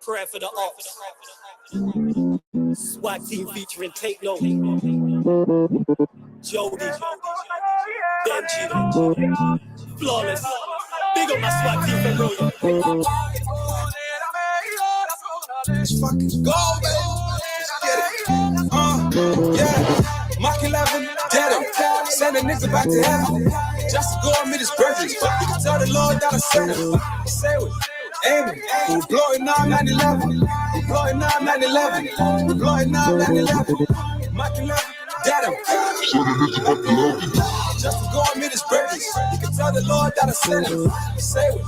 Prayer for the ops. Swag team featuring Take Note. Jody. Benji. Flawless. Big up my swag team for real. Let's fucking go, baby. Let's get it. Yeah. Mach 11, dead him. Send a nigga back to heaven. Just to go and meet his brethren. You can tell the Lord that I sent him. Say it. Aiming. We're blowing now 9/11. We're blowing now 9/11. We're blowing now 9/11. Mach 11, dead him. Just to go and meet his brethren. You can tell the Lord that I sent him. Say it.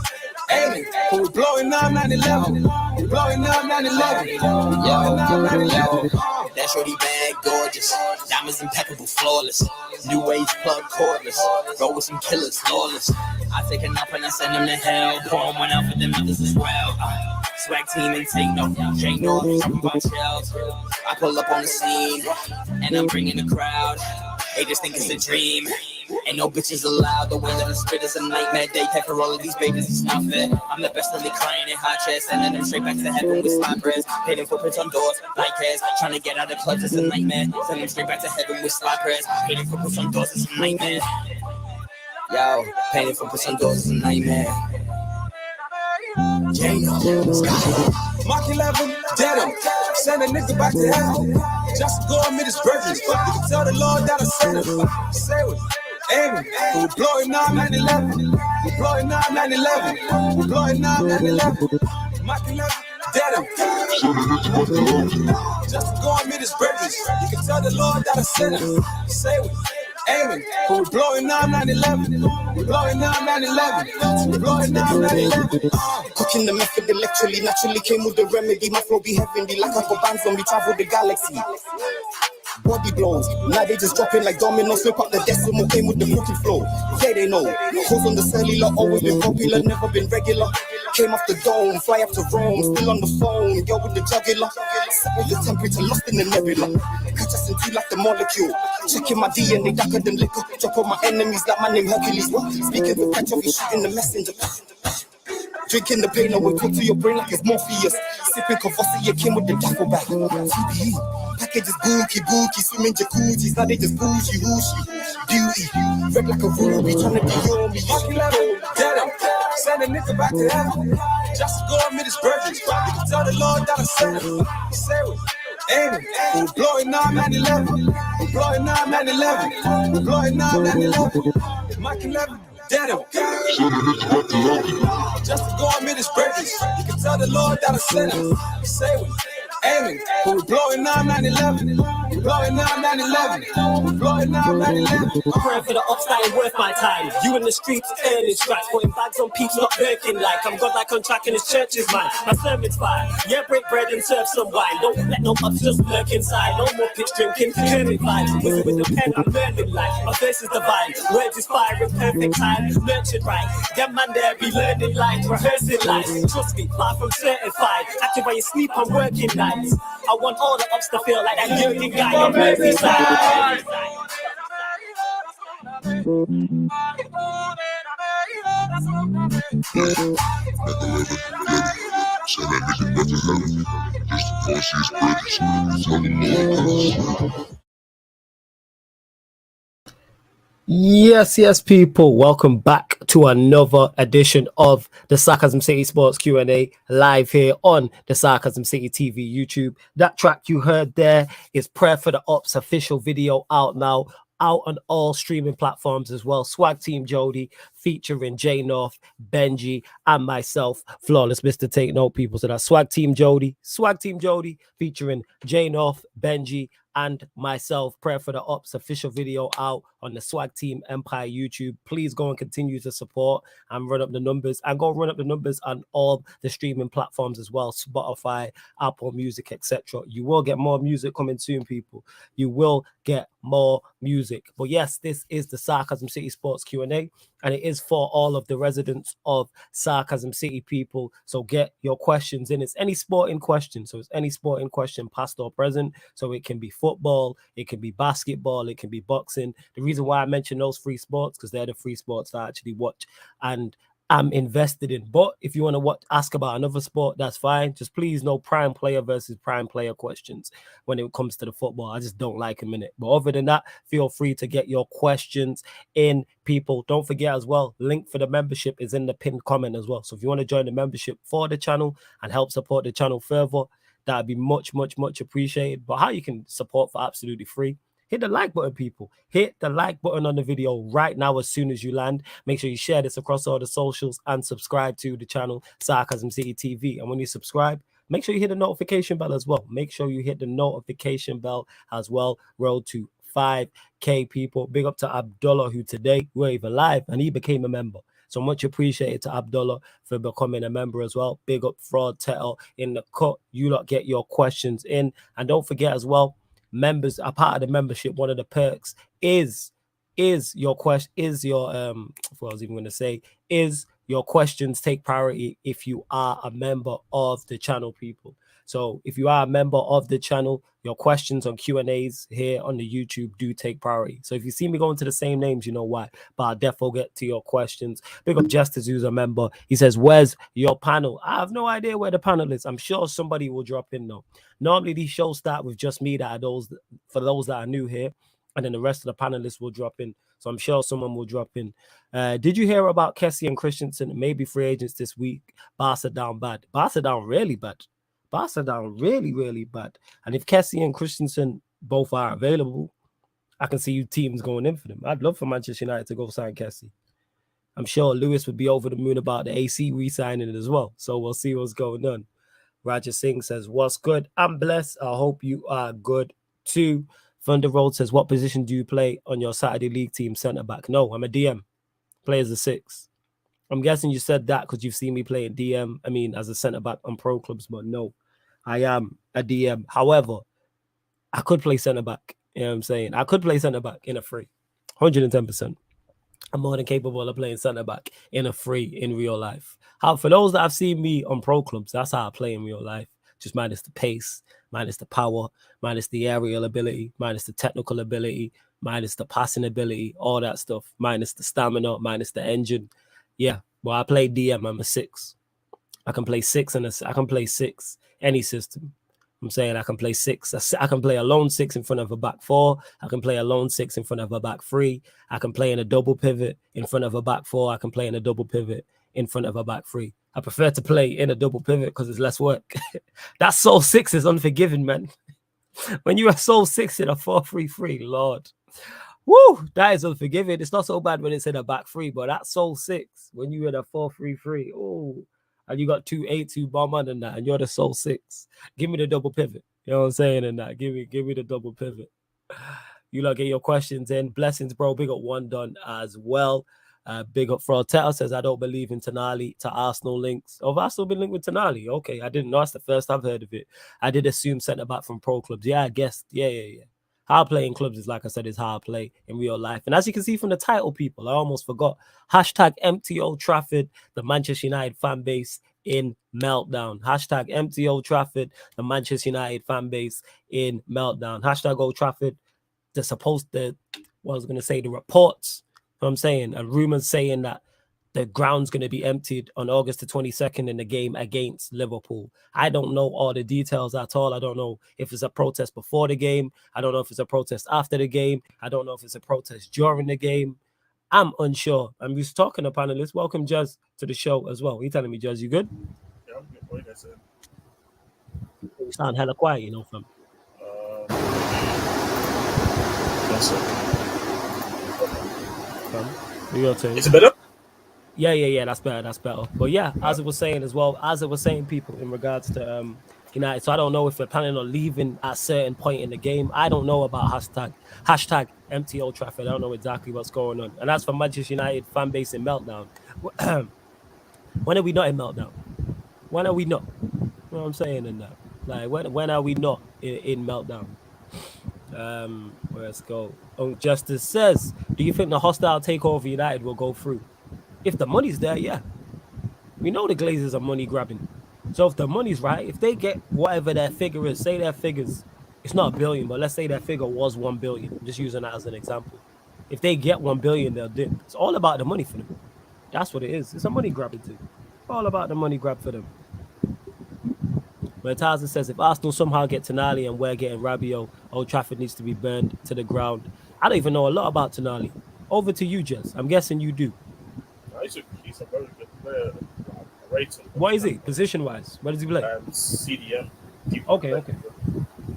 Aiming. We're blowing now 9/11. We're blowing now 9/11. We're blowing now 9/11. That shorty bad, gorgeous. Diamonds impeccable, flawless. New age plug cordless. Roll with some killers, lawless. I take a nap and I send them to hell. Pour one out for them others as well. Swag team and Take Note. Jane North, talking about shells. I pull up on the scene and I'm bringing the crowd. They just think it's a dream. Ain't no bitches allowed. The way that I spit is a nightmare. They pay for all of these babies, it's not fair. I'm the best of the client in hot chairs. Sending them straight back to heaven with slime prayers. Painting footprints on doors, like cares. Trying to get out of clubs, it's a nightmare. Send them straight back to heaven with slime prayers. Painting footprints on doors, it's a nightmare. Yo, painting footprints on doors, it's a nightmare. Mach 11, dead him. Send a nigga back to heaven. Just to go and meet his brethren. You can tell the Lord that I sent him. Say it. Aiming. We're blowing now 9/11. We're blowing now 9/11. We're blowing now 9/11. Mach 11, dead him. Just to go and meet his brethren. You can tell the Lord that I sent him. Say it. Aiming. We're blowing now 9/11. We're blowing now 9/11. We're blowing now 9/11. Cooking the method electrically, naturally came with the remedy. My flow be heavenly, like I got bands when we travel the galaxy. Body blows, now they just dropping like dominoes. Slip up the decimal, came with the cooking flow. Yeah, they know. Hoes on the cellular, always been popular, never been regular. Came off the dome, fly up to Rome, still on the phone, yo with the jugular. Set with the temperature, lost in the nebula. Catch us in two like the molecule. Checking my DNA, darker than liquor. Drop on my enemies like my name Hercules. Speaking with catch off, you shooting the messenger. Drinking the pain away, talk to your brain like it's Morpheus. Sipping Courvoisier, came with the duffel bag. TBE, packages bookie, swimming jacuzzis. Now they just bougie, beauty. Red like a ruby, trying to be on me. Mach 11, dead him. Send a nigga back to heaven. Just to go and meet his brethren. You can tell the Lord that I sent him. Say it. Aiming. We're blowing now 9/11. We're blowing now 9/11. We're blowing now 9/11. Mach 11. Dead him. Just to go and meet his brethren. You can tell the Lord that I sent him. Say it. Aiming. We're blowing now 9/11. We're blowing now 9/11. We're blowing now 9/11. Prayer for the ops that ain't worth my time. You in the streets earning stripes, putting bags on peeps, not working like I'm God like on track and his church is mine. My sermon's fine. Yeah, break bread and serve some wine. Don't let no ups just lurk inside. No more pitch drinking, turning vibes. Wizard with the pen, I'm learning life. My verse is divine. Words is fire in perfect time. Nurtured right. Them man there be learning lines, rehearsing lines. Trust me, far from certified. Active while you sleep, I'm working nights. I want all the ups to feel like that Jurgen guy on Merseyside. Yes, people. Welcome back to another edition of the Sarcasm City Sports Q&A live here on the Sarcasm City TV YouTube. That track you heard there is Prayer for the Ops official video out now, out on all streaming platforms as well. Swag Team Jody featuring J North, Benji, and myself, Flawless Mr. Take Note, people. So that's Swag Team Jody featuring J North, Benji, and myself. Prayer for the Ops official video out on the Swag Team Empire YouTube. Please go and continue to support and run up the numbers, and go run up the numbers on all the streaming platforms as well, Spotify, Apple Music, etc. You will get more music coming soon, people. You will get more music. But yes, this is the Sarcasm City Sports Q&A, and it is for all of the residents of Sarcasm City, people. So get your questions in. It's any sporting question. So it's any sporting question, past or present. So it can be football, it can be basketball, it can be boxing. The reason why I mention those three sports, because they're the three sports that I actually watch and I'm invested in. But if you want to ask about another sport, that's fine. Just please no prime player versus prime player questions when it comes to the football. I just don't like them in it. But other than that, feel free to get your questions in, people. Don't forget as well, link for the membership is in the pinned comment as well. So if you want to join the membership for the channel and help support the channel further, that'd be much, much, much appreciated. But how you can support for absolutely free, hit the like button, people. Hit the like button on the video right now as soon as you land. Make sure you share this across all the socials and subscribe to the channel, Sarcasm City TV. And when you subscribe, make sure you hit the notification bell as well. Make sure you hit the notification bell as well. Road to 5K, people. Big up to Abdullah, who today we're even live and he became a member. So much appreciated to Abdullah for becoming a member as well. Big up Fraud Tettle in the cut. You lot get your questions in. And don't forget as well, members are part of the membership. One of the perks is your questions take priority if you are a member of the channel, people. So if you are a member of the channel, your questions on Q&As here on the YouTube do take priority. So if you see me going to the same names, you know why. But I'll definitely get to your questions. Big up Justice, who's a member. He says, where's your panel? I have no idea where the panel is. I'm sure somebody will drop in though. Normally these shows start with just me, for those that are new here. And then the rest of the panelists will drop in. So I'm sure someone will drop in. Did you hear about Kessie and Christensen? Maybe free agents this week. Barca down bad. Barca down really bad. Barca down really, really bad. And if Kessie and Christensen both are available, I can see you teams going in for them. I'd love for Manchester United to go sign Kessie. I'm sure Lewis would be over the moon about the AC re-signing it as well. So we'll see what's going on. Raja Singh says, what's good? I'm blessed. I hope you are good too. Thunder Road says, what position do you play on your Saturday league team centre-back? No, I'm a DM. Play as a 6. I'm guessing you said that because you've seen me play in DM. I mean, as a centre-back on pro clubs, but no, I am a DM. However, I could play centre-back. You know what I'm saying? I could play centre-back in a free. 110%. I'm more than capable of playing centre-back in a free in real life. For those that have seen me on pro clubs, that's how I play in real life. Just minus the pace, minus the power, minus the aerial ability, minus the technical ability, minus the passing ability, all that stuff, minus the stamina, minus the engine. Yeah, well, I play DM. I'm a 6. I can play 6 I can play 6 any system. I'm saying I can play 6. I can play a lone 6 in front of a back 4. I can play a lone 6 in front of a back 3. I can play in a double pivot in front of a back 4. I can play in a double pivot in front of a back 3. I prefer to play in a double pivot because it's less work. That soul 6 is unforgiving, man. When you are soul 6 in a 4-3-3, Lord. Woo, that is unforgiving. It's not so bad when it's in a back 3, but that soul 6, when you're in a 4-3-3, oh, and you got 2-8-2 bomb on that, and you're the soul 6. Give me the double pivot. You know what I'm saying? And that, give me the double pivot. You lot get your questions in. Blessings, bro. Big up One Done as well. Big up Fraud Tettle says, I don't believe in Tonali to Arsenal links. Oh, have Arsenal been linked with Tonali? Okay, I didn't know. That's the first I've heard of it. I did assume centre back from pro clubs. Yeah, I guess. Yeah. How I play in clubs is, like I said, is how I play in real life. And as you can see from the title, people, I almost forgot. Hashtag Empty Old Trafford, the Manchester United fan base in meltdown. Hashtag Empty Old Trafford, the Manchester United fan base in meltdown. Hashtag Old Trafford, the reports. I'm saying, and rumors saying that the ground's going to be emptied on August the 22nd in the game against Liverpool. I don't know all the details at all. I don't know if it's a protest before the game. I don't know if it's a protest after the game. I don't know if it's a protest during the game. I'm unsure. I'm just talking to panelists. Welcome, Jazz, to the show as well. You telling me, Jazz, you good? Yeah, I'm good. What that's it. You sound hella quiet, you know, fam. That's it. Is it better? Yeah, that's better. But yeah, as I was saying, people, in regards to United, so I don't know if they're planning on leaving at a certain point in the game. I don't know about hashtag Empty Old Trafford. I don't know exactly what's going on. And as for Manchester United fan base in meltdown, when are we not in meltdown? When are we not? You know what I'm saying in that? Like, when are we not in meltdown? Let's go. Oh, Justice says, do you think the hostile takeover United will go through? If the money's there, yeah. We know the Glazers are money grabbing. So if the money's right, if they get whatever their figure is, say their figures, it's not $1 billion, but let's say their figure was $1 billion. I'm just using that as an example. If they get $1 billion, they'll dip. It's all about the money for them. That's what it is. It's a money grabbing thing. All about the money grab for them. But Tarzan says if Arsenal somehow get Tonali and we're getting Rabiot, Old Trafford needs to be burned to the ground. I don't even know a lot about Tonali. Over to you, Jess. I'm guessing you do. He's a very good player. I rate him. What is he position wise? Where does he play? CDM. Okay.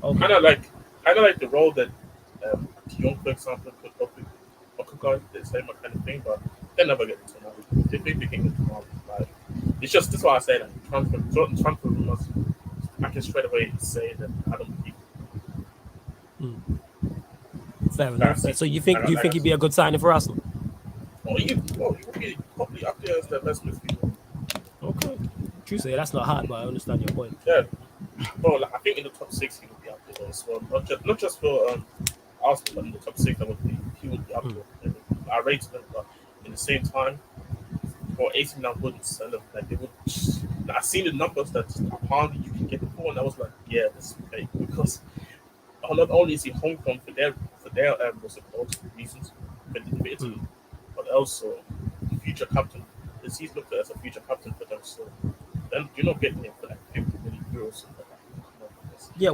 Kind of like the role that Young, for example, could probably occupy the same kind of thing, but they never get to Tonali. They think they can get to Tonali. Like, it's just this is why I say that transfer rumors. I can straight away say that I don't believe. Fair enough. So you think he'd be a good signing for Arsenal? He would be probably up there as the best midfielder. Okay. True say that's not hard, but I understand your point. Yeah. Well, I think in the top 6 he would be up there as well. Not just for Arsenal, but in the top 6 he would be up there. I rated him, but in the same time, for AC Milan wouldn't sell him. Like they would. I seen the numbers that apparently you can get it for, and I was like, yeah, this is fake because not only is he homegrown for their what's it called reasons, for Italy, but also future captain. He's looked at as a future captain for them. So then you're not getting him for like 50 million euros. Yeah.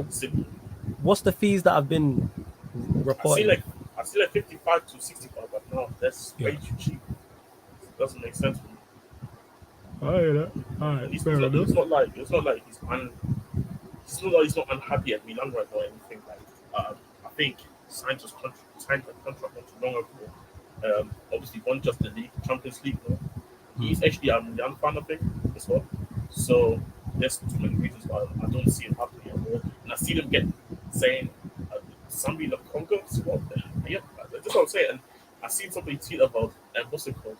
What's the fees that have been reported? I see like 55 to 65, but no, that's way too cheap. It doesn't make sense for me. I hear that. All right, It's not like he's not unhappy at Milan right now or anything. Like I think signed a contract not too long ago. Obviously won just the league, Champions League. No? He's actually a Milan fan, I think, as well. So there's too many reasons why I don't see it happening anymore. And I see them saying somebody like Congo. Yeah, that's what I'm saying. And I seen somebody tweet about what's it called?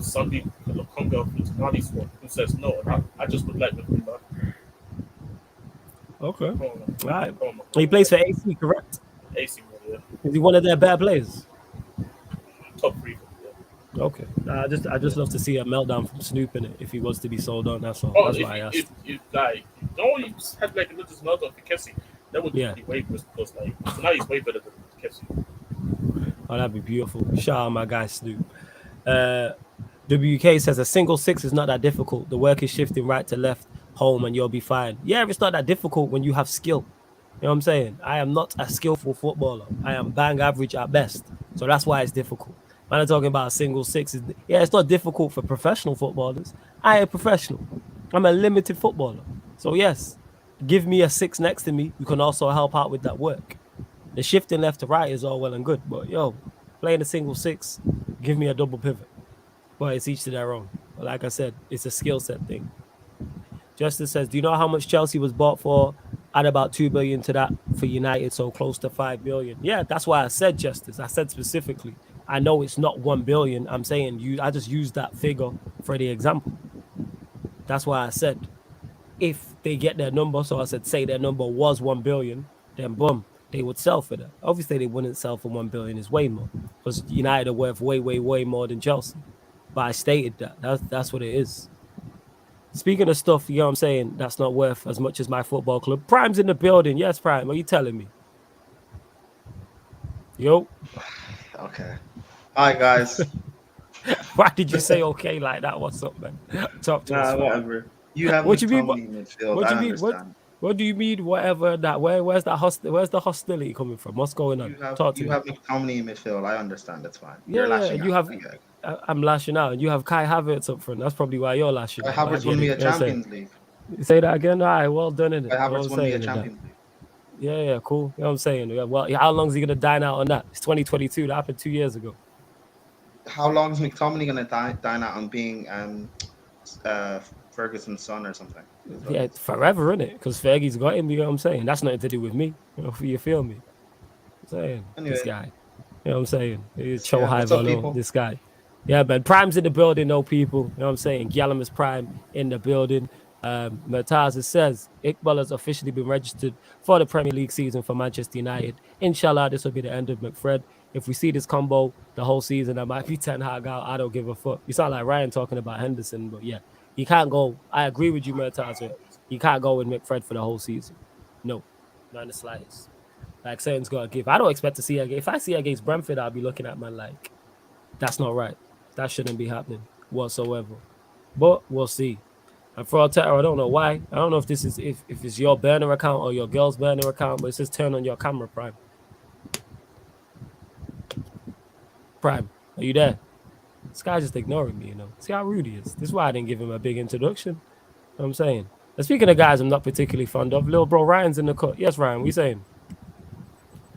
Somebody Congo from Tonali's one who says no, and I just would like to do that. Okay. All right. He plays for AC, correct? AC, yeah. Is he one of their better players? Top 3. Yeah. Okay. I just love to see a meltdown from Snoop in it if he was to be sold on. That's all. That's why I asked. If like only had like a little meltdown for Kessie, that would be way worse because like Tonali's way better than Kessie. Oh, that'd be beautiful. Shout out my guy Snoop. WK says a single 6 is not that difficult. The work is shifting right to left, home, and you'll be fine. Yeah, it's not that difficult when you have skill. You know what I'm saying? I am not a skillful footballer. I am bang average at best. So that's why it's difficult. When I'm talking about a single 6, it's not difficult for professional footballers. I am professional. I'm a limited footballer. So yes, give me a 6 next to me. You can also help out with that work. The shifting left to right is all well and good, but playing a single 6, give me a double pivot. But it's each to their own. But like I said, it's a skill set thing. Justice says, do you know how much Chelsea was bought for? Add about 2 billion to that for United, so close to 5 billion. Yeah, that's why I said Justice. I said specifically. I know it's not 1 billion. I'm saying I just used that figure for the example. That's why I said if they get their number, so I said say their number was 1 billion, then boom, they would sell for that. Obviously, they wouldn't sell for 1 billion. It's way more because United are worth way, way, way more than Chelsea. But I stated that. That's what it is. Speaking of stuff, you know what I'm saying, that's not worth as much as my football club. Prime's in the building. Yes, Prime. What are you telling me? Yo. Okay. Hi, guys. Why did you say okay like that? What's up, man? Talk to us. Whatever. You have what you mean? Midfield. What do you mean? What do you mean? Whatever that? Where's that Where's the hostility coming from? What's going on? Talk to me. You have McTominay in midfield. I understand. That's fine. Yeah. You have. I'm lashing out, and you have Kai Havertz up front. That's probably why you're lashing out. Kai Havertz won me a Champions League. Say that again. All right, well done, innit? Kai Havertz won me a Champions League. Yeah, cool. You know what I'm saying? Well, how long is he gonna dine out on that? It's 2022. That happened 2 years ago. How long is McTominay gonna dine out on being Ferguson's son or something? Yeah, forever, innit? Because Fergie's got him. You know what I'm saying? That's nothing to do with me. You feel me? I'm saying this guy. You know what I'm saying? He's so high value. This guy. Yeah, man. Prime's in the building, no people. You know what I'm saying? Gallam is Prime in the building. Mertaza says Iqbal has officially been registered for the Premier League season for Manchester United. Inshallah, this will be the end of McFred. If we see this combo the whole season, that might be Ten Hag out. I don't give a fuck. You sound like Ryan talking about Henderson, but yeah, he can't go. I agree with you, Mertaza. He can't go with McFred for the whole season. No, not in the slightest. Like, something's got to give. I don't expect to see against. If I see against Brentford, I'll be looking at man like, that's not right. That shouldn't be happening. whatsoever. But we'll see. And for Arteta, I don't know why. I don't know if this is if it's your burner account or your girl's burner account, but it says turn on your camera, Prime. Prime, are you there? This guy's just ignoring me, See how rude he is. This is why I didn't give him a big introduction. You know what I'm saying? And speaking of guys I'm not particularly fond of, little bro Ryan's in the cut. Yes, Ryan, what you saying?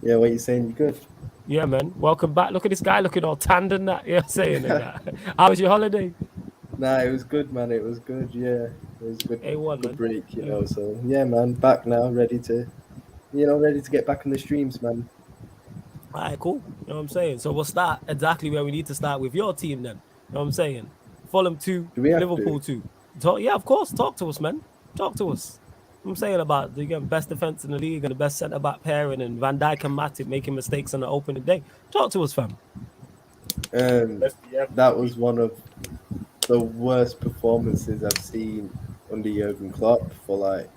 Yeah, what you saying? You good? Yeah, man. Welcome back. Look at this guy looking all tanned and that. Yeah, saying that. How was your holiday? Nah, it was good, man. It was good. Yeah, it was good. A1, good man. break, So yeah, man, back now, ready to get back on the streams, man. All right, cool. You know what I'm saying? So we'll start exactly where we need to start with your team then. You know what I'm saying? Fulham 2, Do we have Liverpool 2. Yeah, of course. Talk to us, man. Talk to us. I'm saying about the best defense in the league and the best centre-back pairing and Van Dijk and Matip making mistakes on the opening day. Talk to us, fam. That was one of the worst performances I've seen under Jurgen Klopp for like.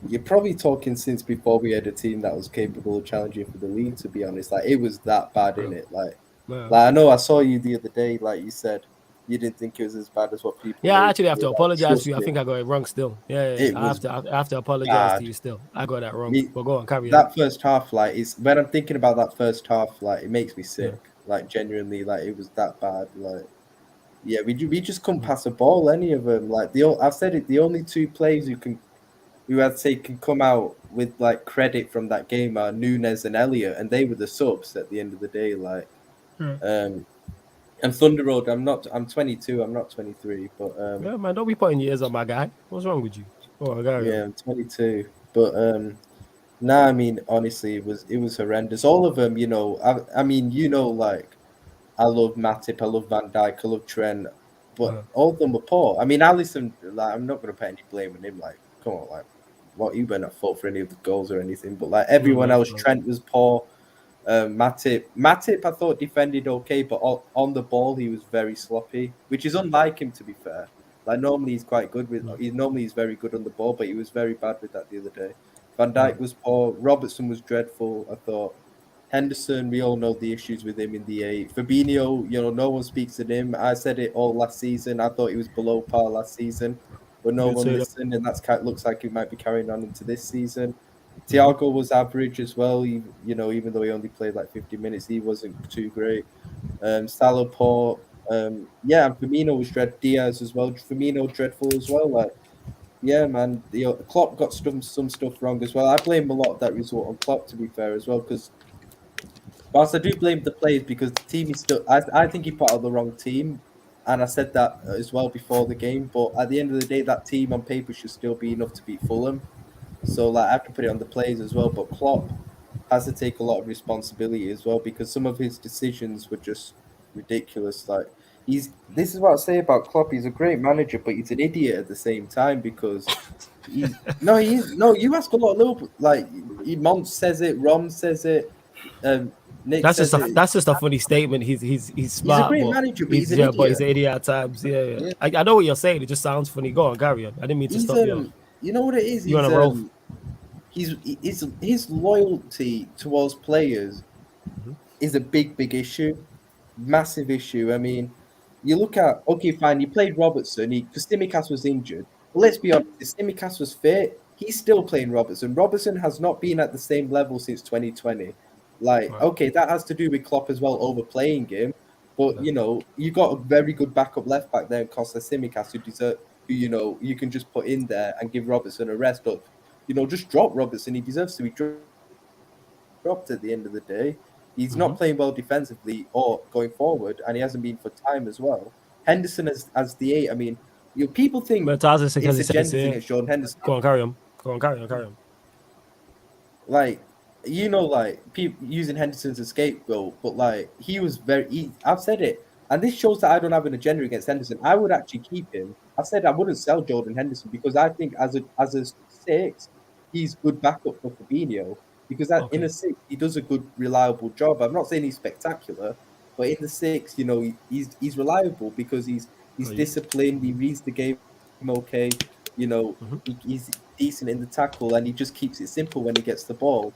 You're probably talking since before we had a team that was capable of challenging for the league. To be honest, like it was that bad in it. Like I know I saw you the other day. Like you said, you didn't think it was as bad as what people. Yeah, I actually have to apologize to you. I think I got it wrong still. Yeah. I have to apologize to you still. I got that wrong. But go on, carry on. That first half, like, is when I'm thinking about that first half, like, it makes me sick. Yeah. Like, genuinely, like, it was that bad. Like, yeah, we just couldn't pass a ball, any of them. Like, I've said it, the only two players who I'd say can come out with like credit from that game are Nunes and Elliott, and they were the subs at the end of the day. Like, and Thunder Road, I'm 22, I'm not 23, but yeah, man, don't be putting years on my guy. What's wrong with you? Oh, yeah, I'm 22, but I mean, honestly, it was horrendous. All of them, I mean, like, I love Matip, I love Van Dijk, I love Trent, but all of them were poor. I mean, Alisson, like, I'm not going to put any blame on him. Like, come on, like, what, he went at fault for any of the goals or anything, but like everyone else, Trent was poor. Matip, I thought defended okay, but on the ball he was very sloppy, which is unlike him, to be fair. Like normally he's quite good with, he's very good on the ball, but he was very bad with that the other day. Van Dijk was poor. Robertson was dreadful, I thought. Henderson, we all know the issues with him in the 8. Fabinho, no one speaks of him. I said it all last season. I thought he was below par last season, but no one listened, and looks like it might be carrying on into this season. Thiago was average as well. Even though he only played like 50 minutes, he wasn't too great. Salah poor. And Firmino was dreadful. Diaz as well. Firmino dreadful as well. Like, yeah, man. Klopp got some stuff wrong as well. I blame a lot of that result on Klopp, to be fair, as well, because whilst I do blame the players, because the team is still. I think he put out the wrong team, and I said that as well before the game. But at the end of the day, that team on paper should still be enough to beat Fulham. So like I have to put it on the players as well. But Klopp has to take a lot of responsibility as well, because some of his decisions were just ridiculous. Like this is what I say about Klopp. He's a great manager, but he's an idiot at the same time, because you ask a lot of Liverpool, like Mont says it, Rom says it, Nick that's says just a funny statement. He's smart. He's a great manager, but he's an idiot. But he's an idiot at times. Yeah. I know what you're saying. It just sounds funny. Go on, carry on. I didn't mean to stop you. You know what it is? You on a roll? His loyalty towards players is a big issue, massive issue. I mean, you look at, okay, fine, you played Robertson because Tsimikas was injured. But let's be honest, if Tsimikas was fit, he's still playing Robertson. Robertson has not been at the same level since 2020. Like, okay, that has to do with Klopp as well, overplaying him. But, you got a very good backup left back there in Costa Tsimikas who you can just put in there and give Robertson a rest up. Just drop Robertson. He deserves to be dropped at the end of the day. He's not playing well defensively or going forward, and he hasn't been for time as well. Henderson as the 8. I mean, people think it's a gender thing against Jordan Henderson. Go on, carry on. Like, people using Henderson as a scapegoat, but like he was I've said it, and this shows that I don't have an agenda against Henderson. I would actually keep him. I said I wouldn't sell Jordan Henderson, because I think as a 6, he's good backup for Fabinho, because in a 6 he does a good, reliable job. I'm not saying he's spectacular, but in the 6, he's reliable, because he's disciplined. He reads the game okay. He's decent in the tackle, and he just keeps it simple when he gets the ball.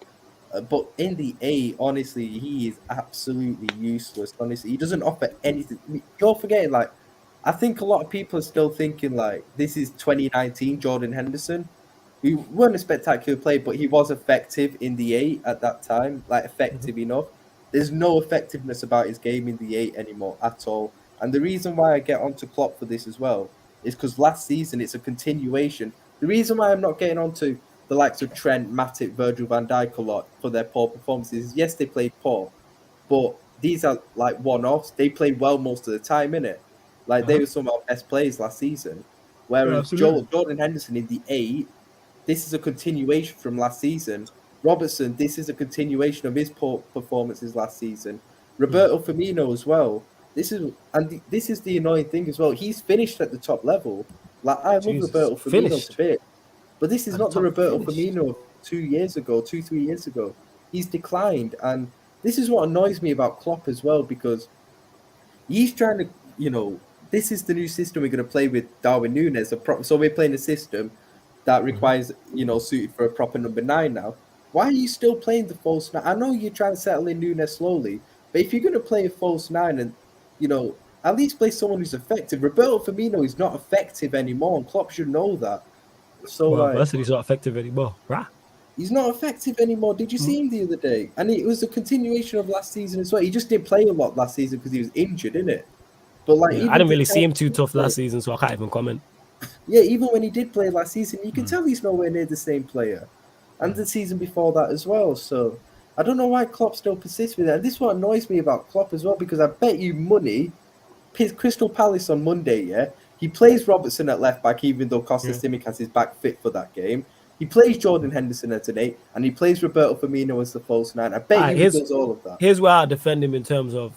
But in the A, honestly, he is absolutely useless. Honestly, he doesn't offer anything. You're forgetting, like, I think a lot of people are still thinking, like, this is 2019 Jordan Henderson. He weren't a spectacular player, but he was effective in the A at that time, like, effective enough. There's no effectiveness about his game in the A anymore at all. And the reason why I get onto Klopp for this as well is because last season it's a continuation. The reason why I'm not getting onto the likes of Trent, Matip, Virgil van Dijk a lot for their poor performances. Yes, they played poor, but these are like one-offs. They played well most of the time, innit? Like they were some of our best players last season. Whereas Jordan Henderson in the 8, this is a continuation from last season. Robertson, this is a continuation of his poor performances last season. Roberto Firmino as well. This is the annoying thing as well. He's finished at the top level. Like I love Roberto Firmino a bit. But this is not the Roberto Firmino of 3 years ago. He's declined. And this is what annoys me about Klopp as well, because he's trying to, this is the new system we're going to play with Darwin Núñez. So we're playing a system that requires, suited for a proper number 9 now. Why are you still playing the false 9? I know you're trying to settle in Núñez slowly, but if you're going to play a false 9 and, at least play someone who's effective. Roberto Firmino is not effective anymore, and Klopp should know that. So he's not effective anymore, right? He's not effective anymore. Did you see him the other day? And it was a continuation of last season as well. He just didn't play a lot last season because he was injured, innit? But I didn't really see him too tough last season, so I can't even comment. Yeah, even when he did play last season, you can tell he's nowhere near the same player. And the season before that as well. So I don't know why Klopp still persists with it. And this is what annoys me about Klopp as well, because I bet you money, Crystal Palace on Monday, he plays Robertson at left back, even though Kostas Simic has his back fit for that game. He plays Jordan Henderson at an 8, and he plays Roberto Firmino as the false 9. I bet he does all of that. Here's where I defend him in terms of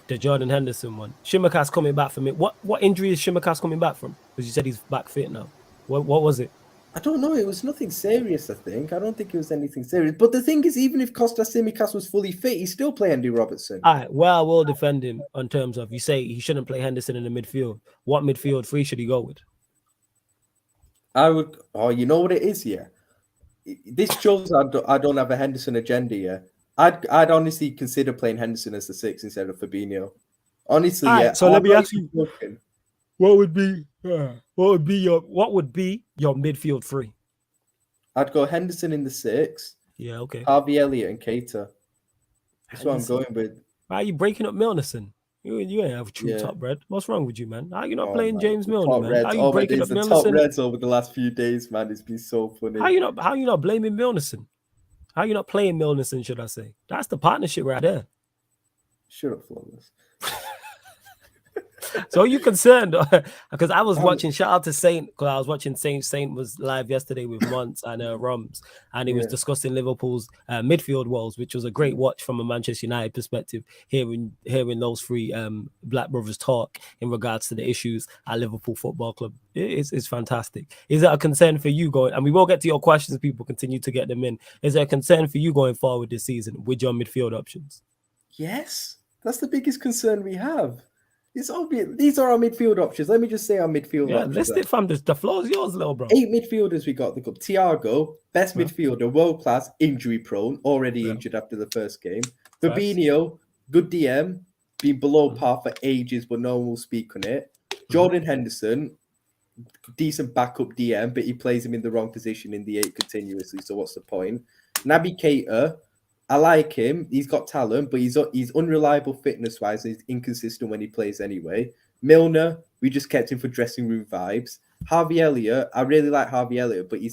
the Jordan Henderson one. Shimikas coming back from it. What injury is Shimikas coming back from? Because you said he's back fit now. What was it? I don't know. It was nothing serious, I think. I don't think it was anything serious. But the thing is, even if Kostas Simikas was fully fit, he'd still play Andy Robertson. All right. Well, I will defend him on terms of, you say he shouldn't play Henderson in the midfield. What midfield 3 should he go with? I would. Oh, you know what it is, This shows I don't have a Henderson agenda, I'd honestly consider playing Henderson as the 6 instead of Fabinho. Honestly, So let me ask you, what would be your midfield 3? I'd go Henderson in the 6. Yeah, okay. Harvey Elliott and Keita. That's what I'm going with. Why are you breaking up Milnerson? You ain't have true top red. What's wrong with you, man? How are you not playing James Milner, man? How are you breaking up Milnerson? Top reds over the last few days, man. It's been so funny. How you not blaming Milnerson? How are you not playing Milnerson, should I say? That's the partnership right there. Shut up, Flawless. So are you concerned? Because I was watching, shout out to Saint, because I was watching Saint was live yesterday with Monts and Roms, and he was discussing Liverpool's midfield woes, which was a great watch from a Manchester United perspective, hearing those 3 black brothers talk in regards to the issues at Liverpool Football Club. It's fantastic. Is that a concern for you going, and we will get to your questions, people continue to get them in. Is there a concern for you going forward this season with your midfield options? Yes, that's the biggest concern we have. It's obvious. These are our midfield options. Let me just say our midfield options. List it, fam. The floor is yours, little bro. 8 midfielders we got. Thiago, best midfielder, world class, injury prone, already injured after the first game. Fabinho, good DM, been below par for ages, but no one will speak on it. Jordan Henderson, decent backup DM, but he plays him in the wrong position in the 8 continuously. So what's the point? Naby Keita, I like him. He's got talent, but he's unreliable fitness-wise. He's inconsistent when he plays anyway. Milner, we just kept him for dressing room vibes. Harvey Elliott, I really like Harvey Elliott, but you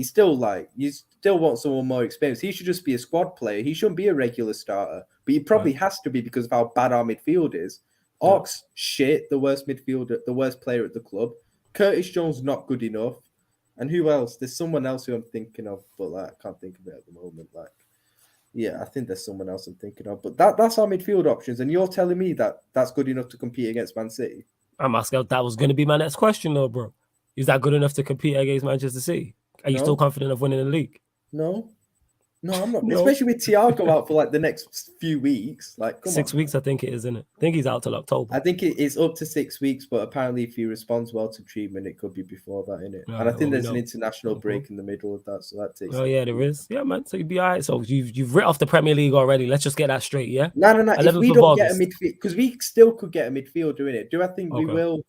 still want someone more experienced. He should just be a squad player. He shouldn't be a regular starter, but he probably has to be because of how bad our midfield is. Ox, shit, the worst midfielder, the worst player at the club. Curtis Jones, not good enough. And who else? There's someone else who I'm thinking of, but I can't think of it at the moment. I think there's someone else I'm thinking of, but that's our midfield options. And you're telling me that that's good enough to compete against Man City? I'm asking. That was going to be my next question, though, bro. Is that good enough to compete against Manchester City? Are you still confident of winning the league? No. No, I'm not. No. Especially with Thiago out for like the next few weeks. Like, come 6 on. weeks, I think it is, isn't it? I think he's out till October. I think it is up to 6 weeks, but apparently, if he responds well to treatment, it could be before that, innit? And I think there's an international break in the middle of that, so that takes. Oh yeah, there is. Yeah, man. So you'd be all right. So you've writ off the Premier League already. Let's just get that straight, yeah. No. If we don't get a midfield, because we still could get a midfielder in it. Do I think we will?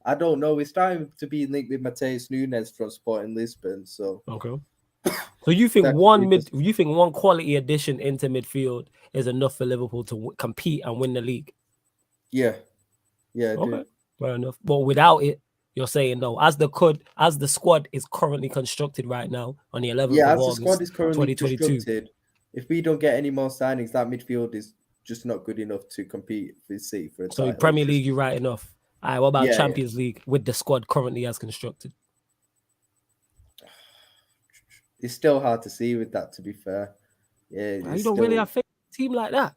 I don't know. It's time to be linked with Mateus Nunes from Sporting Lisbon. So So you think one quality addition into midfield is enough for Liverpool to compete and win the league? Yeah. Okay, fair enough. But without it, you're saying no. As the squad is currently constructed right now on the 11th of August, the squad is currently 2022. constructed. If we don't get any more signings, that midfield is just not good enough to compete with City for a title. So Premier League, you're right enough. All right, what about Champions League with the squad currently as constructed? It's still hard to see with that, to be fair. Yeah, you don't really have faith in a team like that.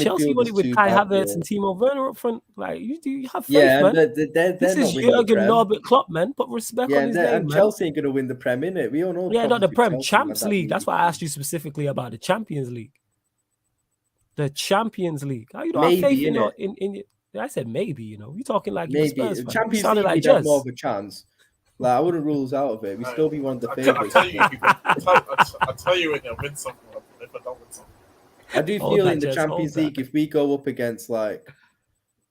Chelsea money with Kai Havertz and Timo Werner up front. Like you have faith, man. This is Jurgen Norbert Klopp, man. Put respect on his name, man. Chelsea ain't gonna win the Prem, innit? We all know. Yeah, not the Prem, Champs League. That's why I asked you specifically about the Champions League. The Champions League. How you don't have faith in your in I said maybe, you know. You're talking like maybe Champions League like have more of a chance. Like I wouldn't rule us out of it. We still be one of the favorites. I tell you when you win something, if I don't win something. I do feel in the Champions League, if we go up against like,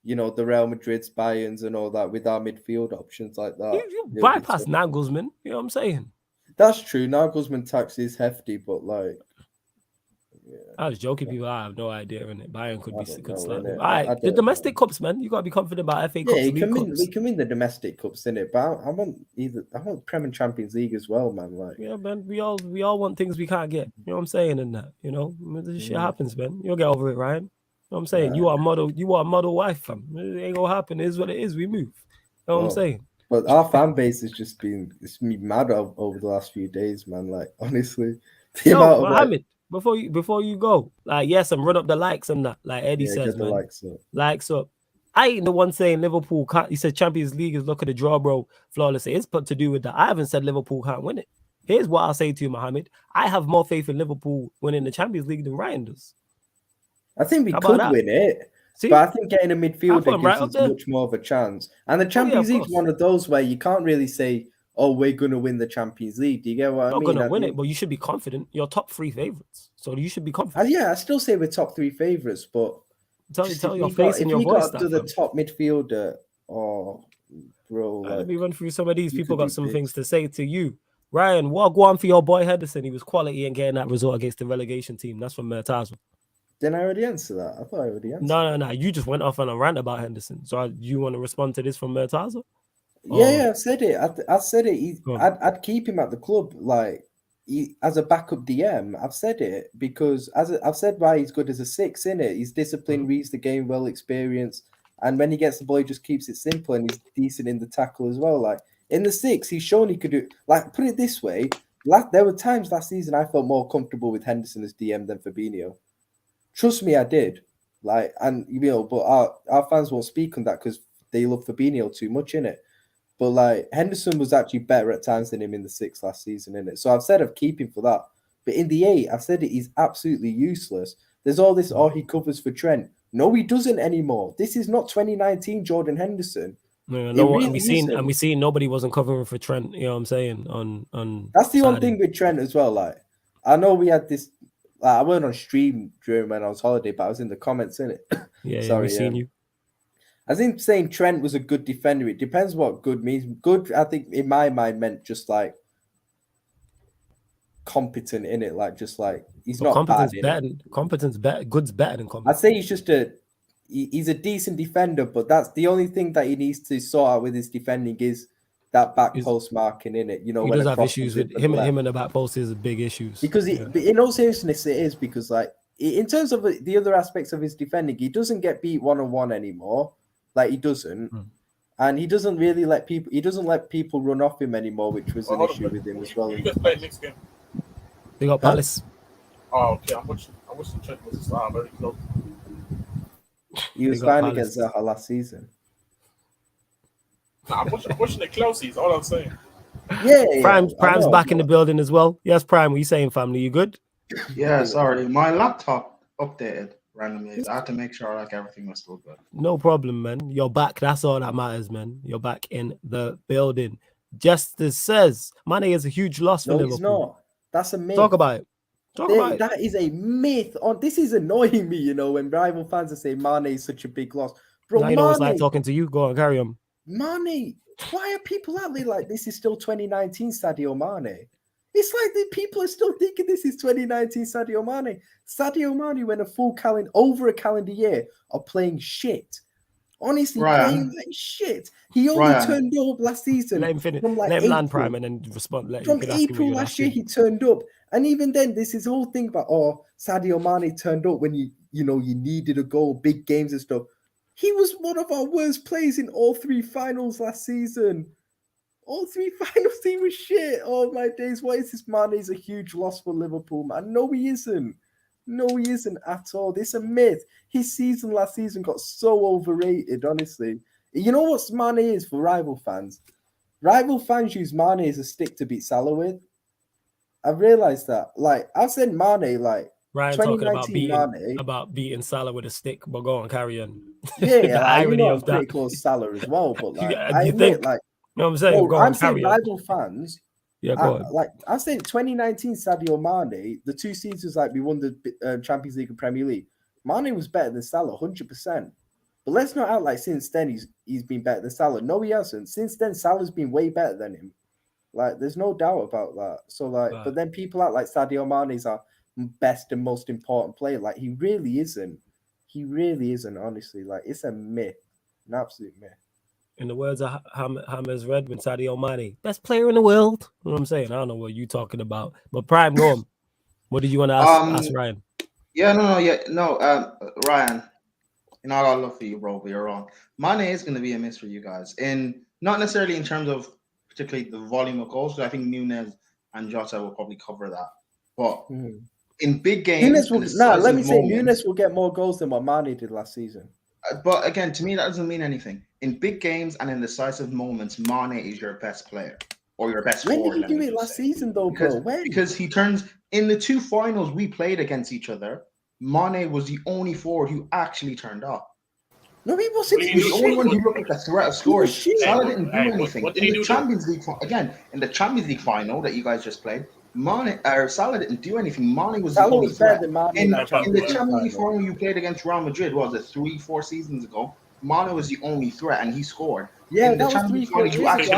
you know, the Real Madrids, Bayerns, and all that with our midfield options like that, you bypass Nagelsmann. You know what I'm saying? That's true. Nagelsmann tax is hefty, but like, I was joking, people. I have no idea in it. Bayern could slightly. All right, the domestic cups, man. You gotta be confident about FA Cups. We can win the domestic cups, innit? But I want Prem and Champions League as well, man. Like, yeah, man. We all want things we can't get. You know what I'm saying? In that, you know, this shit happens, man. You'll get over it, Ryan. You know what I'm saying? You are a model wife, fam. It ain't gonna happen. It is what it is. We move. You know what I'm saying? But our fan base has just been mad over the last few days, man. Like, honestly, Mohammed. Before you go, like and run up the likes and that, like Eddie says, man. Likes up. I ain't the one saying Liverpool can't. He said Champions League is look at the draw, bro. Flawless. It's put to do with that. I haven't said Liverpool can't win it. Here's what I'll say to you, Mohammed. I have more faith in Liverpool winning the Champions League than Ryan does. I think we could win it. See? But I think getting a midfielder gives us much more of a chance. And the Champions League is one of those where you can't really say, oh, we're going to win the Champions League. Do you get what I mean? You're going to win it, but you should be confident. You're top 3 favorites. So you should be confident. I still say we're top 3 favorites, but tell your face in your voice. If we got to the top midfielder, bro. Let me run through some of these. People got some things to say to you. Ryan, what go on for your boy Henderson? He was quality in getting that result against the relegation team. That's from Mertazo. Didn't I already answer that? I thought I already answered. No. You just went off on a rant about Henderson. So you want to respond to this from Mertazo? Yeah, I've said it. I said it. I'd keep him at the club, like as a backup DM. I've said it because I've said why he's good as a 6, innit? He's disciplined, reads the game, well experienced, and when he gets the ball, he just keeps it simple, and he's decent in the tackle as well. Like in the 6, he's shown he could do. Like put it this way, there were times last season I felt more comfortable with Henderson as DM than Fabinho. Trust me, I did. Like, and you know, but our fans won't speak on that because they love Fabinho too much, innit? But like Henderson was actually better at times than him in the 6 last season, innit? So I've said I've keep him for that. But in the 8, I've said he's absolutely useless. There's all this, he covers for Trent. No, he doesn't anymore. This is not 2019 Jordan Henderson. We seen nobody wasn't covering for Trent. You know what I'm saying? On that's the one thing with Trent as well. Like I know we had this. I weren't on stream during when I was holiday, but I was in the comments, innit? Yeah, we seen you. I think saying Trent was a good defender, it depends what good means. Good, I think, in my mind, meant just like competent in it, like just like he's not competence bad. Competence better. Good's better than competence. I'd say he's a decent defender, but that's the only thing that he needs to sort out with his defending is that back post marking in it. You know, he does have issues with him and the back post is big issues because in all seriousness, it is because like in terms of the other aspects of his defending, he doesn't get beat 1-on-1 anymore. Like he doesn't, and he doesn't really let people. He doesn't let people run off him anymore, which was an issue with him as well. You guys play next game. They got Palace. Oh, okay. I watched the Trent was very close. He was fine against Zaha last season. Nah, I'm watching the close. All I'm saying. Yeah, Prime's I know, back in the building as well. Yes, Prime, what you saying, family? You good? Yeah, sorry. My laptop updated randomly. I had to make sure like everything was still good. No problem, man. You're back. That's all that matters, man. You're back in the building. Justice says Mane is a huge loss for no, Liverpool. he's not. That's a myth. Talk about it. Talk about it. That is a myth. This is annoying me, you know, when rival fans are saying Mane is such a big loss. Bro, Now you know it's like Mane, talking to you. Go on, carry on. Mane, why are people acting like this is still 2019 Sadio Mane? It's like the people are still thinking this is 2019 Sadio Mane. Sadio Mane went over a calendar year of playing shit. Honestly, playing like shit. He only turned up last season. Let him finish. From like Let him April. land, Prime, and then respond. From April last year, he turned up. And even then, this is the whole thing about, Sadio Mane turned up when you needed a goal, big games and stuff. He was one of our worst players in all 3 finals last season. All 3 finals, he was shit. Oh, my days. What is this? Mane is a huge loss for Liverpool, man. No, he isn't. No, he isn't at all. This is a myth. His season last season got so overrated, honestly. You know what Mane is for rival fans? Rival fans use Mane as a stick to beat Salah with. I've realised that. Like, I've said Mane, like, Ryan 2019 talking about beating Salah with a stick, but go on, carry on. Yeah, the irony of that. Pretty close to Salah as well, but like, you think, like, you know what I'm saying? Go on, I'm saying rival fans. Yeah, go on. Like, I'm saying 2019 Sadio Mane, the 2 seasons like we won the Champions League and Premier League, Mane was better than Salah, 100%. But let's not act like since then he's been better than Salah. No, he hasn't. Since then, Salah's been way better than him. Like, there's no doubt about that. So, like, but then people act like Sadio Mane is our best and most important player. Like, he really isn't. He really isn't, honestly. Like, it's a myth. An absolute myth. In the words of James Redmond, Sadio Mane, best player in the world. You know what I'm saying? I don't know what you're talking about. But Prime, go on. What did you want to ask Ryan? Ryan, you know, I got love for you, bro, but you're wrong. Mane is going to be a miss for you guys. And not necessarily in terms of particularly the volume of goals, because I think Nunez and Jota will probably cover that. But in big games... Nunez will get more goals than what Mane did last season. But again, to me, that doesn't mean anything. In big games and in decisive moments, Mane is your best player or your best forward. When did he do it last season, though, bro? Because he turns... In the 2 finals we played against each other, Mane was the only forward who actually turned up. No, he wasn't. He was the only one who looked at the threat of scoring. Salah didn't do anything. What did he do? Champions League, again, in the Champions League final that you guys just played, Salah didn't do anything. Mane was the only threat. In the Champions League final you played against Real Madrid, what was it, 3-4 seasons ago? Mane was the only threat, and he scored. Yeah, in the Champions League final, you actually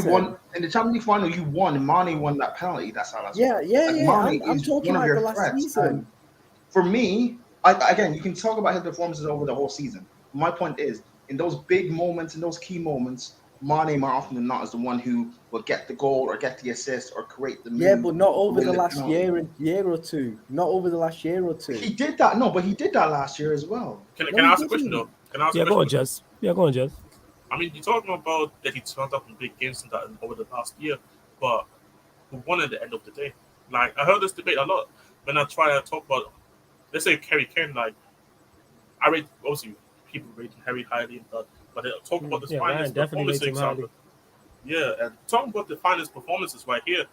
won. In the Champions League final, you won. Mane won that penalty. That's how that's. I'm talking about the last season. For me, again, you can talk about his performances over the whole season. My point is, in those big moments, in those key moments, Mane more often than not is the one who will get the goal or get the assist or create the move. Yeah, but not over the last year or two. Not over the last year or two. He did that. No, but he did that last year as well. Can I ask a question though? Go on, Jez. Yeah, go on, Jez. I mean, you're talking about that he turned up in big games and that over the past year, but who won at the end of the day? Like, I heard this debate a lot when I try to talk about, let's say, Harry Kane. Like, I rate, obviously, people rate him very highly, but they talk about this finest performance example. Yeah, and talking about the finest performances right here,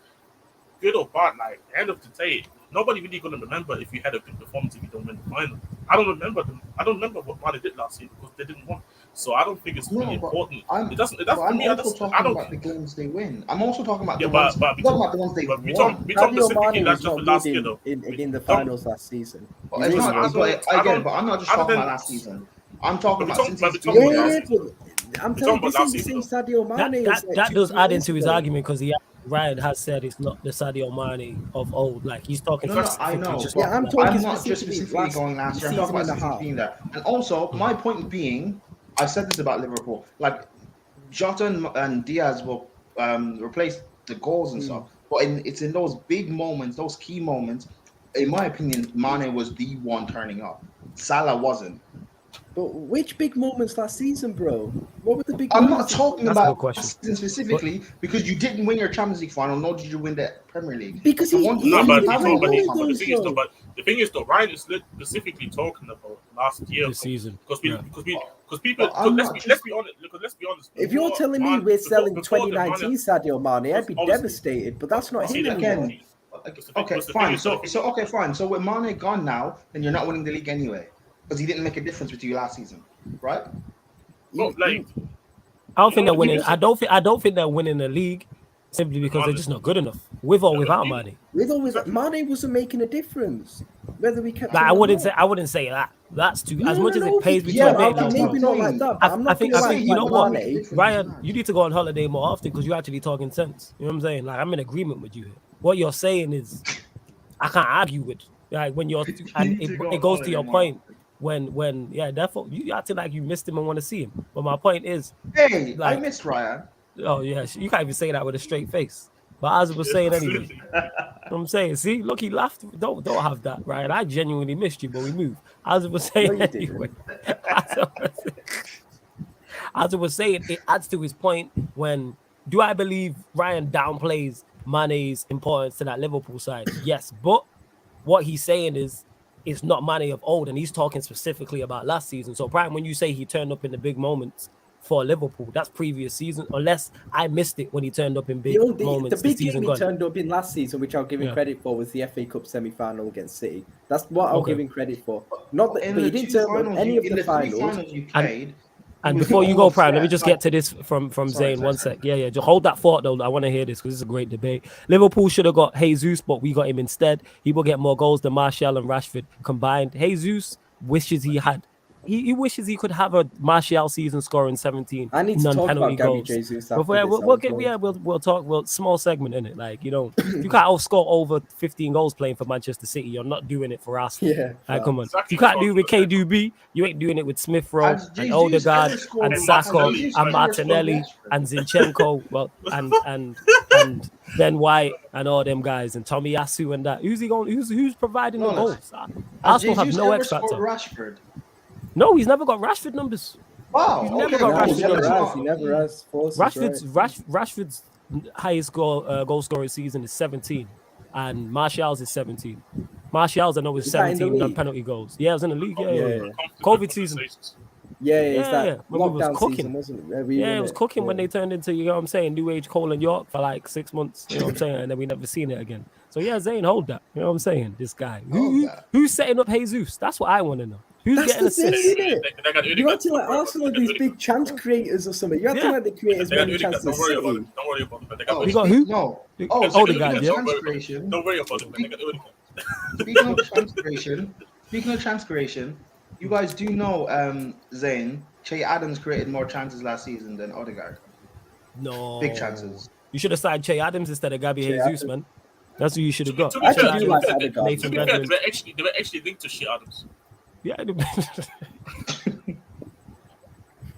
good or bad, like, end of the day, nobody really going to remember if you had a good performance if you don't win the final. I don't remember what Mane did last year because they didn't win. So I don't think it's really important. It doesn't. I'm also talking about the games they win. I'm also talking about the ones they won. We talk specifically not just the last year though. In the finals last season. I get it, but I'm not just talking about last season. I'm talking about since I'm telling you, this is the same Sadio Mane. That does add into his argument because Ryan has said it's not the Sadio Mane of old. Like, he's talking. I know. I'm talking not just specifically going last year. I'm talking about specifically being there. And also, my point being, I said this about Liverpool. Like, Jota and Diaz will replace the goals and stuff. But it's in those big moments, those key moments. In my opinion, Mane was the one turning up. Salah wasn't. But which big moments last season, bro? What were the big I'm moments? not talking That's a good about question. last season specifically because you didn't win your Champions League final, nor did you win the Premier League. Because The he one- he No, but didn't win all of the those, thing is, though. but the thing is, though, Ryan is specifically talking about last year This season. because Yeah. people. But I'm Let's not be just- honest. Because let's be honest. If you're before telling me Mane- we're before- selling before the 2019 Mane- Sadio Mane, I'd be Obviously. devastated. But that's not See, him the- anymore. Again, okay, fine. So fine. So with Mane gone now, then you're not winning the league anyway because he didn't make a difference with you last season, right? Well, like, I don't think they're what, winning. you I don't think they're winning the league simply because they're just not good enough, with or without Mane. With always Mane wasn't making a difference. Whether we kept Like, him I or wouldn't not. say that. That's too as No, much no, as no, it pays me yeah, to admit. that's maybe not not like that. But I'm not I think gonna lie, you know what, Mane, Ryan, you need to go on holiday more often because you're actually talking sense. You know what I'm saying? Like, I'm in agreement with you here. What you're saying is, I can't argue with. Like, when you're, and it goes to your point when therefore you acting like you missed him and want to see him. But my point is, Hey, like, I missed Ryan. oh yeah, you can't even say that with a straight face. But as I was saying anyway, you know what I'm saying, see, look, he laughed. Don't have that, right? I genuinely missed you, but we moved. As I was saying No, you didn't. anyway, as I was saying, it adds to his point when do I believe Ryan downplays Mane's importance to that Liverpool side? Yes, but what he's saying is it's not Mane of old, and he's talking specifically about last season. So, Brian, when you say he turned up in the big moments for Liverpool, that's previous season, unless I missed it when he turned up in big moments. The big season game he gone. turned up in last season, which I'll give him credit for, was the FA Cup semi-final against City. That's what I'll give him credit for. Not that, but he didn't turn up any of the finals. You played. And before you go, Prime, let me just get to this from Zane. One sec. Yeah. Just hold that thought, though. I want to hear this because this is a great debate. Liverpool should have got Jesus, but we got him instead. He will get more goals than Martial and Rashford combined. Jesus wishes he had. He wishes he could have a Martial season scoring 17 I need to talk non-penalty about Gabby goals. Jesus. We'll talk. Well, small segment in it. Like, you know, you can't score over 15 goals playing for Manchester City. You're not doing it for Arsenal. Yeah, like, come on. Exactly. You can't do it with KDB. You ain't doing it with Smith Rowe and Odegaard and Saka and Martinelli and Zinchenko. Well, and Ben White and all them guys and Tommy Yasu and that. Who's providing the goals? Arsenal have no X factor. Rashford. No, he's never got Rashford numbers. Wow, He's never got Rashford numbers. He never has. Rashford's highest goal scoring season is 17, and Martial's is 17. Martial's, I know, is 17 non-penalty goals. Yeah, it was in the league. Yeah. COVID season. Yeah. When we was Lockdown cooking. season, wasn't it? It was cooking when they turned into, you know what I'm saying, New Age Cole and York for like 6 months. You know what I'm saying, and then we never seen it again. So yeah, Zane, hold that. You know what I'm saying? This guy. Who's setting up Jesus? That's what I want to know. Who's getting assists? You're acting like Arsenal are these big chance creators or something. You're acting like they create as many chances as City. Don't worry about it. You got who? No. Odegaard, yeah. Don't worry about it. Speaking of chance creation, you guys do know, Zane, Che Adams created more chances last season than Odegaard. No. Big chances. You should have signed Che Adams instead of Gabby Jesus, man. That's who you should have got. I actually do like Odegaard. Nathan They were Redmond. actually linked to Che Adams. Yeah.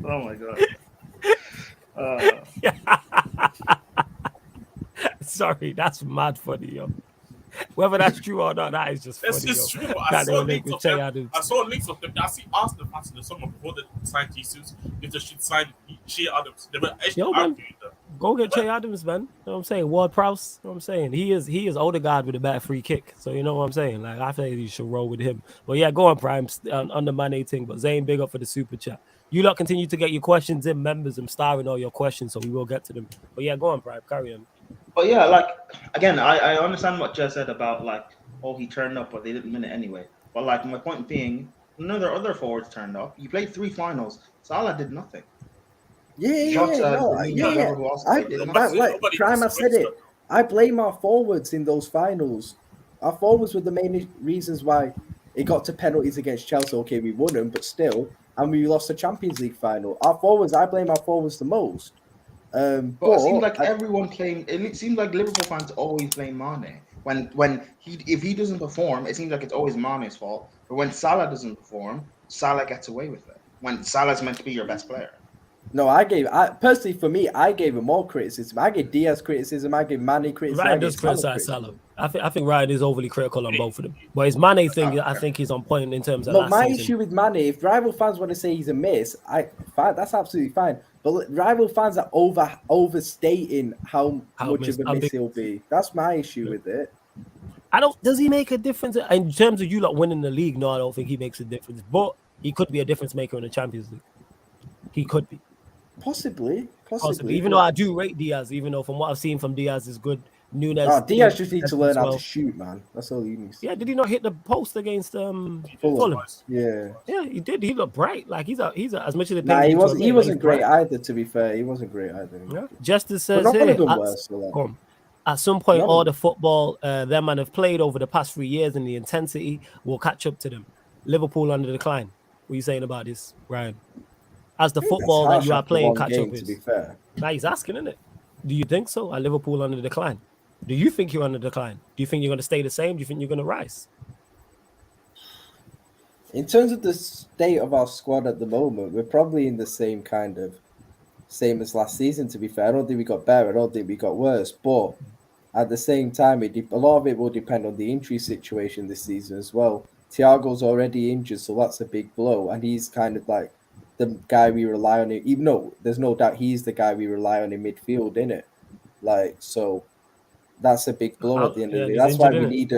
Oh my god. Sorry, that's mad funny, yo. Whether that's true or not, that is just funny. That's just true. I saw links of them. I saw links of them. I see Arsenal fans in the summer before they signed Jesus. If they should sign Che Adams, they were actually arguing that. Go get Che Adams, man. You know what I'm saying? Ward Prowse. You know what I'm saying? He is Odegaard with a bad free kick. So you know what I'm saying? Like, I think you should roll with him. But yeah, go on, Prime, on the Mane thing. But Zane, big up for the super chat. You lot continue to get your questions in, members. I'm starring all your questions, so we will get to them. But yeah, go on, Prime. Carry on. But yeah, like, again, I understand what Jess said about, like, oh, he turned up, but they didn't win it anyway. But, like, my point being, none of their other forwards turned up. You played 3 finals. Salah did nothing. Prime, I said it. I blame our forwards in those finals. Our forwards were the main reasons why it got to penalties against Chelsea. Okay, we won them, but still, and we lost the Champions League final. Our forwards, I blame our forwards the most. But it seems like everyone playing. It seems like Liverpool fans always blame Mane. If he doesn't perform, it seems like it's always Mane's fault. But when Salah doesn't perform, Salah gets away with it. When Salah's meant to be your best player. No, personally for me, I gave him more criticism. I gave Diaz criticism. I gave Mane criticism. Ryan does criticize Salah. I think Ryan is overly critical on both of them. But his Mane thing, I think he's on point in terms of last my season. issue with Mane, if rival fans want to say he's a miss, that's absolutely fine. But rival fans are overstating how much of a miss he'll be. That's my issue with it. Does he make a difference in terms of you lot winning the league? No, I don't think he makes a difference. But he could be a difference maker in the Champions League. He could be. Possibly. Even though I do rate Diaz, even though from what I've seen from Diaz is good. Nunes. Diaz just needs to learn how to shoot, man. That's all he needs. Yeah, did he not hit the post against Fulham? Yeah, he did. He looked bright. Like he's as much as he wasn't great either. To be fair, he wasn't great either. Yeah. Justice says here, at some point, all the football them man have played over the past 3 years, and the intensity will catch up to them. Liverpool under decline. What are you saying about this, Ryan? As the football that you are playing catch up is. To be fair, now he's asking, isn't it? Do you think so? Are Liverpool under decline? Do you think you're on the decline? Do you think you're going to stay the same? Do you think you're going to rise? In terms of the state of our squad at the moment, we're probably in the same as last season, to be fair. I don't think we got better. I don't think we got worse. But at the same time, a lot of it will depend on the injury situation this season as well. Thiago's already injured, so that's a big blow. And he's kind of like the guy we rely on, even though there's no doubt he's the guy we rely on in midfield, innit? Like, so that's a big blow at the end of the day. That's why we need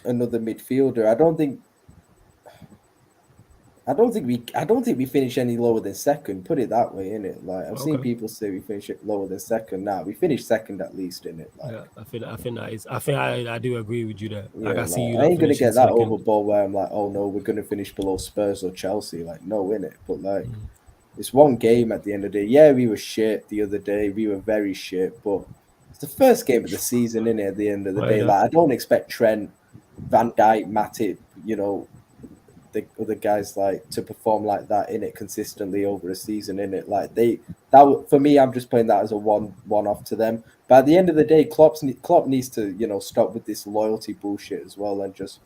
another midfielder. I don't think we finish any lower than second. Put it that way, innit? Like I've seen people say we finish it lower than second. Nah, we finished second at least, innit? Like, I do agree with you there. Like I see you. I ain't gonna get that overboard where I'm like, oh no, we're gonna finish below Spurs or Chelsea. Like, no, innit? But like, it's one game at the end of the day. Yeah, we were shit the other day. We were very shit, but it's the first game of the season, innit? At the end of the day, like I don't expect Trent, Van Dijk, Matip, the other guys like to perform like that in it consistently over a season in it. Like for me, I'm just playing that as a one-off to them. But at the end of the day, Klopp needs to stop with this loyalty bullshit as well and just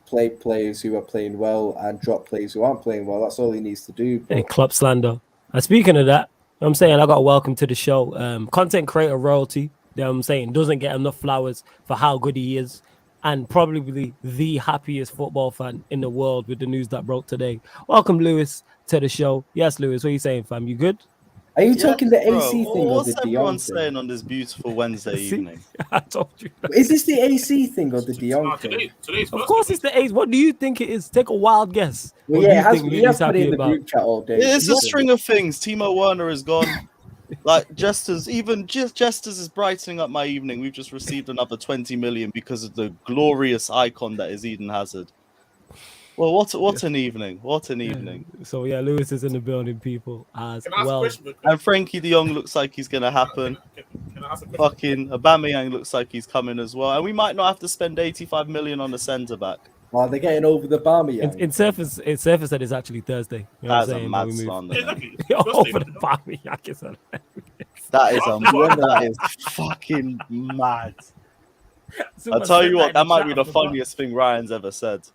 play players who are playing well and drop players who aren't playing well. That's all he needs to do. And Klopp slander. And speaking of that, I'm saying I got a welcome to the show. Content creator royalty. I'm saying doesn't get enough flowers for how good he is. And probably the happiest football fan in the world with the news that broke today. Welcome, Lewis, to the show. Yes, Lewis, what are you saying, fam? You good? Are you talking the AC thing or the Dion What's everyone saying on this beautiful Wednesday evening? I told you. Is this the AC thing or the Dion thing? Of course it's the AC. What do you think it is? Take a wild guess. Well, yeah, he has put it in the group chat all day. It's a string of things. Timo Werner is gone. Like Jesters is brightening up my evening. We've just received another 20 million because of the glorious icon that is Eden Hazard. Well, what an evening! What an evening! So yeah, Lewis is in the building, people, as well. And Frankie De Jong looks like he's gonna happen. Fucking Aubameyang looks like he's coming as well, and we might not have to spend 85 million on the centre back. Oh, they're getting over the Aubameyang. In surface that it's actually Thursday. That's a mad slander. Over the Aubameyang. That is fucking mad. I'll tell you what, that might be the funniest thing Ryan's ever said.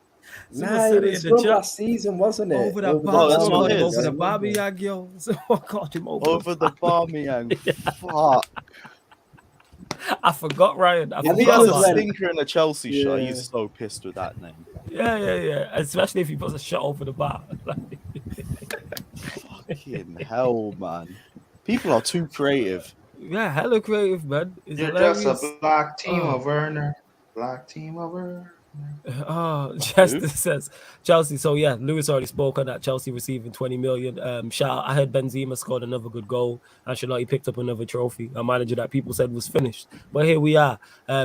Nah, it was from last season, wasn't it? Over the Aubameyang, yo. Someone called him over the Aubameyang. Fuck. I forgot, Ryan. He has a stinker in a Chelsea shot. He's so pissed with that name. Yeah. Especially if he puts a shot over the bar. Fucking hell, man. People are too creative. Yeah, hella creative, man. You're just a black team of Werner. Black team of Werner. Oh, Chester says Chelsea. So yeah, Lewis already spoke on that. Chelsea receiving 20 million. Shout out, I heard Benzema scored another good goal. Ancelotti picked up another trophy. A manager that people said was finished. But here we are.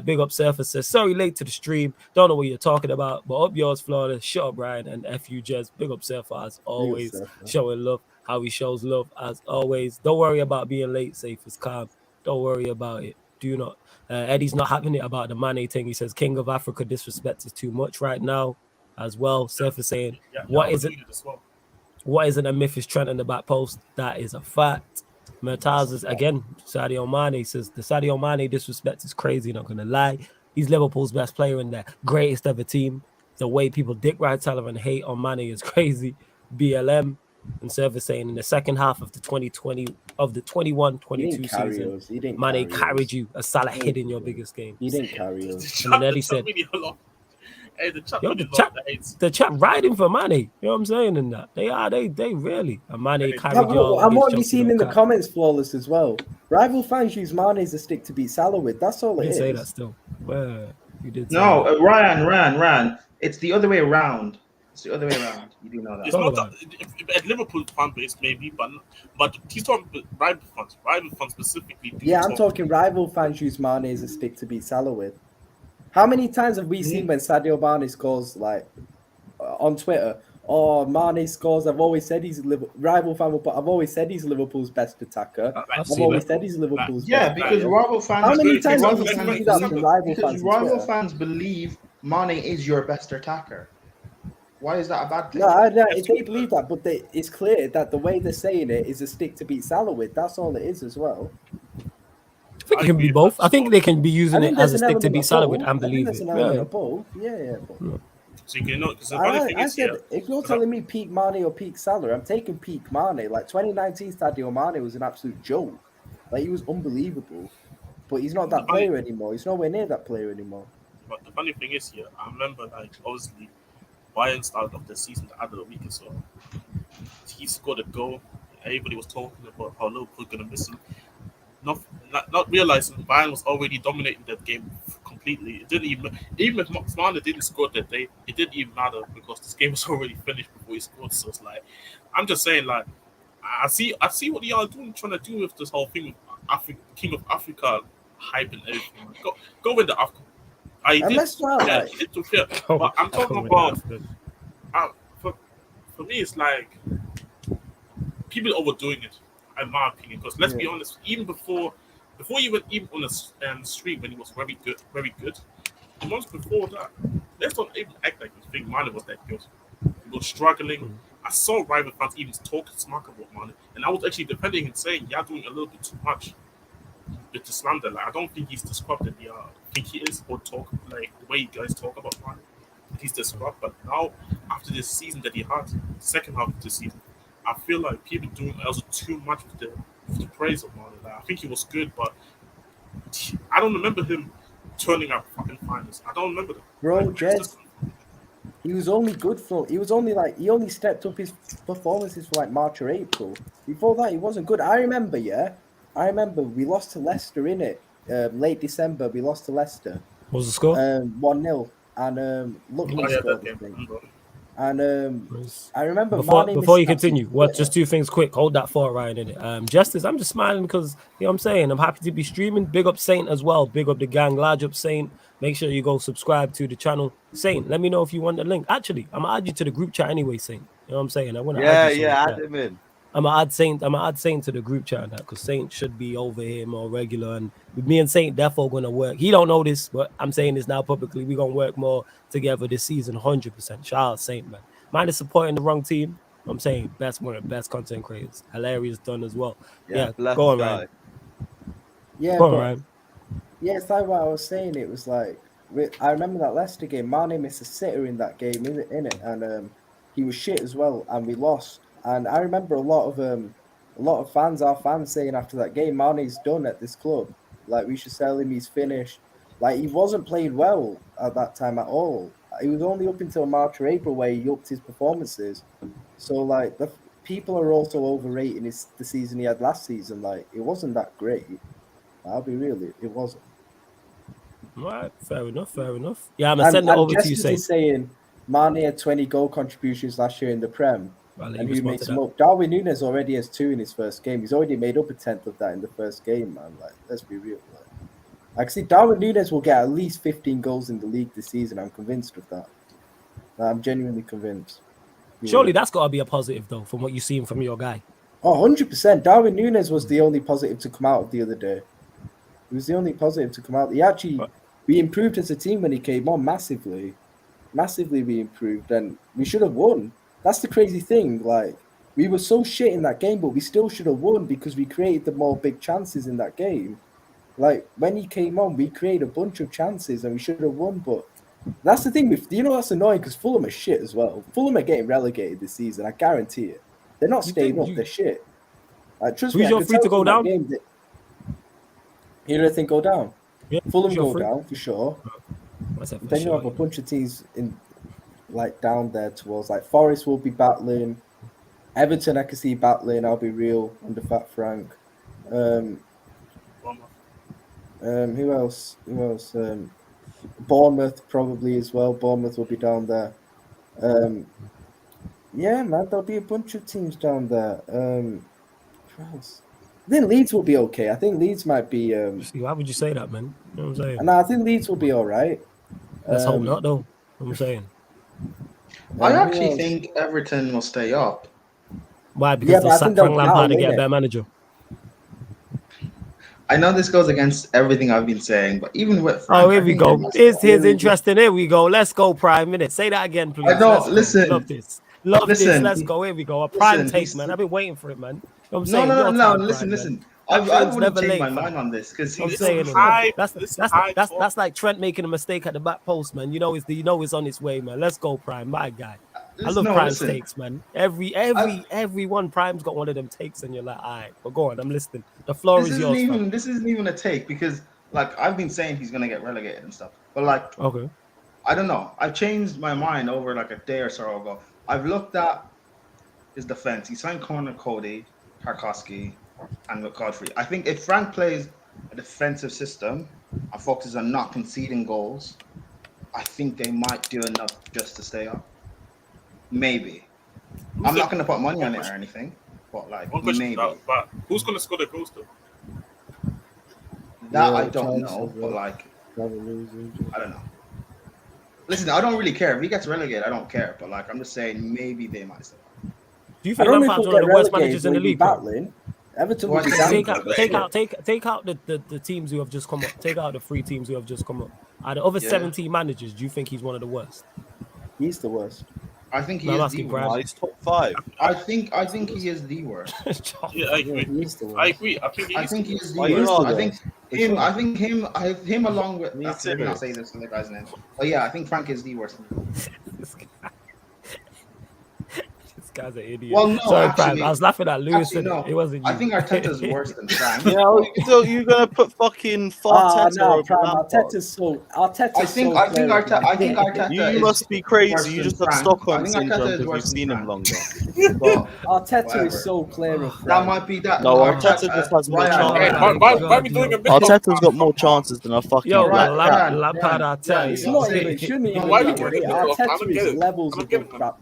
Big up Surfer says, sorry late to the stream. Don't know what you're talking about. But up yours, Florida. Shut up, Ryan. And F you, Jez. Big up Surfer as always. Showing love. How he shows love as always. Don't worry about being late, safe is calm. Don't worry about it. Do not. Eddie's not having it about the Mane thing. He says King of Africa disrespect is too much right now as well. Surfer saying, what isn't a myth is Trent in the back post. That is a fact. Mertaz again, Sadio Mane says the Sadio Mane disrespect is crazy, not gonna lie. He's Liverpool's best player in their greatest ever team. The way people dick ride Salah and hate on Mane is crazy. BLM, And Service saying in the second half of the 21-22 season, Mane carried you as Salah hid in your biggest game. He didn't carry us. And then Eddie said, hey, the chat riding for Mane. You know what I'm saying? In that they really. And Mane carried your. And what have you seen in the comments, Flawless, as well? Rival fans use Mane as a stick to beat Salah with. That's all it is. You say that still. Well, you did. No, Ryan. It's the other way around. It's the other way around. You do know that. It's not that, at Liverpool fan base maybe, but he's talking rival fans. Rival fans specifically. Yeah, I'm talking rival fans use Mane as a stick to beat Salah with. How many times have we seen when Sadio Mane scores, like on Twitter? Oh, Mane scores. I've always said he's rival fan, but I've always said he's Liverpool's best attacker. I've always said he's Liverpool's best because rival fans. How many times have we seen that from rival fans? Because rival fans believe Mane is your best attacker. Why is that a bad thing? No, they believe that, but it's clear that the way they're saying it is a stick to beat Salah with. That's all it is as well. I think it can be both. I think they can be using it as a stick to beat Salah with and believe it. Yeah. So you can know, I said, if you're telling me peak Mane or peak Salah, I'm taking peak Mane. Like 2019 Sadio Mane was an absolute joke. Like he was unbelievable. But he's not that player anymore. He's nowhere near that player anymore. But the funny thing is, I remember, like, obviously, Bayern started off the season the other week or so. He scored a goal. Everybody was talking about how Liverpool going to miss him. Not realizing Bayern was already dominating that game completely. It didn't even if Mane didn't score that day, it didn't even matter because this game was already finished before he scored. So it's like, I'm just saying, like, I see what y'all trying to do with this whole thing of King of Africa hype and everything. Go win the Africa. But I'm talking about for me, it's like people overdoing it, in my opinion. Because let's be honest, even before he went even on the street when he was very good, the months before that, let's not even act like we think Mane was that good. He was struggling. I saw rival fans even talking smack about Mane, and I was actually defending and saying, "You're doing a little bit too much." With the slander, like, I don't think he's the scrub that I think he is, or talk like the way you guys talk about Mane. He's the scrub, but now after this season that he had, second half of the season, I feel like people doing also too much with the praise of Mane. Like, I think he was good, but I don't remember him turning up fucking finals. I don't remember that. Bro, Jez, he was only good for. He only stepped up his performances for like March or April. Before that, he wasn't good. I remember we lost to Leicester in it. Late December, we lost to Leicester. What was the score? 1-0. And I remember before you continue. Just two things quick. Hold that thought, Ryan. In it. Justice, I'm just smiling because you know what I'm saying. I'm happy to be streaming. Big up Saint as well. Big up the gang. Large up Saint. Make sure you go subscribe to the channel. Saint, let me know if you want the link. Actually, I'm gonna add you to the group chat anyway, Saint. You know what I'm saying? I want to add him in. I'm gonna add Saint to the group chat because Saint should be over here more regular, and with me and Saint therefore gonna work. He don't know this, but I'm saying this now publicly. We're gonna work more together this season, 100%. Shout out Saint, man. Minus supporting the wrong team. I'm saying one of the best content creators. Hilarious done as well. Yeah, go on, Ryan. Yeah, go on, Ryan. Yeah, it's like what I was saying. It was like I remember that Leicester game. Mane missed a sitter in that game, in it, and he was shit as well, and we lost. And I remember a lot of fans saying after that game, Mane's done at this club. Like, we should sell him. He's finished. Like, he wasn't playing well at that time at all. It was only up until March or April where he upped his performances. So, like, the people are also overrating the season he had last season. Like, it wasn't that great. I'll be real, it wasn't. Right, fair enough. Yeah, I'm gonna send that over to you. Saying Mane had 20 goal contributions last year in the Prem. And who makes him up? Darwin Núñez already has 2 in his first game. He's already made up a 10th of that in the first game, man. Like, let's be real. I can see Darwin Núñez will get at least 15 goals in the league this season. I'm convinced of that. I'm genuinely convinced. Surely that's got to be a positive, though, from what you've seen from your guy. Oh, 100%. Darwin Núñez was the only positive to come out of the other day. He was the only positive to come out. We improved as a team when he came on massively. Massively we improved, and we should have won. That's the crazy thing. Like, we were so shit in that game, but we still should have won because we created the more big chances in that game. Like, when he came on, we created a bunch of chances and we should have won. But that's the thing. That's annoying because Fulham are shit as well. Fulham are getting relegated this season. I guarantee it. They're not staying up. They're shit. Trust me, who's your free to go down? You don't think go down? Yeah, Fulham go down for sure. Then you have a bunch of teams in like down there towards like Forest will be battling. Everton, I can see battling. I'll be real under Fat Frank. Who else? Bournemouth probably as well. Bournemouth will be down there. Yeah, man, there'll be a bunch of teams down there. Who else? I think Leeds will be okay. I think Leeds might be. Why would you say that, man? You know what I'm saying? No, I think Leeds will be all right. Let's hope not, though. What I'm saying. I actually think Everton will stay up. Why? Because they'll sack Frank Lampard and get a better manager. I know this goes against everything I've been saying, but even with Frank, here we go. Here's interesting. Here we go. Let's go, Prime Minute. Say that again, please. I don't listen. Love this. Let's go. Here we go. A prime take, man. I've been waiting for it, man. You know what I'm saying? No. Listen. I wouldn't change my mind on this because I'm saying that's like Trent making a mistake at the back post, man. You know it's on its way, man. Let's go, Prime, my guy. I love Prime takes, man. Every one Prime's got one of them takes, and you're like, all right, but go on, I'm listening. The floor is yours. This isn't even a take because, like, I've been saying he's gonna get relegated and stuff, but like, okay, I don't know. I changed my mind over like a day or so ago. I've looked at his defense. He signed Connor Cody, Tarkowski, and McCauley. I think if Frank plays a defensive system and focuses on not conceding goals, I think they might do enough just to stay up. Maybe. I'm not going to put money on it or anything, but like maybe. But who's going to score the goals though? That I don't know, but like I don't know. Listen, I don't really care if he gets relegated. I don't care, but like I'm just saying, maybe they might stay up. Do you think Lampard's one of the worst managers in the league? Battling? Everton will be take out the teams who have just come up. Take out the 3 teams who have just come up. Out of the other 17 managers, do you think he's one of the worst? He's the worst. I think he is the worst. He's top 5. I think he is the worst. Yeah, I agree. I agree. I think he is the worst. I think him along with. Let me not say this in the guy's name. But yeah, I think Frank is the worst. This guy's an idiot. Well, no, sorry, actually, I was laughing at Lewis. No. It wasn't you. I think Arteta's worse than Frank. So you're gonna put fucking Arteta over Arteta's so. I think Arteta. You must be crazy. You just have Stockholm syndrome because you've seen him longer. Arteta is so clear of Frank. That might be that. No, Arteta just has more chances. Why are we doing a bit? Arteta's got more chances than a fucking. Lampard Arteta. It's not even. Shouldn't even. Arteta is levels of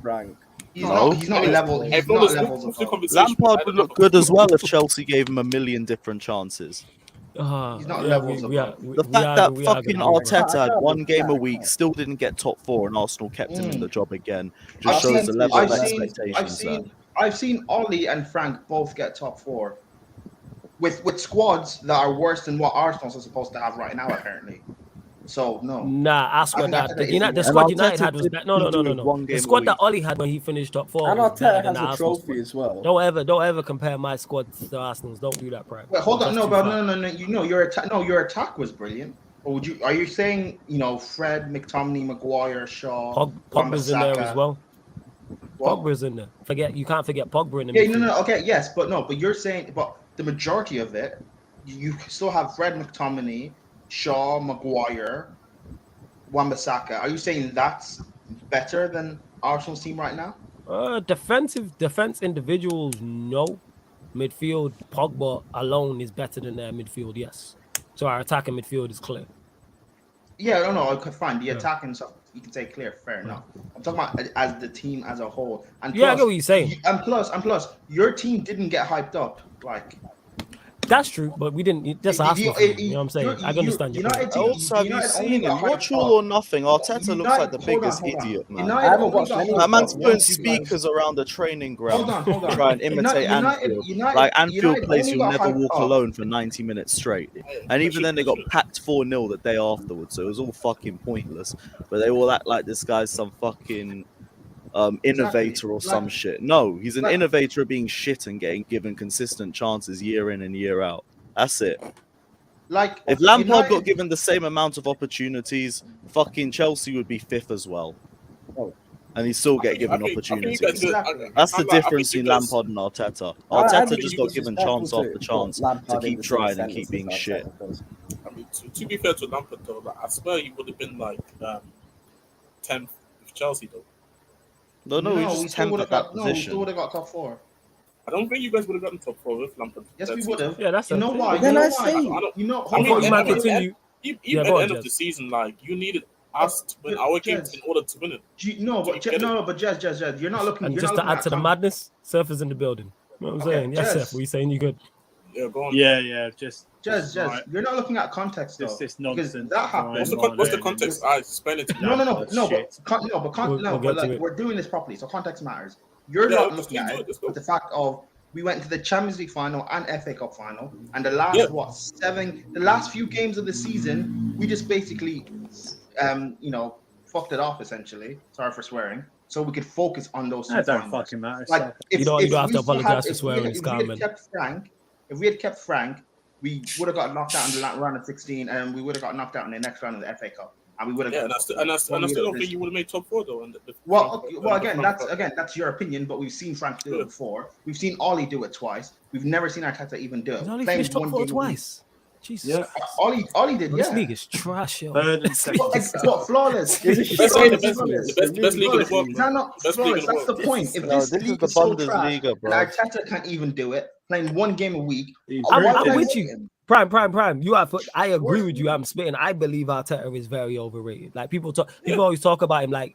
Frank. He's not level. He's not levels above. Lampard would look good as well if Chelsea gave him a million different chances. He's not levels above. The fact that fucking Arteta had 1 game a week, still didn't get top 4, and Arsenal kept him in the job again, just shows the level of expectations. I've seen Ollie and Frank both get top 4 with squads that are worse than what Arsenal are supposed to have right now, apparently. So no. Nah, I swear that the squad United had was better. No. The squad that Ollie had when he finished top 4. And Arteta has a trophy as well. Don't ever compare my squad to Arsenal's. Don't do that, Prime. Wait, hold on. No. You know your attack was brilliant. Or are you saying Fred, McTominay, Maguire, Shaw, Pogba's in there as well? Pogba's in there. You can't forget Pogba in the midfield. No. Okay, yes, but you're saying the majority of it, you still have Fred, McTominay, Shaw, Maguire, Wan-Bissaka. Are you saying that's better than Arsenal's team right now? Defense individuals, no. Midfield, Pogba alone is better than their midfield, yes. So our attacking midfield is clear. Yeah, no, okay, fine. The attacking stuff, you can say clear, fair enough. I'm talking about as the team as a whole. And plus, I get what you're saying. And plus, your team didn't get hyped up. Like, that's true, but we didn't. Just Arsenal. You know what I'm saying? I understand you. Also, have you seen him? Watch All or Nothing. Arteta looks like the biggest idiot, man. I haven't watched any. That man's putting speakers around the training ground to try and imitate Anfield. Like Anfield plays, you'll never walk alone for 90 minutes straight. And even then, they got packed 4-0 the day afterwards, so it was all fucking pointless. But they all act like this guy's some fucking innovator or some shit. No, he's an innovator of being shit and getting given consistent chances year in and year out. That's it. Like, if Lampard got given the same amount of opportunities, fucking Chelsea would be 5th as well. and he still get given opportunities. That's the difference between Lampard and Arteta. Arteta just got given chance after chance to keep trying and keep being shit. I mean, to be fair to Lampard though, like, I swear he would have been like 10th with Chelsea though. No, he's just 10th at that position. We still would have got top 4. I don't think you guys would have gotten top 4 with Lampard. Yes, we would have. Yeah, that's you know why. Then you know I why? say, Even at the end of the season, like you needed us to win our games in order to win it. But Jazz, you're not looking. And you're just not to add to the madness, Surf is in the building. You know what I'm saying? Yes, Surf, were you saying you good? Yeah, go on. Yeah, just Jazz, you're not looking at context though. This nonsense. That happened. What's the context? I explain it to you. But we're doing this properly, so context matters. You're not looking at it with the fact of we went to the Champions League final and FA Cup final, and the last few games of the season, we just basically, fucked it off essentially. Sorry for swearing. So we could focus on those. That don't fucking matter. Like, you don't have to apologize for swearing. If we had kept Frank, we would have got knocked out in the round of 16, and we would have got knocked out in the next round of the FA Cup. And we would have. Yeah, and I still don't think you would have made top 4 though. That's your opinion, but we've seen Frank do it before. We've seen Ollie do it twice. We've never seen Arteta even do it. He's only finished top 4 twice. Jesus. Yeah. Ollie did. This league is trash, yo. It's not flawless. The best league in the world. It's not flawless. That's the point. If this league is so trash, and Arteta can't even do it, playing one game a week. I'm with you. Prime. I agree with you. I'm spitting. I believe Arteta is very overrated. Like people always talk about him like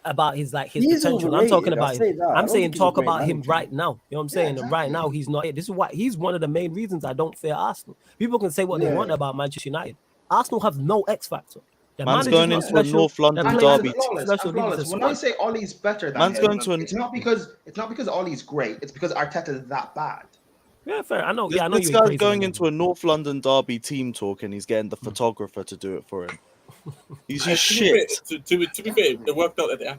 about his potential. I'm talking about him. I'm saying talk about him right now. You know what I'm saying? And right now he's not it. This is why he's one of the main reasons I don't fear Arsenal. People can say what they want about Manchester United. Arsenal have no X factor. Man's going into a North London derby. When I say Ollie's better than him, it's not because Ollie's great. It's because Arteta is that bad. Yeah, fair. I know. This guy's going into a North London derby team talk, and he's getting the photographer to do it for him. He's just shit. To be fair, it worked out at the end.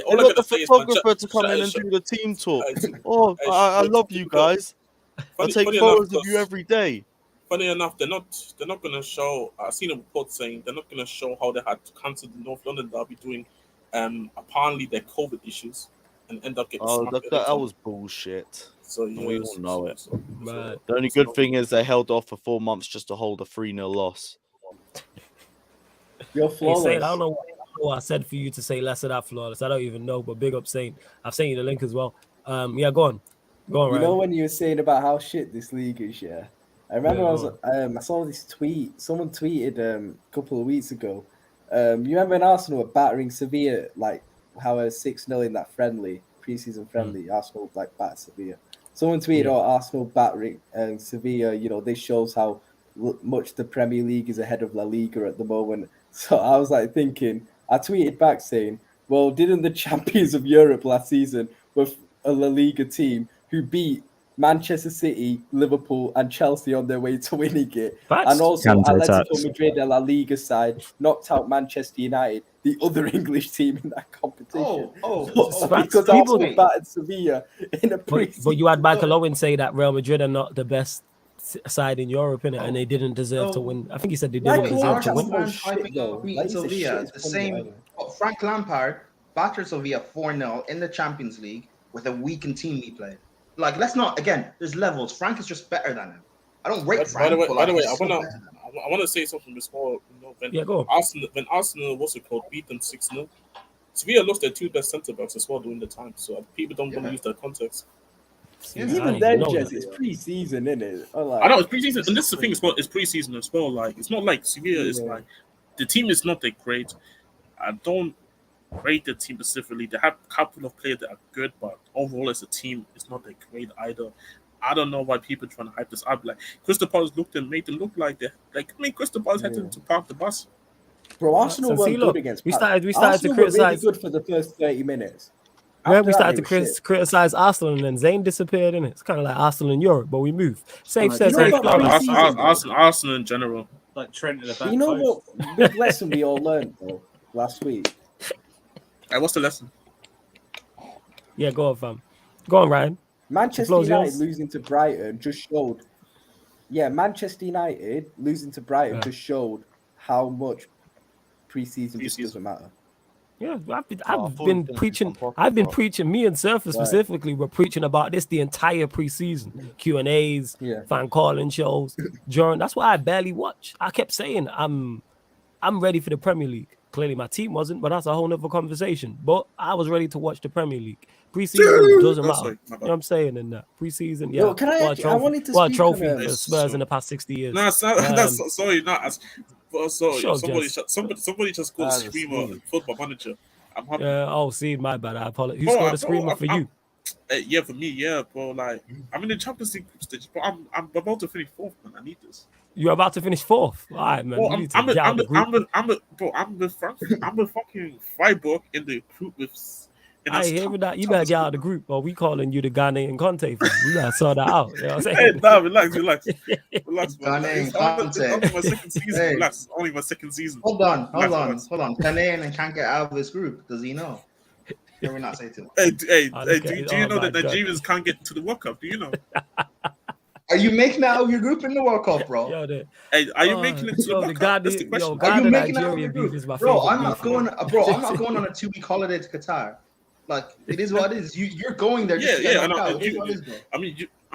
All I got the photographer to come in and do the team talk. I love you guys. I take photos of you every day. Funny enough, they're not going to show. I've seen a report saying they're not going to show how they had to cancel the North London derby doing apparently their COVID issues and end up getting. That was bullshit. So yeah, we all know it. The only good thing is they held off for 4 months just to hold a 3-0 loss. You're flawless. Hey, Saint, I don't know what I said for you to say less of that flawless. I don't even know, but big up Saint. I've sent you the link as well. Yeah, go on, Ryan. You know when you were saying about how shit this league is, yeah. I remember I saw this tweet. Someone tweeted a couple of weeks ago. You remember when Arsenal were battering Sevilla, like how a 6-0 in that pre-season friendly, Arsenal like battered Sevilla. Someone tweeted, Arsenal battering Sevilla, this shows how much the Premier League is ahead of La Liga at the moment. So I was like thinking, I tweeted back saying, well, didn't the champions of Europe last season with a La Liga team who beat Manchester City, Liverpool, and Chelsea on their way to winning it? And also Atletico Madrid, a La Liga side, knocked out Manchester United, the other English team in that competition. Because Arsenal battered Sevilla in a pre-season. But you had Michael Owen say that Real Madrid are not the best side in Europe, innit? And they didn't deserve to win. I think he said they didn't deserve to win. Sevilla, the same. Frank Lampard battered Sevilla 4-0 in the Champions League with a weakened team he played. Like, let's not, again, there's levels. Frank is just better than him. I don't rate Frank. By the way, I want to say something before. Go on. When Arsenal, beat them 6-0, Sevilla lost their 2 best centre backs as well during the time. So people don't want to use that context. Even then, Jess, it's pre-season, isn't it? I know it's pre-season, and this is the thing as well. It's pre-season as well. Like, it's not like Sevilla is like the team is not that great. I don't rate the team specifically. They have a couple of players that are good, but overall as a team, it's not that great either. I don't know why people are trying to hype this up. Like Crystal Palace made them look like they're Crystal Palace had to park the bus. Bro, Arsenal weren't good against. We started to criticize. Really good for the first 30 minutes. When we started to criticize Arsenal, and then Zayn disappeared, and it's kind of like Arsenal in Europe, but we moved. Arsenal in general, like Trent in the back. You know what big lesson we all learned though last week? What's the lesson? Yeah, go on, fam. Go on, Ryan. Manchester United losing to Brighton just showed. Yeah, Manchester United losing to Brighton just showed how much Preseason just doesn't matter. Yeah, I've been preaching. I've been preaching. Me and Surfer specifically were preaching about this the entire preseason. Q&As, fan calling shows. That's why I barely watch. I kept saying I'm ready for the Premier League. Clearly, my team wasn't, but that's a whole nother conversation. But I was ready to watch the Premier League. Preseason doesn't matter. You know what I'm saying? In that preseason, yeah. Yo, can I wanted to speak trophy on for Spurs in the past 60 years. No, sorry, not sorry. Sure, somebody just called Screamer Football Manager. I'm happy. See, my bad. I apologize. Who scored a Screamer for you? Yeah, for me, yeah, bro. Like, I'm in the Champions League group stage, but I'm about to finish 4th, man. I need this. You're about to finish 4th. All right, man. Bro, I'm with fucking Freiburg in the group with. I hear that. You better get out of the group, or we calling you the Ghanaian Conte fan. You gotta sort that out. You know what I'm saying? Hey, nah, relax, man. Ghanaian Conte. Only my second season. Hey. Relax. Only my second season. Hold on. Ghanaian can't get out of this group. Does he know? Can we not say too much? Hey, do you know that Nigerians can't get to the World Cup? Do you know? Are you making out of your group in the World Cup, bro? Hey, are you making it to the World Cup? That's the question. Are you making out of your group? Bro, I'm not going on a 2-week holiday to Qatar. Like, it is what it is. You're going there. I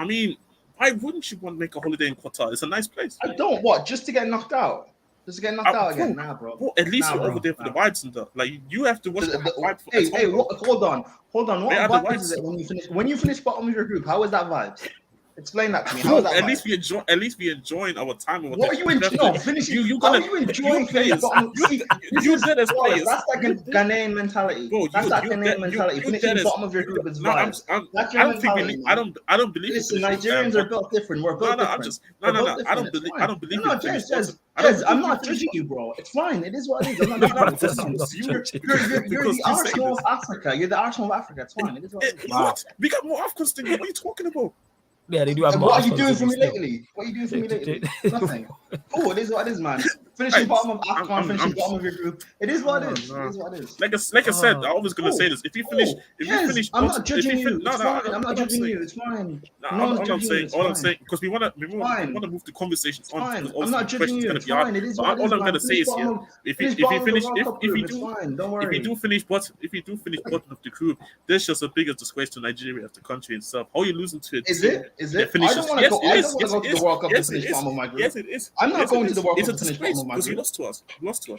mean, why wouldn't you want to make a holiday in Qatar? It's a nice place. I don't. What? Just to get knocked out? Just to get knocked out again? Nah, bro. Well, at least you're over there for the vibes and stuff. Like, you have to watch the vibe. Hold on. What vibes is it when you finish bottom of your group? How is that vibes? Explain that to me. How is that? At least we enjoying our time. What are you enjoying? No, finishing. How are you enjoying finishing bottom? You did as players. That's like a Ghanaian mentality. That's that Ghanaian mentality. Finishing bottom of your group is vibes. That's your mentality. I don't believe. Listen, Nigerians are built different. We're built different. I don't believe. No, Jez, I'm not judging you, bro. It's fine. It is what it is. I'm not judging you. You're the Arsenal of Africa. You're the Arsenal of Africa. It's fine. It is what it is. What? We got more Africans than you. What are you talking about? Yeah, they do have. What are you doing for me lately? Nothing. Oh, it is what it is, man. Finishing bottom of AFCON, finishing bottom of your group. It is what it is. It is what it is. Like I said, I was gonna say this. If you finish, I'm not judging you. I'm not judging you. It's fine. All I'm saying, because we want to move the conversations on. I'm not judging you. It's fine. It is what it is. All I'm gonna say is, if you do finish bottom of the group, there's just a bigger disgrace to Nigeria as the country itself. How are you losing to it? Is it? I don't want to go to the World Cup to finish bottom of my group. Yes, it is. I'm not going to the World Cup to finish bottom of my because you group. lost to us.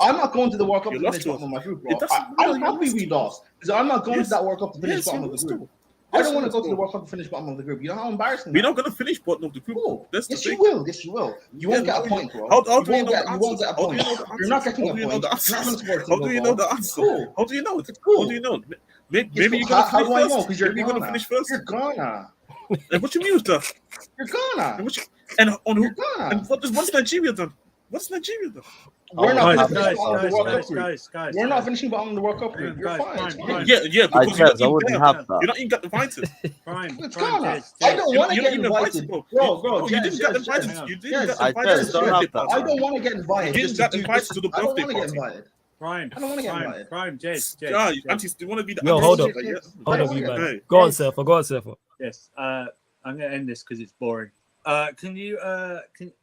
I'm not going to the World Cup to finish bottom of my group, bro. I'm happy we lost because I'm not going to that World Cup to finish bottom of the group. I don't want to go to the World Cup to finish bottom of the group. You know how embarrassing. We're not going to finish bottom of the group. Cool. Yes, you will. Yes, you will. You won't get a point, bro. How do you know the answer? You won't get a point. You're not getting a point. How do you know the answer? How do you know it? How do you know? Maybe you're going to finish first. Because you're going to finish first. You're gonna. What you mean with that? You're gonna. And on who? And what's Nigeria done? What's Nigeria done? We're not finishing bottom of the World Cup group. You're fine. Yeah. Because I wouldn't have that. You're not even got invited. It's Ghana. I don't want to get invited, bro. You didn't get invited. You didn't get invited. I don't want to get invited. You didn't get invited to the birthday party. Prime, Jez. Yeah, Auntie, do you want to be the? Yo, hold up, you man. Go on, Surfer. Yes. I'm going to end this because it's boring. Can you,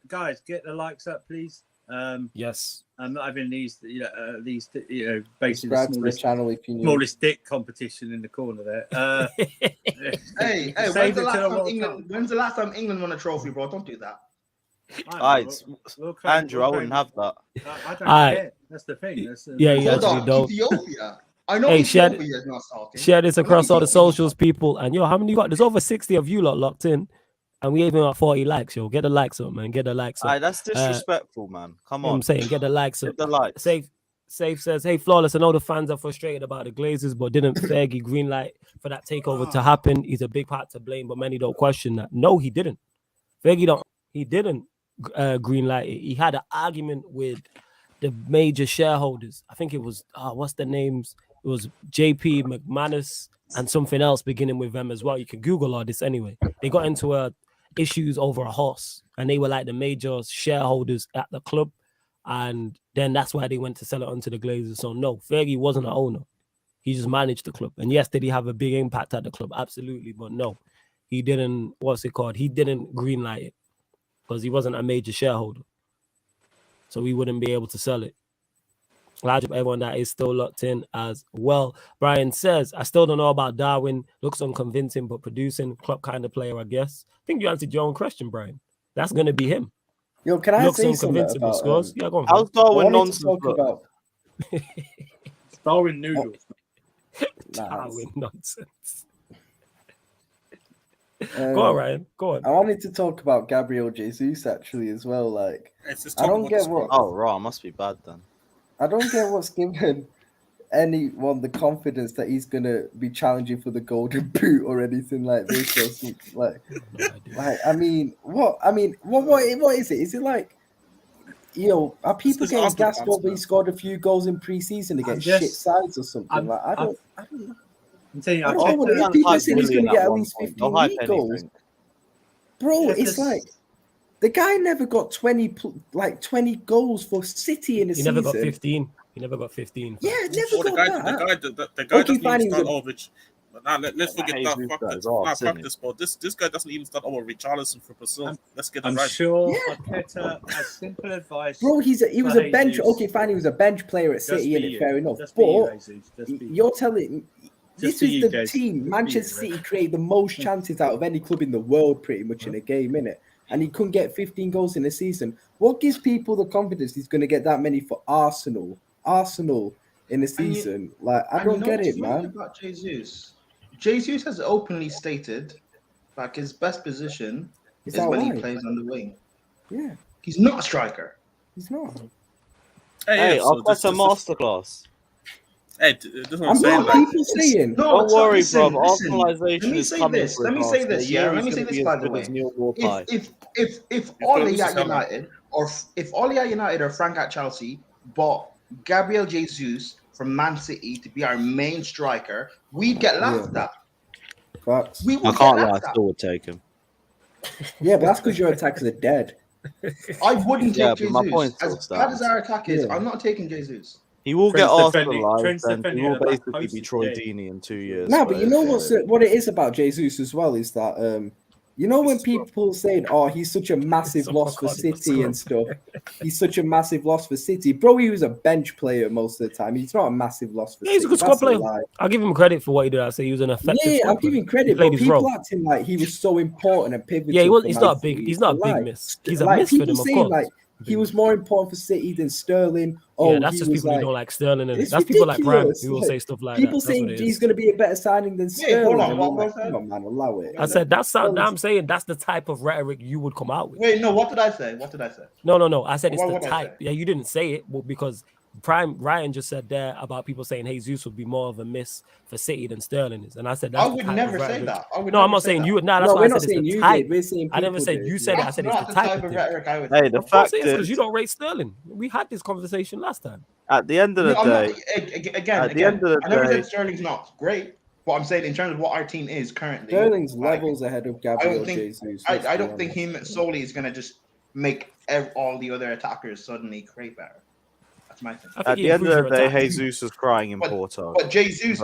guys, get the likes up, please? Yes. I'm not having these basically the smallest dick competition in the corner there. Hey, when's the last time England won a trophy, bro? Don't do that. Andrew, I wouldn't have that. I don't care. That's the thing. Ethiopia. I know Ethiopia is not salty. Share this across all the socials, people. And yo, how many you got? There's over 60 of you lot locked in. And we even got 40 likes, yo. Get the likes up, man. Get the likes up. That's disrespectful, man. Come on. I'm saying, get the likes up. Get the likes. Safe says, hey, Flawless, I know the fans are frustrated about the Glazers, but didn't Fergie greenlight for that takeover to happen? He's a big part to blame, but many don't question that. No, he didn't. He didn't greenlight it. He had an argument with the major shareholders. I think it was, what's the names? It was JP McManus and something else beginning with them as well. You can Google all this anyway. They got into issues over a horse, and they were like the major shareholders at the club, and then that's why they went to sell it onto the Glazers. So no, Fergie wasn't an owner. He just managed the club. And yes, did he have a big impact at the club? Absolutely, but no, he didn't. He didn't greenlight it because he wasn't a major shareholder, so he wouldn't be able to sell it. Glad everyone that is still locked in as well. Brian says, I still don't know about Darwin. Looks unconvincing, but producing. Club kind of player, I guess. I think you answered your own question, Brian. That's going to be him. Yo, can I Looks say something unconvincing, but about scores? Yeah, go on. How's Darwin nonsense look? About... Darwin noodles. Darwin nonsense. Go on, Ryan. Go on. I wanted to talk about Gabriel Jesus actually as well. Like, I don't get what. Oh, right, must be bad then. I don't get what's given anyone the confidence that he's gonna be challenging for the Golden Boot or anything like this. Or something. Like, I mean, what is it? Is it like, you know, are people getting gassed up? He scored a few goals in pre-season against shit sides or something. I don't know. I'm telling you, I don't know. People saying he's going to get at least 15 league goals. Bro, it's like the guy never got 20 goals for City in a season. He never got 15. He never got 15. Yeah, never got that. The guy doesn't even start over. Now let's forget that practice sport. This guy doesn't even start over Richarlison for Brazil. Let's get that right. I'm sure Arteta has simple advice. Bro, he was a bench. Okay, fine, he was a bench player at City, and fair enough. But you're telling. This is the team. Manchester City created the most chances out of any club in the world, pretty much in a game, innit? And he couldn't get 15 goals in a season. What gives people the confidence he's going to get that many for Arsenal in a season? I don't get it, man. About Jesus has openly stated, like, his best position is when he plays on the wing. Yeah, he's not a striker. He's not. Hey, that's a masterclass. Hey, this is what I'm saying. People saying. Don't worry, bro. Arsenalization is coming. Let me say this. Yeah, let me say this. By the way, if Ole at United or Frank at Chelsea bought Gabriel Jesus from Man City to be our main striker, we'd get laughed at. Facts. I can't lie. I still would take him. Yeah, but that's because your attacks are dead. I wouldn't take Jesus. As bad as our attack is, I'm not taking Jesus. He will get Arsenal, and he will basically be Troy Deeney in 2 years. No, but you know what it is about Jesus as well is that you know when people saying, "Oh, he's such a massive loss for City and stuff," he's such a massive loss for City. Bro, he was a bench player most of the time. He's not a massive loss for City. He's a good squad player. I'll give him credit for what he did. I say he was an effective. Yeah, I'll give him credit. But people acting like he was so important and pivotal. Yeah, he's not big. He's not a big miss. He's a miss for them, of course. Like, he was more important for City than Sterling. Yeah, that's just people who don't like Sterling. And that's people like Brian who will say stuff like that. People saying he's going to be a better signing than Sterling. Come on, man, allow it. I said I'm saying that's the type of rhetoric you would come out with. Wait, no, what did I say? No. I said it's the type. Yeah, you didn't say it because Ryan just said there about people saying Jesus would be more of a miss for City than Sterling is, and I said that's I would never say that. No, I'm not saying you would. No, that's why I said it's the type. I never said you said it. I said it's the type of rhetoric I would. Hey, the fact is because you don't rate Sterling. We had this conversation last time. At the end of the day, I never said Sterling's not great. What I'm saying in terms of what our team is currently, Sterling's levels ahead of Gabriel Jesus. I don't think him solely is going to just make all the other attackers suddenly create better. That's my thing. At the end of the day, Jesus was crying in Porto. But Jesus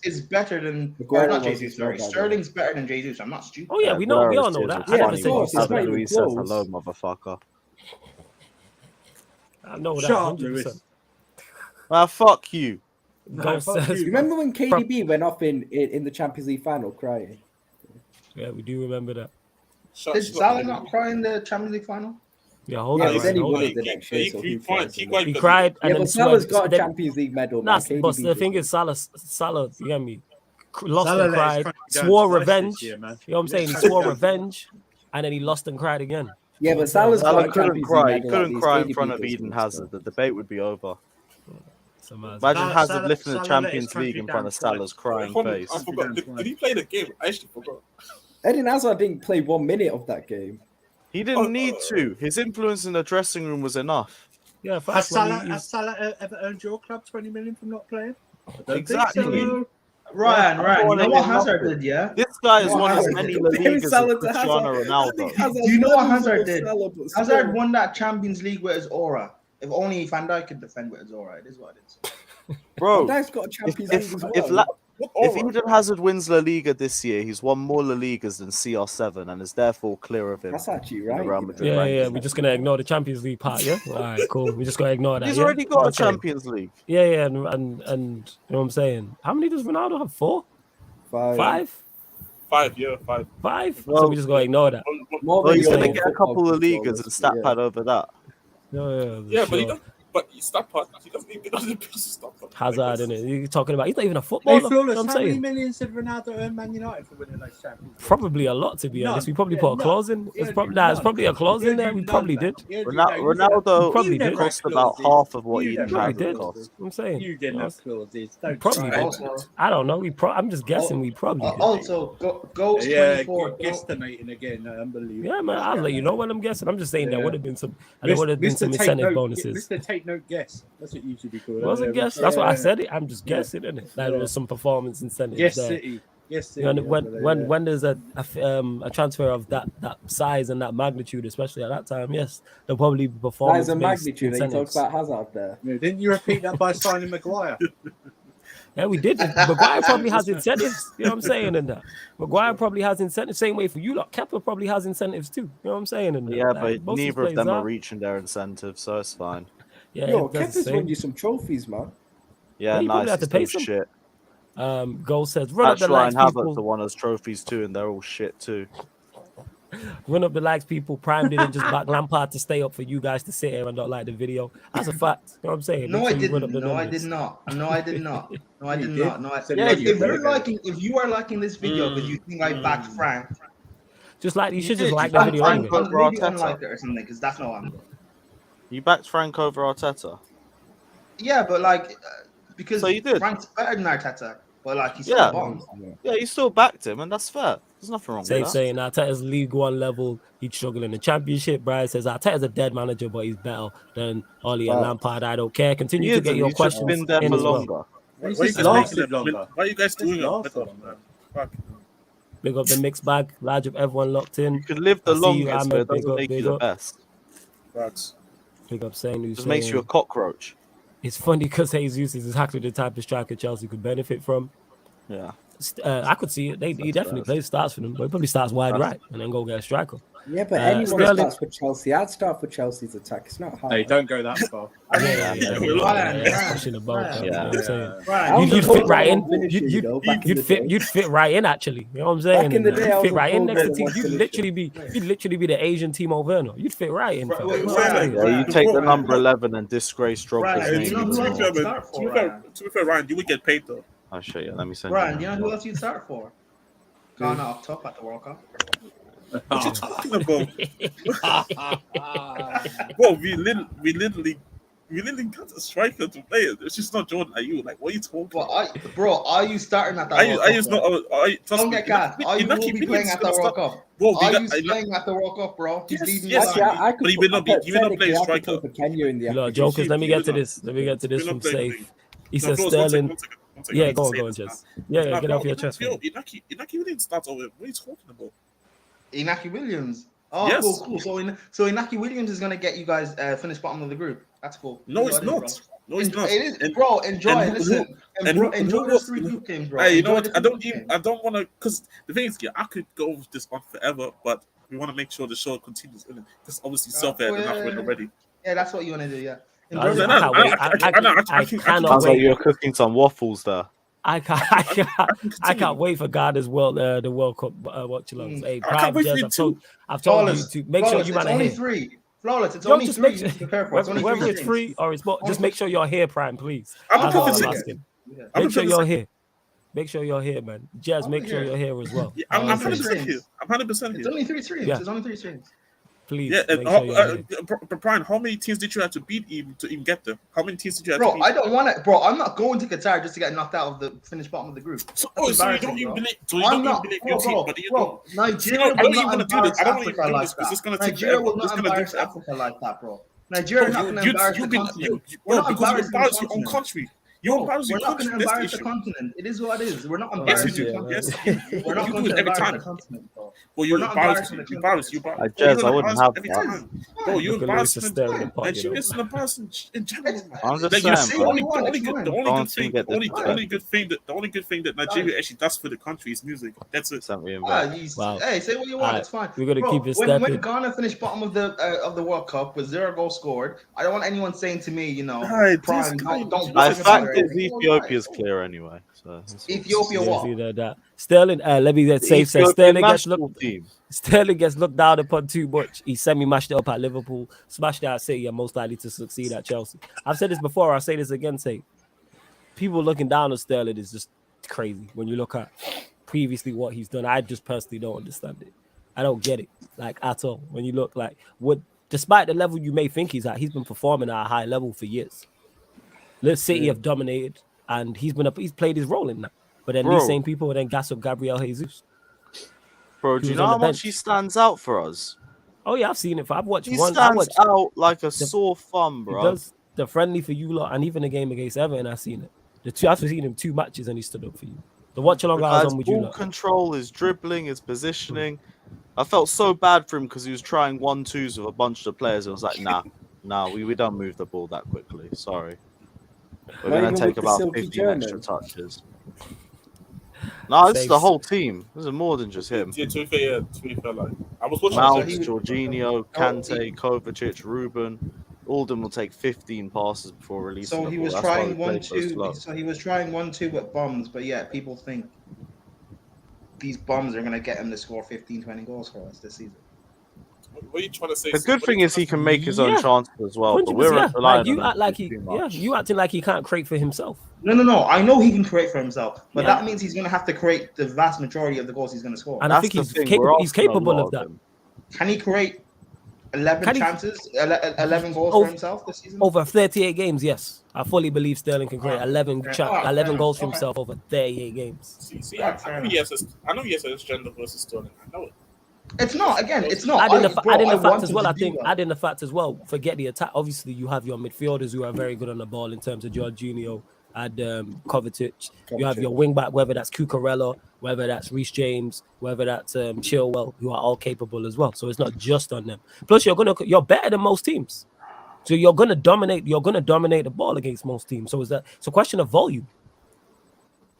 is better than not Jesus. Sorry, Sterling's better than Jesus. I'm not stupid. Oh yeah, we all know that. I never said Luis says hello, motherfucker. I know that 100%. Fuck you. Remember when KDB went off in the Champions League final crying? Yeah, we do remember that. Did Salah not cry in the Champions League final? Yeah, hold on. He cried. Yeah, but Salah's got a Champions League medal. But the thing is, Salah, you get me? Lost and cried, swore revenge. You know what I'm saying? He swore revenge, and then he lost and cried again. Yeah, but Salah couldn't cry. He couldn't cry in front of Eden Hazard. The debate would be over. Imagine Hazard lifting the Champions League in front of Salah's crying face. I forgot. Did he play the game? I actually forgot. Eden Hazard didn't play 1 minute of that game. He didn't need to. His influence in the dressing room was enough. Yeah, has Salah ever earned your club 20 million from not playing? Exactly. So. Ryan, you know what Hazard did, yeah? This guy is one as many La Ligas as Cristiano Ronaldo. Do you know what Hazard did? Hazard won that Champions League with his aura. If only Van Dijk could defend with his aura, it is what it is. Bro, Van Dijk's got a Champions League as well. If Eden Hazard wins La Liga this year, he's won more La Ligas than CR7 and is therefore clear of him. That's actually right. Real Madrid Yeah. We're just gonna ignore the Champions League part. Yeah. All right. Cool. We're just gonna ignore that. He's already got a Champions League. Yeah. And you know what I'm saying? How many does Ronaldo have? 4? 5. 5, yeah, 5. 5. So we just gonna ignore that. Well, he's gonna get a couple of Ligas and stat pad over that. Yeah, but he doesn't. But stat pad, he doesn't even stat pad. Hazard, innit? You're talking about? He's not even a footballer. Hey, Flawless, you know how many millions did Ronaldo earn Man United for winning those Champions? Probably a lot, to be honest. We probably put a clause in. It's probably a clause in there. We probably did. Ronaldo cost about half of what Eden Hazard cost. I'm saying you didn't have clauses. Probably did. I don't know. I'm just guessing. We probably did. Also, Ghost 24 guesstimating again. Unbelievable. Yeah, man. I'll let you know when I'm guessing. I'm just saying there would have been some. There would have been some incentive bonuses. Mr. Take Note guess. That's what you should be called. It wasn't guess. That's what I said. I'm just guessing, isn't it? There was some performance incentives Yes, there. City. Yes, City. You know, when there's a transfer of that size and that magnitude, especially at that time, yes, there'll probably be performance. Size and magnitude. You talk about Hazard there. Yeah, didn't you repeat that by signing Maguire? Yeah, we did. Maguire probably has incentives. You know what I'm saying? In that, Maguire probably has incentives. Same way for you lot. Kepa probably has incentives too. You know what I'm saying? In that. Yeah, Like, but neither of them are reaching their incentives, so it's fine. Yeah, Yo, Kepa's won you some trophies, man. Yeah, you nice. have to pay some shit. Goal says run up the likes, people. The one has trophies too, and they're all shit too. Run up the likes, people. Prime didn't just back Lampard to stay up for you guys to sit here and not like the video. That's a fact. You know what I'm saying? No, I didn't. No, I did not. If you are liking this video because you think I backed Frank, just like you should just like the video anyway. Maybe unlike it or something, because that's not what I'm doing. You backed Frank over Arteta? Yeah, but like because so you did. Frank's better than Arteta, but like he's still bombed. Yeah, you still backed him, and that's fair. There's nothing wrong with that. Saying Arteta's League One level, he's struggling in the Championship. Brian says Arteta's a dead manager, but he's better than Oli and Lampard. I don't care. Continue to get your questions been there in for as longer. well. Why are you guys doing it? Big up the mixed bag. Large of everyone locked in. You can live the longest, but it doesn't make you the best. Big up saying who's just makes you a cockroach. It's funny because Jesus is exactly the type of striker Chelsea could benefit from. Yeah. I could see it. He definitely plays starts for them, but he probably starts wide right and then go get a striker. Yeah, but anyone starts for Chelsea. I'd start for Chelsea's attack. It's not hard. Hey, don't go that far. You'd fit right in. You'd fit right in. Actually, you know what I'm saying? Back in the day, you'd fit right in next to team. You'd literally be the Asian Timo Werner. You'd fit right in. You take the number 11 and disgrace Drogba's name. To be fair, Ryan, you would get paid though. I'll show you. Let me send Ryan, you know who else you'd start for? Ghana up top at the World Cup. What you talking about? Bro, we literally got a striker to play it. It's just not Jordan Ayew. Like, what are you talking about? Are you starting at that World Cup? Don't get gas. Are you will be playing at the World Cup? Bro, are you playing at the World Cup, bro? He's leading the line. But he will not play a striker. Look, jokers, let me get to this. From Safe. He says Sterling. Yeah, go on, Jess. Yeah, get off your chest. Inaki Williams starts over. What are you talking about? Inaki Williams. Oh, yes. Cool. So Inaki Williams is gonna get you guys finish bottom of the group. That's cool. No, it's not. No, it's not. It is, bro. Enjoy. Listen, enjoy those 3 group games, bro. Hey, you know what? I don't want to, because the thing is, I could go with this on forever, but we want to make sure the show continues. Because obviously, self-air enough win already. Yeah, that's what you want to do. Yeah. I cannot wait. You're cooking some waffles there. I can't wait for Ghana's the World Cup watch-alongs. Hey, I've told you to make sure you man are here. Flawless, it's only 3 you prepare for. Whether it's 3 or it's more, just make sure you're here, Prime, please. Make sure you're here. Make sure you're here, man. Jazz, make sure you're here as well. I'm 100% here. I'm 100% here. It's only 3 streams. It's only 3 streams. Please. Yeah, Brian, how many teams did you have to beat to even get there? How many teams did you have to beat? I don't want to. Bro, I'm not going to Qatar just to get knocked out of the finished bottom of the group. So you don't even believe your team, but you don't. Nigeria will not embarrass Africa like that. Nigeria will not embarrass Africa like that, bro. Nigeria not going to embarrass the country. Because you embarrass your own country. You're embarrassing. We're not going to embarrass the continent. It is what it is. We're not embarrassing the continent. We're not going to embarrass the continent, bro. Well, you're embarrassing the continent. Jez, I wouldn't have that. Bro, you're embarrassing Nigerians and embarrassing in general. I'm just saying, the only good thing that Nigeria actually does for the country is music. That's it. Wow. Hey, say what you want. It's fine. We're gonna keep it when stepping. Ghana finished bottom of the World Cup with 0 goals scored, I don't want anyone saying to me, don't. I fact is Ethiopia's clear anyway. So Ethiopia what? Sterling, let me get safe. Sterling gets looked down upon too much. He semi-mashed it up at Liverpool, smashed it at City, and most likely to succeed at Chelsea. I've said this before. I'll say this again. Say, people looking down on Sterling is just crazy. When you look at previously what he's done, I just personally don't understand it. I don't get it, like, at all. When you look like despite the level you may think he's at, he's been performing at a high level for years. City have dominated, and he's played his role in that. But then these same people then gas up Gabriel Jesus. Bro, do you know how much he stands out for us? Oh yeah, I've seen it. I've watched He stands out like a sore thumb, bro. He does the friendly for you lot, and even the game against Everton, I've seen it. I've seen him 2 matches, and he stood up for you. The watch along I was on with you lot. Control, his dribbling, his positioning. I felt so bad for him because he was trying 1-2s with a bunch of players. And I was like, nah, we don't move the ball that quickly. Sorry. We're going to take about 15 extra touches. No, this is the whole team. This is more than just him. Yeah, to be fair, like, I was watching Mount, Jorginho, Kante, Kovacic, Ruben. All of them will take 15 passes before releasing. So he was trying 1-2. So he was trying 1-2 with bombs, but yeah, people think these bombs are going to get him to score 15, 20 goals for us this season. What are you trying to say? The good thing is he can make his own chances as well. But we're like, you act like you acting like he can't create for himself. No. I know he can create for himself, but that means he's going to have to create the vast majority of the goals he's going to score. And I think he's capable of that. Can he create 11 chances, 11 goals for himself this season? Over 38 games, yes. I fully believe Sterling can create 11 goals for himself over 38 games. See, I know he has a gender versus Sterling. I know it. It's not. Again, it's not. Adding the fact as well, forget the attack. Obviously, you have your midfielders who are very good on the ball in terms of Jorginho and Kovacic. You have your wing back, whether that's Cucurella, whether that's Reece James, whether that's Chilwell, who are all capable as well. So it's not just on them. Plus, you're better than most teams, so you're gonna dominate the ball against most teams. So it's a question of volume.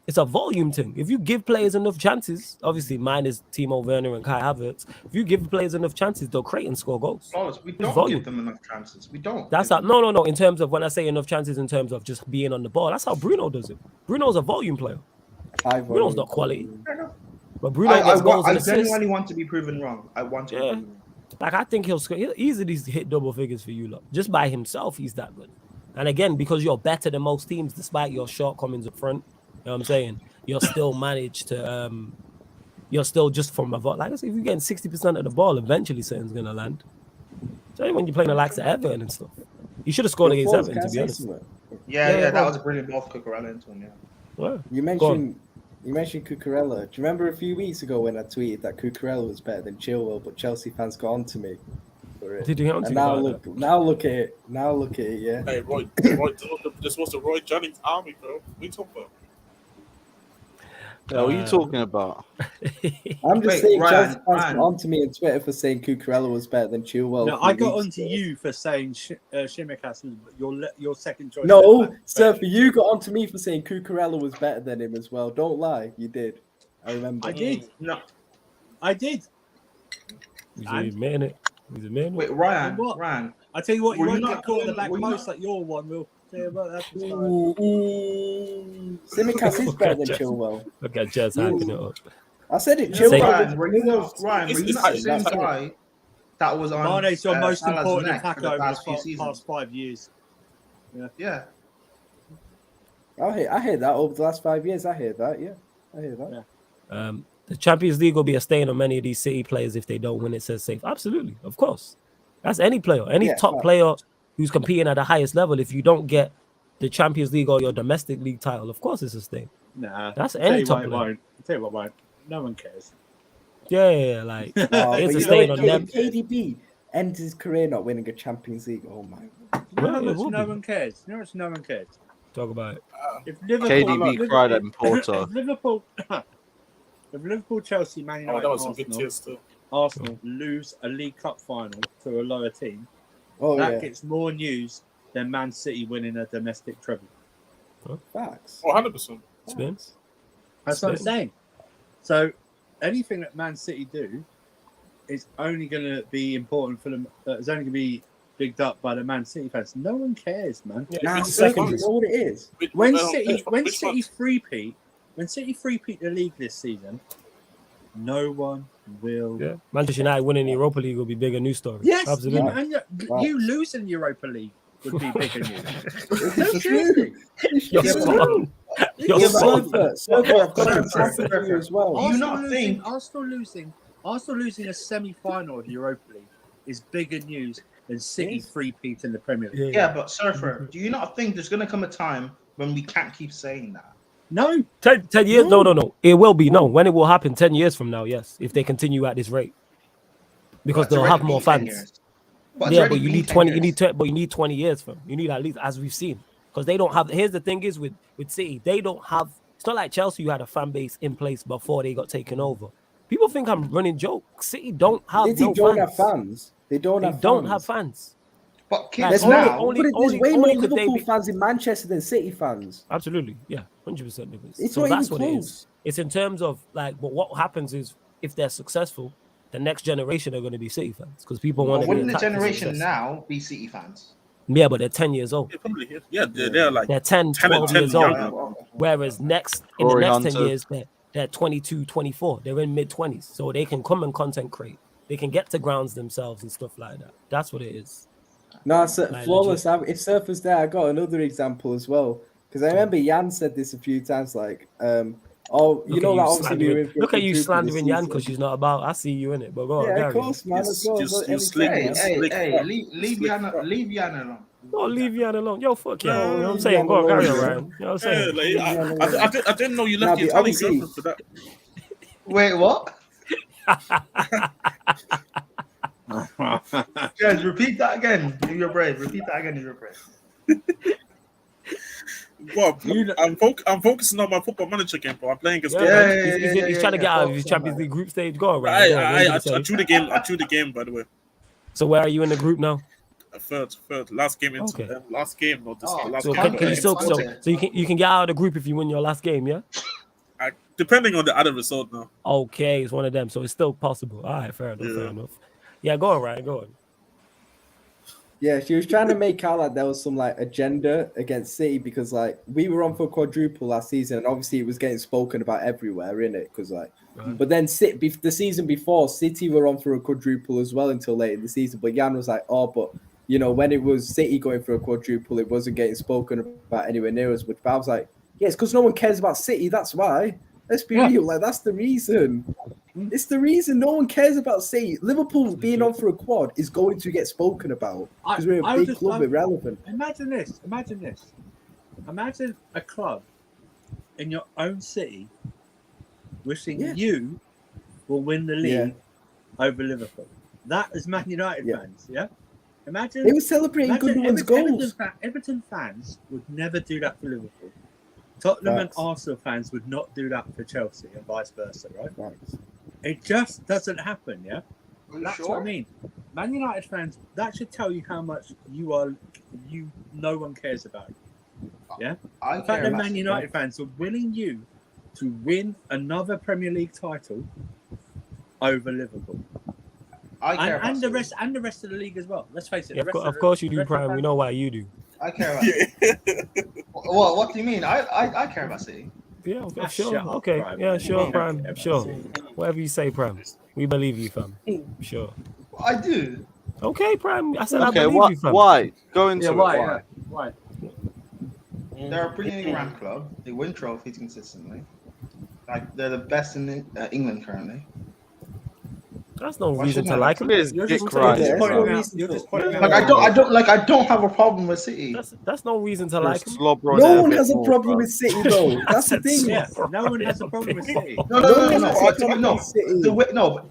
It's a volume thing. If you give players enough chances, obviously mine is Timo Werner and Kai Havertz. If you give players enough chances, they'll create and score goals. We don't give them enough chances. We don't. That's how. No. In terms of when I say enough chances, in terms of just being on the ball, that's how Bruno does it. Bruno's a volume player. Bruno's not quality. But Bruno gets goals and assists. I genuinely want to be proven wrong. I want to be proven wrong. Like, I think he'll easily hit double figures for you lot. Just by himself, he's that good. And again, because you're better than most teams, despite your shortcomings up front. You know what I'm saying? You'll still manage to, you're still just from a like I said, if you're getting 60% of the ball, eventually something's going to land. So when you're playing the likes of Everton and stuff, you should have scored against Everton, to be honest. Yeah, that was a brilliant ball for Cucurella into him, Well, you mentioned Cucurella. Do you remember a few weeks ago when I tweeted that Cucurella was better than Chilwell, but Chelsea fans got on to me for it? Did you get on to me? Now look at it. Yeah. Hey, Roy, this was the Roy Jennings army, bro. What are you talking about? What are you talking about? I'm just saying, Chelsea fans got onto me on Twitter for saying Cucurella was better than Chilwell. No, I got onto you for saying Tsimikas was your second choice. No, sir, for you got onto me for saying Cucurella was better than him as well. Don't lie, you did. I remember. I did. No, I did. He's a man. Wait, Ryan. I tell you what, you won't get caught in the back post like your one will. Tsimikas is better than Chilwell. Look at Jez hyping it up. I said it, Chilwell. Ryan, were you not the same guy that was on Mane's your most Salah's important neck attacker over the past 5 years. Yeah. I hear that over the last 5 years. I hear that. Yeah, I hear that. Yeah. The Champions League will be a stain on many of these City players if they don't win it. Says safe. Absolutely, of course. That's any player, any top player who's competing at the highest level. If you don't get the Champions League or your domestic league title, of course it's a stain. Nah, that's any top player. I'll tell you what, mate. No one cares. Yeah, like it's a stain on them. KDB ends his career not winning a Champions League. Oh my God. No one cares. No one cares. Talk about it. If Liverpool, KDB cried at Porto. If Liverpool, Chelsea, Man United, Arsenal lose a League Cup final to a lower team, that gets more news than Man City winning a domestic treble. Facts. 100%. Spins. That's what I'm saying. So anything that Man City do is only going to be important for them. It's only going to be bigged up by the Man City fans. No one cares, man. Yeah, second, you know what it is. When City three-peat the league this season, no one will. Yeah, Manchester United winning the Europa League will be bigger news story. Yes, absolutely. And you losing the Europa League would be bigger news. No, seriously. You're spot. You're spot. Arsenal losing a semi-final of the Europa League is bigger news than City three-peat in the Premier League. Yeah, but Surfer, do you not think there's going to come a time when we can't keep saying that? No. 10 years? No. It will be. No. When it will happen 10 years from now, yes. If they continue at this rate. Because they'll have more fans. But you need 20. You need 20 years from. You need at least, as we've seen. Because they don't have. Here's the thing is with City, they don't have. It's not like Chelsea, who had a fan base in place before they got taken over. People think I'm running joke. City don't have fans. They don't have fans. But there's way more Liverpool fans in Manchester than City fans. Absolutely, yeah, 100% difference. It's not even close. It is. It's in terms of like, but what happens is if they're successful, the next generation are going to be City fans because people want to. Wouldn't the generation now be City fans? Yeah, but they're 10 years old. They're like 10, 12 years old. Whereas in the next 10 years, they're 22, 24. They're in mid-20s, so they can come and content create. They can get to grounds themselves and stuff like that. That's what it is. No, flawless. If Surfer's there, I got another example as well. Because I remember Jan said this a few times, like, look at you slandering Jan because she's not about. I see you in it, but go on. Yeah, of course, man. Hey, leave Jan alone. No, leave Jan alone. Yo, fuck yeah. You know what I'm saying? Go on, carry on, Ryan. You know what I'm saying? I didn't know you left your Italian girlfriend for that. Wait, what? Guys, repeat that again. If you're brave. Repeat that again if you're brave. Well, I'm focusing on my football manager game, but I'm playing against. He's trying to get out of his Champions League group stage. Go on, right? I drew the game. I drew the game, by the way. So where are you in the group now? Third. Last game into last game. So you can get out of the group if you win your last game, yeah? Depending on the other result now. Okay, it's one of them, so it's still possible. All right, fair enough. Yeah, go on, Ryan. Go on. Yeah, she was trying to make out like there was some like agenda against City because like we were on for a quadruple last season, and obviously it was getting spoken about everywhere, innit? Because like, but then the season before, City were on for a quadruple as well until late in the season. But Jan was like, oh, but you know, when it was City going for a quadruple, it wasn't getting spoken about anywhere near as much. But I was like, yeah, it's because no one cares about City. That's why. Let's be real. Like that's the reason. It's the reason no one cares about City. Liverpool being on for a quad is going to get spoken about because we're a big club. We're relevant. Imagine this. Imagine a club in your own city wishing you will win the league over Liverpool. That is Man United fans. Yeah. Imagine they were celebrating Gundogan's goals. Everton fans would never do that for Liverpool. Tottenham and Arsenal fans would not do that for Chelsea and vice versa, right? It just doesn't happen, yeah? That's what I mean. Man United fans, that should tell you how much no one cares about you. Yeah? The fact that Man United fans are willing you to win another Premier League title over Liverpool. And the rest of the league as well. Let's face it. Yeah, of course you do, Prime. We know why you do. I care about it. What do you mean? I care about City. Yeah, okay, sure. Okay. Yeah, sure, Prime. Sure. Whatever you say, Prime. We believe you, fam. Sure. I do. Okay, Prime. I said I believe you, fam. Why? Go into Why? They're a brilliant ramp club. They win trophies consistently. Like they're the best in England currently. That's no reason to like him. You're just pointing out. I don't have a problem with City. That's no reason to like him. No one has a problem with City though. That's the thing. Yeah, no one has a problem with City. No.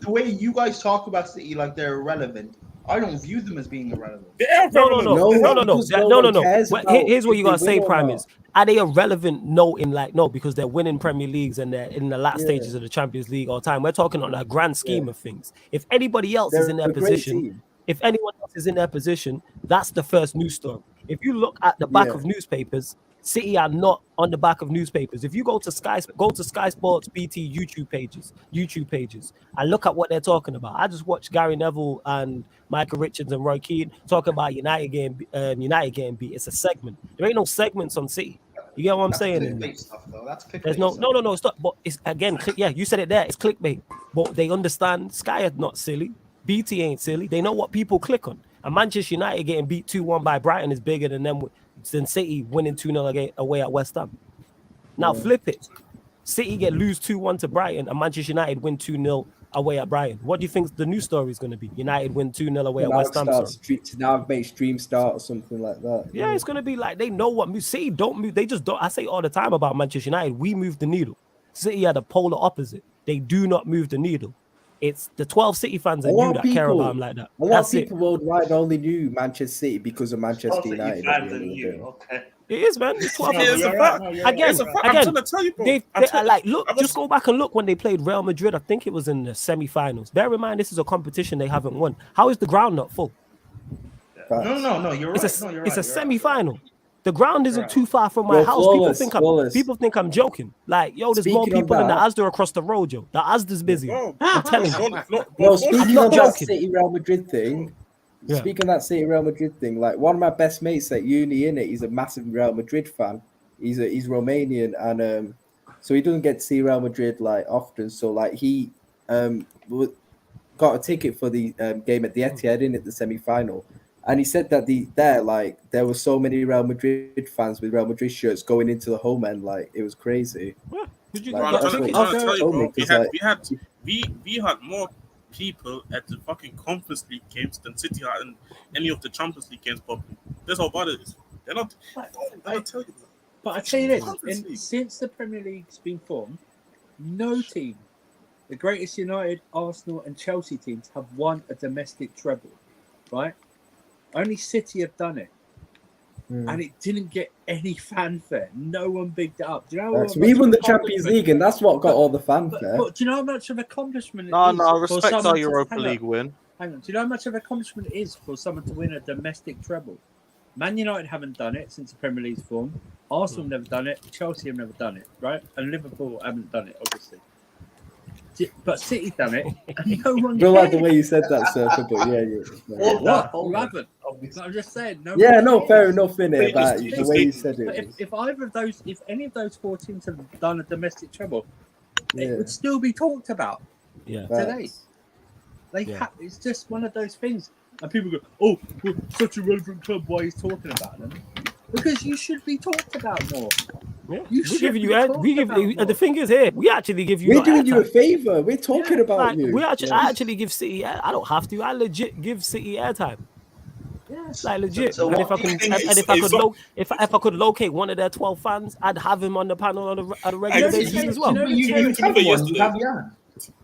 The way you guys talk about City like they're irrelevant. I don't view them as being irrelevant. No. Here's what you gotta say, Prime is: are they irrelevant? No, because they're winning Premier Leagues and they're in the last stages of the Champions League all time. We're talking on a grand scheme of things. If anybody else is in their position, if anyone else is in their position, that's the first news story. If you look at the back of newspapers, City are not on the back of newspapers. If you go to Sky Sports, BT, YouTube pages, and look at what they're talking about. I just watched Gary Neville and Michael Richards and Roy Keane talking about United getting beat. It's a segment. There ain't no segments on City. You get what I'm saying? There's no. It's not. But it's again, you said it there. It's clickbait. But they understand Sky are not silly. BT ain't silly. They know what people click on. And Manchester United getting beat 2-1 by Brighton is bigger than City winning 2-0 away at West Ham. Now flip it. City lose 2-1 to Brighton and Manchester United win 2-0 away at Brighton. What do you think the new story is going to be? United win 2-0 away at West Ham. Now make stream start or something like that. Yeah, it's going to be like they know what City don't move. They just don't. I say all the time about Manchester United, we move the needle. City are the polar opposite. They do not move the needle. It's the 12 City fans and you that care about them like that. A lot of people worldwide only knew Manchester City because of Manchester United. It is, man. It's 12. Just go back and look when they played Real Madrid. I think it was in the semi-finals. Bear in mind, this is a competition they haven't won. How is the ground not full? No, you're right. It's a semi-final. The ground isn't too far from my house. People think I'm joking. Like, yo, there's more people in the Asda across the road, yo. The Asda's busy. I'm telling you. Speaking of that City Real Madrid thing, like one of my best mates at uni, he's a massive Real Madrid fan. He's Romanian, and so he doesn't get to see Real Madrid like often. So like he got a ticket for the game at the Etihad in at the semi-final. And he said that there were so many Real Madrid fans with Real Madrid shirts going into the home end, like it was crazy. We had more people at the fucking Conference League games than City had in any of the Champions League games. Probably that's how bad it is. They're not. I'll tell you. But I tell you this: since the Premier League's been formed, no team, the greatest United, Arsenal, and Chelsea teams have won a domestic treble, right? Only City have done it, and it didn't get any fanfare. No one bigged it up. Do you know? We won the Champions League, and that's what got all the fanfare. But do you know how much of accomplishment? No, respect our Europa League win. Hang on. Do you know how much of accomplishment it is for someone to win a domestic treble? Man United haven't done it since the Premier League's formed. Arsenal have never done it. Chelsea have never done it, right? And Liverpool haven't done it, obviously. But City done it, and no one. I like the way you said that, sir. But You haven't. I'm just saying. Fair enough, innit? But the way you said it. If any of those four teams have done a domestic treble, it would still be talked about. Yeah. Today, it's just one of those things, and people go, "Oh, we're such a relevant club. Why he's talking about them?" Because you should be talked about more. Yeah. The thing is here, we actually give you. We're doing you a favor. We're talking about you. I actually give City. I don't have to. I legit give City airtime. Yes, like legit. So and if I could locate one of their 12 fans, I'd have him on the panel on a regular basis as well.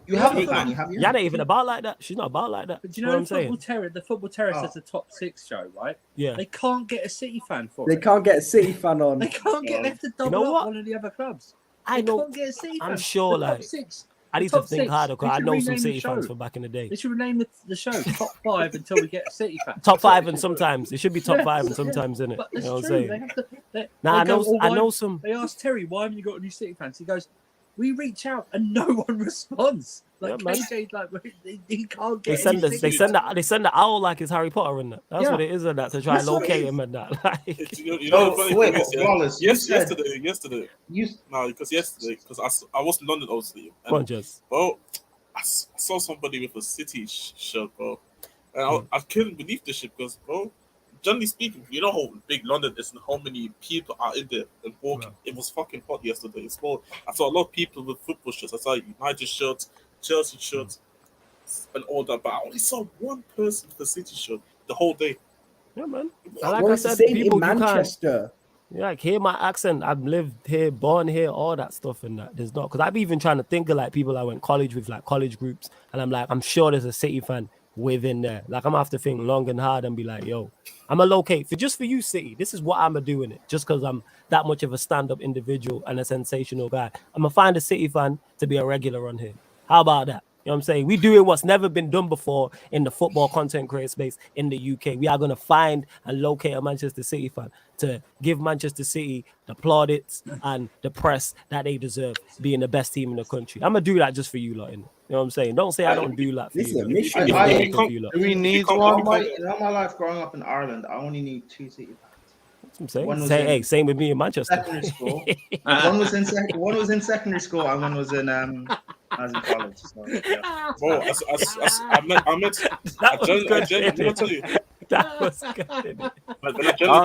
You have a fan. Yana ain't even about like that. She's not about like that. But you know, the Football Terrace is a top 6 show, right? Yeah. They can't get a City fan for it. They can't get a City fan on. They can't get left to double up one of the other clubs. I know. Can't get a City fan. I'm sure, like, I need to think harder because I know some City fans from back in the day. They should rename the show Top 5 until we get a City fan. Top 5 and sometimes. It should be top 5 and sometimes, innit? But you know what I'm saying? I know some. They asked Terry, why haven't you got any City fans? He goes, we reach out and no one responds. Like KJ's like, he can't get. They send the owl like it's Harry Potter in that. That's what it is in that, to try and locate him and that. Like, yesterday. Because I was in London obviously. Bro, I saw somebody with a City shirt, bro, and I couldn't believe this shit because, bro, generally speaking, you know how big London is and how many people are in there and walking. It was fucking hot yesterday. I saw a lot of people with football shirts. I saw United shirts, Chelsea shirts, and all that. But I only saw one person with a City shirt the whole day. Yeah, man. Like I said, people in Manchester. Like, hear my accent. I've lived here, born here, all that stuff and that. There's not, because I've even trying to think of like people I went college with, like college groups, and I'm like, I'm sure there's a City fan within there. Like, I'm gonna have to think long and hard and be like, yo, I'm gonna locate for you, City. This is what I'm gonna do in it. Just because I'm that much of a stand-up individual and a sensational guy, I'm gonna find a City fan to be a regular on here. How about that? You know what I'm saying? We doing what's never been done before in the football content creator space in the UK. We are going to find and locate a Manchester City fan to give Manchester City the plaudits and the press that they deserve, being the best team in the country. I'm going to do that just for you lot. You know what I'm saying? Don't say I don't do that for you. This is a mission. Do we need one? In all my life growing up in Ireland, I only need 2 City fans. That's what I'm saying. Same with me in Manchester. Secondary school. One was in secondary school and one was in I was in college. So, yeah. Bro, I meant to tell you. That was good. I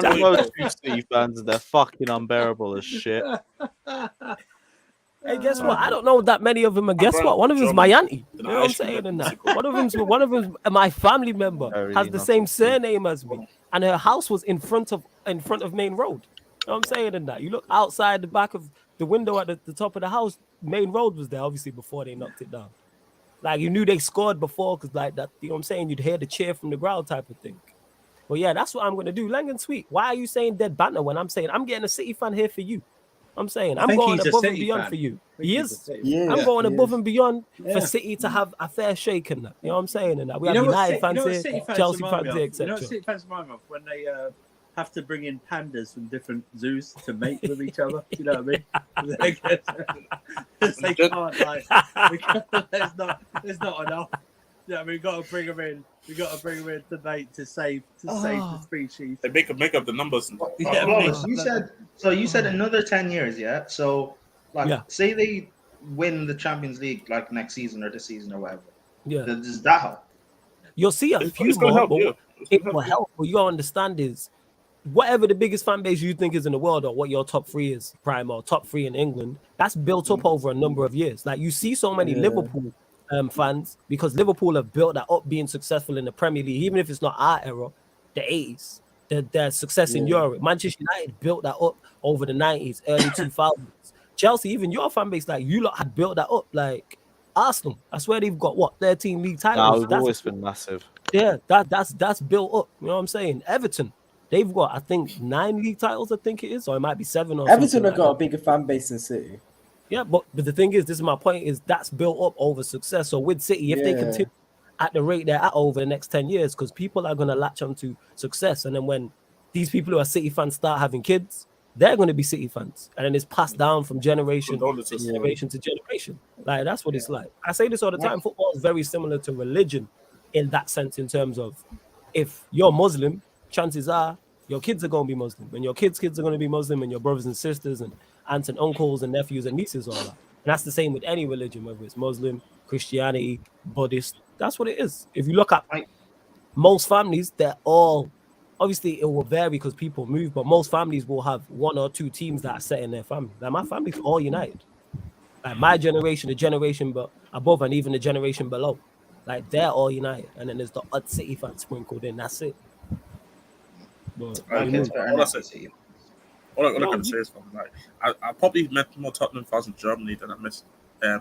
don't know 2 City fans, they're fucking unbearable as shit. Hey, guess what? I don't know that many of them. And guess what? One of them's my auntie. You know what I'm saying? And that. One of them's my family member has the same surname as me, and her house was in front of Main Road. You know what I'm saying? And that you look outside the back of the window at the top of the house, Main Road was there, obviously, before they knocked it down. Like, you knew they scored before, because like that, you know what I'm saying? You'd hear the cheer from the crowd type of thing. Well, yeah, that's what I'm gonna do. Lang and Sweet, why are you saying dead banter when I'm saying I'm getting a City fan here for you? I'm saying I'm going above and beyond for you. He is. I'm going above and beyond for City to have a fair shake in that. You know what I'm saying? And that we have United fans here, Chelsea fans here, etc. You know what City fans remind me of when they have to bring in pandas from different zoos to mate with each other. You know what I mean? They can't, like, there's not enough. Yeah, we've got to bring them in. We've got to bring them in to mate to save the species. They make up the numbers. You said another 10 years, yeah? So, say they win the Champions League like next season or this season or whatever. Yeah. Does that help? You'll see a few more, but it will help. What you gotta understand is whatever the biggest fan base you think is in the world, or what your top 3 is, prime or top 3 in England, that's built up over a number of years. Like, you see so many Liverpool fans, because Liverpool have built that up being successful in the Premier League, even if it's not our era, the 80s, their success in Europe. Manchester United built that up over the 90s, early 2000s. Chelsea, even your fan base, like, you lot had built that up. Like Arsenal, I swear they've got 13 league titles. That's always been massive. Yeah, that's built up. You know what I'm saying? Everton, they've got, I think, 9 league titles, I think it is, or it might be 7 or Everton have like got a bigger fan base than City. Yeah, but the thing is, this is my point, is that's built up over success. So with City, if they continue at the rate they're at over the next 10 years, because people are going to latch onto success. And then when these people who are City fans start having kids, they're going to be City fans. And then it's passed down from generation to generation. Like, that's what it's like. I say this all the time. Football is very similar to religion in that sense, in terms of, if you're Muslim, chances are your kids are going to be Muslim, and your kids' kids are going to be Muslim, and your brothers and sisters and aunts and uncles and nephews and nieces, all that. And that's the same with any religion, whether it's Muslim, Christianity, Buddhist. That's what it is. If you look at most families, they're all, obviously it will vary because people move, but most families will have 1 or 2 teams that are set in their family. Like, my family's all united. Like, my generation, the generation above, and even the generation below, like, they're all united. And then there's the odd City fan sprinkled in. That's it. But, all I can say is, like, I probably met more Tottenham fans in Germany than I met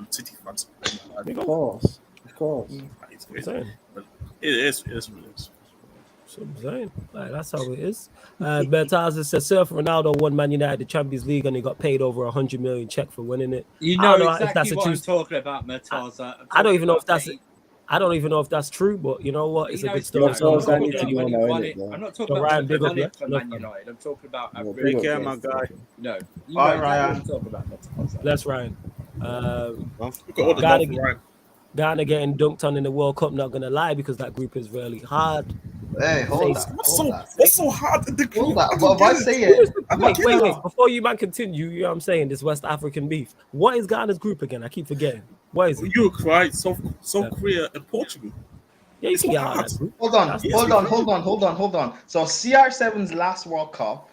City fans. Of course. It's crazy. But it is what it is. So I'm saying, like, that's how it is. Bertazza says, Sir Ronaldo won Man United the Champions League and he got paid over 100 million check for winning it. You know exactly what I'm talking about, Bertazza. I don't even know if that's it. I don't even know if that's true, but you know what? It's a good story. I'm not talking about the money for Man United. I'm talking about big game, my guy. No. Bye, Ryan. That's Ryan. Ghana getting dunked on in the World Cup, not gonna lie, because that group is really hard. Hey, hold that. What's so hard in the group? Hold that. But if I say it, wait. Before you man continue, you know what I'm saying, this West African beef. What is Ghana's group again? I keep forgetting. What is it? Uruguay, South Korea, and Portugal. Yeah, you can get out of that group. Hold on. So CR7's last World Cup.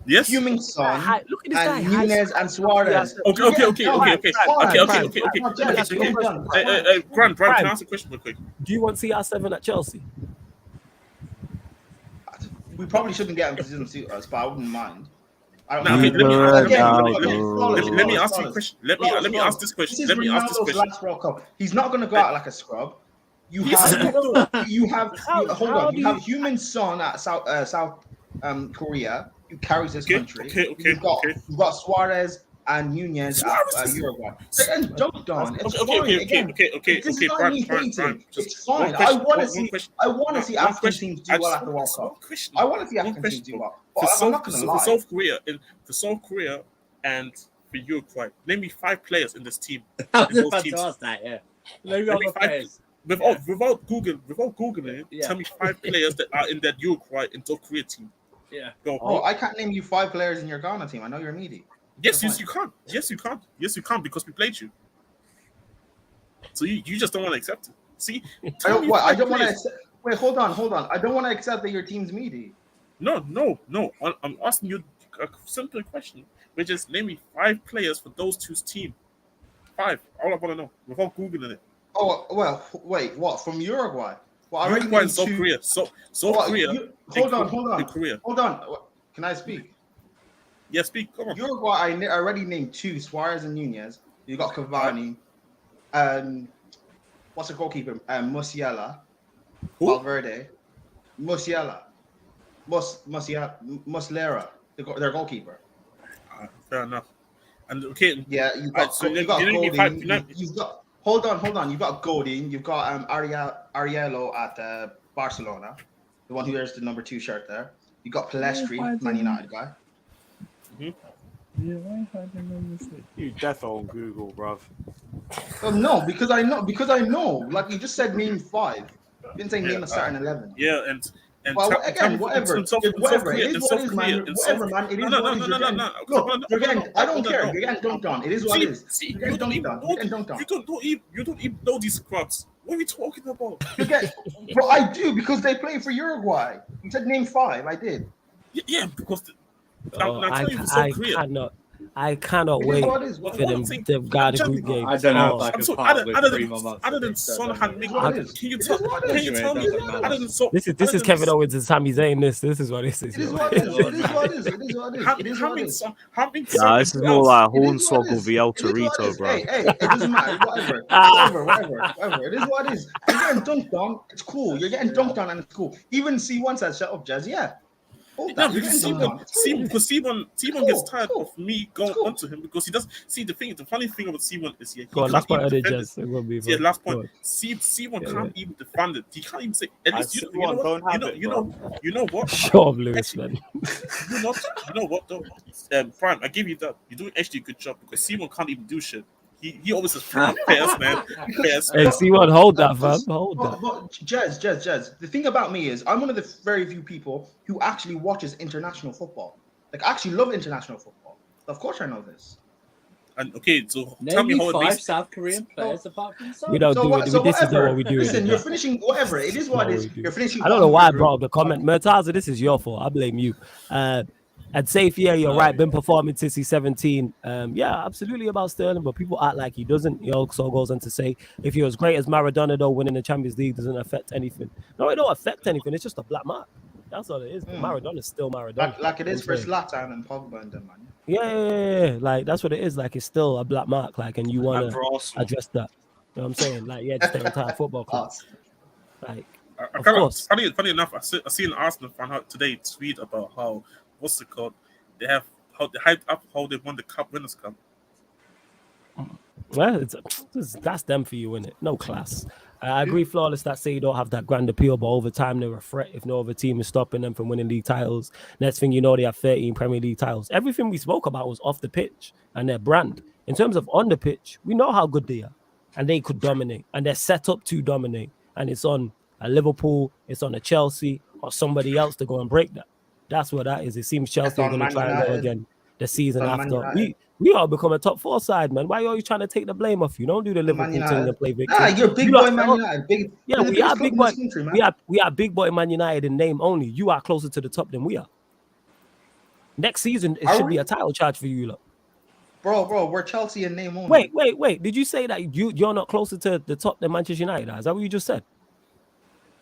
Yes. Fuming Son Look at this guy. and Nunez and Suarez. Okay. Grant, can I ask a question real quick? Do you want CR7 at Chelsea? We probably shouldn't get him because he doesn't suit us, but I wouldn't mind. Let me ask you a question. Let me ask this question. This is Ronaldo's last World Cup. He's not going to go out like a scrub. You have Human Son at South Korea, who carries this country. You've got Suarez and Nunez at Uruguay. And dunked on. It's fine. This is not me hating. It's fine. I want to see African teams do well at the World Cup. I want to see African teams do well. But I'm not going to lie. For South Korea and for Uruguay, name me 5 players in this team. I was about to ask that, yeah. Maybe other players. Without Googling it, tell me 5 players that are in that Uruguay and South Korea team. Yeah. Go. Oh, I can't name you 5 players in your Ghana team. I know you're meaty. Yes, you can't. Yes, you can't because we played you. So you just don't want to accept it. See? I don't want to accept. Wait, hold on. I don't want to accept that your team's meaty. No. I'm asking you a simple question, which is name me 5 players for those 2's team. 5. All I want to know without Googling it. Oh, well, wait, what? From Uruguay? Well, Uruguay and South Korea. South Korea. Hold on. Can I speak? Yeah, speak. Come on. Uruguay, I already named 2, Suarez and Nunez. You got Cavani. What's the goalkeeper? Musiala. Valverde. Musiala. Muslera. Their goalkeeper. Fair enough. And okay. Yeah, you got Hold on. You've got Godin. You've got Ariello at Barcelona, the one who wears the number 2 shirt there. You got Palestri, Man United guy. You death on Google, bruv. No, because I know. Like you just said, name 5. You didn't say name a starting 11. Yeah, and well, again, whatever. It is what it is, man. Whatever, man. It is what it is. Look, you're getting. I don't care. You're getting dunked on. It is what it is. You don't even know these clubs. What are we talking about? Well, I do because they play for Uruguay. You said name 5. I did. Yeah, because. I cannot wait for them to guard a group game. I don't know if I can part with 3 more months. Other than Son and can you tell me? This is Kevin Owens and Sami Zayn. This is what this is. It is what it is. This is more like Hornswoggle v El Torito, bro. Hey, it doesn't matter. Whatever. It is what it is. You're getting dunked on. It's cool. You're getting dunked on and it's cool. Even C1 says, shut up, Jazz. Yeah. Simon gets tired of me going onto him because he does. See, the funny thing about Simon is last point. Last point. Simon can't even defend it. He can't even say. At least you know what? Sure, Lewis, man. You know what though? Prime, I give you that. You're doing actually a good job because Simon can't even do shit. He always says fast, man. Hey, C1, hold that, fam. Hold that. But Jazz. The thing about me is I'm one of the very few people who actually watches international football. Like, I actually love international football. Of course I know this. And okay, so tell me how 5 South Korean players apart from Son. We don't do it. This is not what we do. Listen, you're finishing whatever. It is what it is. You're finishing. I don't know why I brought up the comment. Murtaza, this is your fault. I blame you. I'd say, yeah, you're right. Been performing since he's 17. Yeah, absolutely about Sterling, but people act like he doesn't. He also goes on to say, if you're as great as Maradona, though, winning the Champions League doesn't affect anything. No, it don't affect anything. It's just a black mark. That's all it is. Maradona's still Maradona. Like it is for Zlatan and Pogba and them, man. Yeah. Like, that's what it is. Like, it's still a black mark. Like, and you want to address that. You know what I'm saying? Like, yeah, just their entire football club. Like, of course. Funny enough, I see an Arsenal fan today tweet about how, what's it called? They have how they hyped up how they won the Winners' Cup. Well, that's them for you, isn't it? No class. I agree, Flawless, that say you don't have that grand appeal, but over time they're a threat if no other team is stopping them from winning league titles. Next thing you know, they have 13 Premier League titles. Everything we spoke about was off the pitch and their brand. In terms of on the pitch, we know how good they are, and they could dominate, and they're set up to dominate. And it's on a Liverpool, it's on a Chelsea, or somebody else to go and break that. That's what that is. It seems Chelsea are going to try and go again the season after. We all become a top 4 side, man. Why are you trying to take the blame off you? Don't do the Liverpool thing and play victim. You're big boy Man United. We are big boy. We are big boy Man United in name only. You are closer to the top than we are. Next season, it should be a title charge for you, look. Bro, we're Chelsea in name only. Wait. Did you say that you're not closer to the top than Manchester United are? Is that what you just said?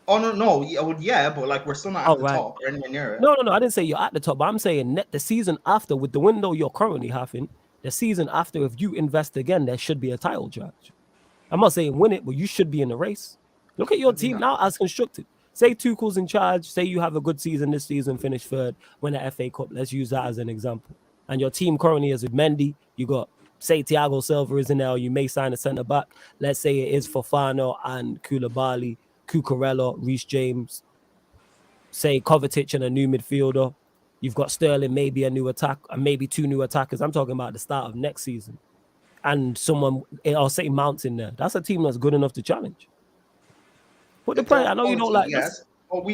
Oh no, yeah, but like we're still not at the top or anywhere near it. No, I didn't say you're at the top, but I'm saying the season after, with the window you're currently having, the season after, if you invest again, there should be a title charge. I'm not saying win it, but you should be in the race. Look at your team now as constructed. Say Tuchel's in charge. Say you have a good season this season, finish third, win the FA Cup. Let's use that as an example. And your team currently is with Mendy. You got, say, Thiago Silva is in there, or you may sign a centre back. Let's say it is Fofana and Koulibaly, Cucurella, Reece James. Say Kovacic and a new midfielder. You've got Sterling, maybe a new attack, and maybe 2 new attackers. I'm talking about the start of next season. And someone, or say Mount's in there. That's a team that's good enough to challenge. Put the point. I know you don't like yes. But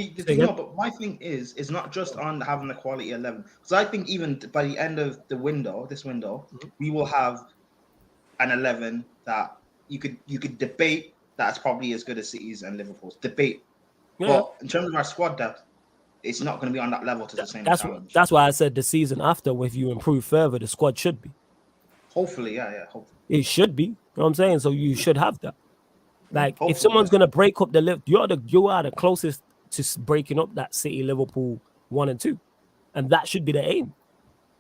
my thing is not just on having the quality 11. Because I think even by the end of this window, we will have an 11 that you could debate that's probably as good as City's and Liverpool's. Debate. Yeah. But in terms of our squad depth, it's not going to be on that level to the same challenge. That's why I said the season after, if you improve further, the squad should be. Hopefully, yeah. Hopefully. It should be. You know what I'm saying? So you should have that. Like, hopefully, if someone's going to break up the lift, you are the closest to breaking up that City, Liverpool 1 and 2. And that should be the aim.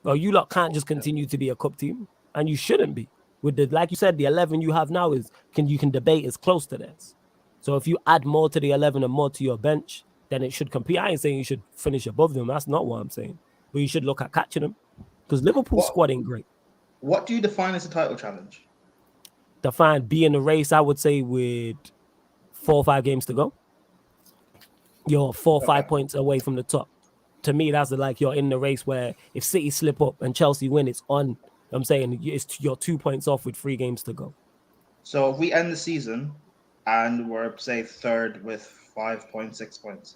Well, you lot can't just continue to be a cup team. And you shouldn't be. With the, like you said, the 11 you have now you can debate is close to this. So if you add more to the 11 and more to your bench, then it should compete. I ain't saying you should finish above them. That's not what I'm saying. But you should look at catching them. Because Liverpool's squad ain't great. What do you define as a title challenge? Define being a race, I would say, with 4 or 5 games to go. You're 4 or 5 points away from the top. To me, that's like you're in the race where if City slip up and Chelsea win, it's on. I'm saying you're 2 points off with 3 games to go. So if we end the season and we're, say, third with 5 points, 6 points.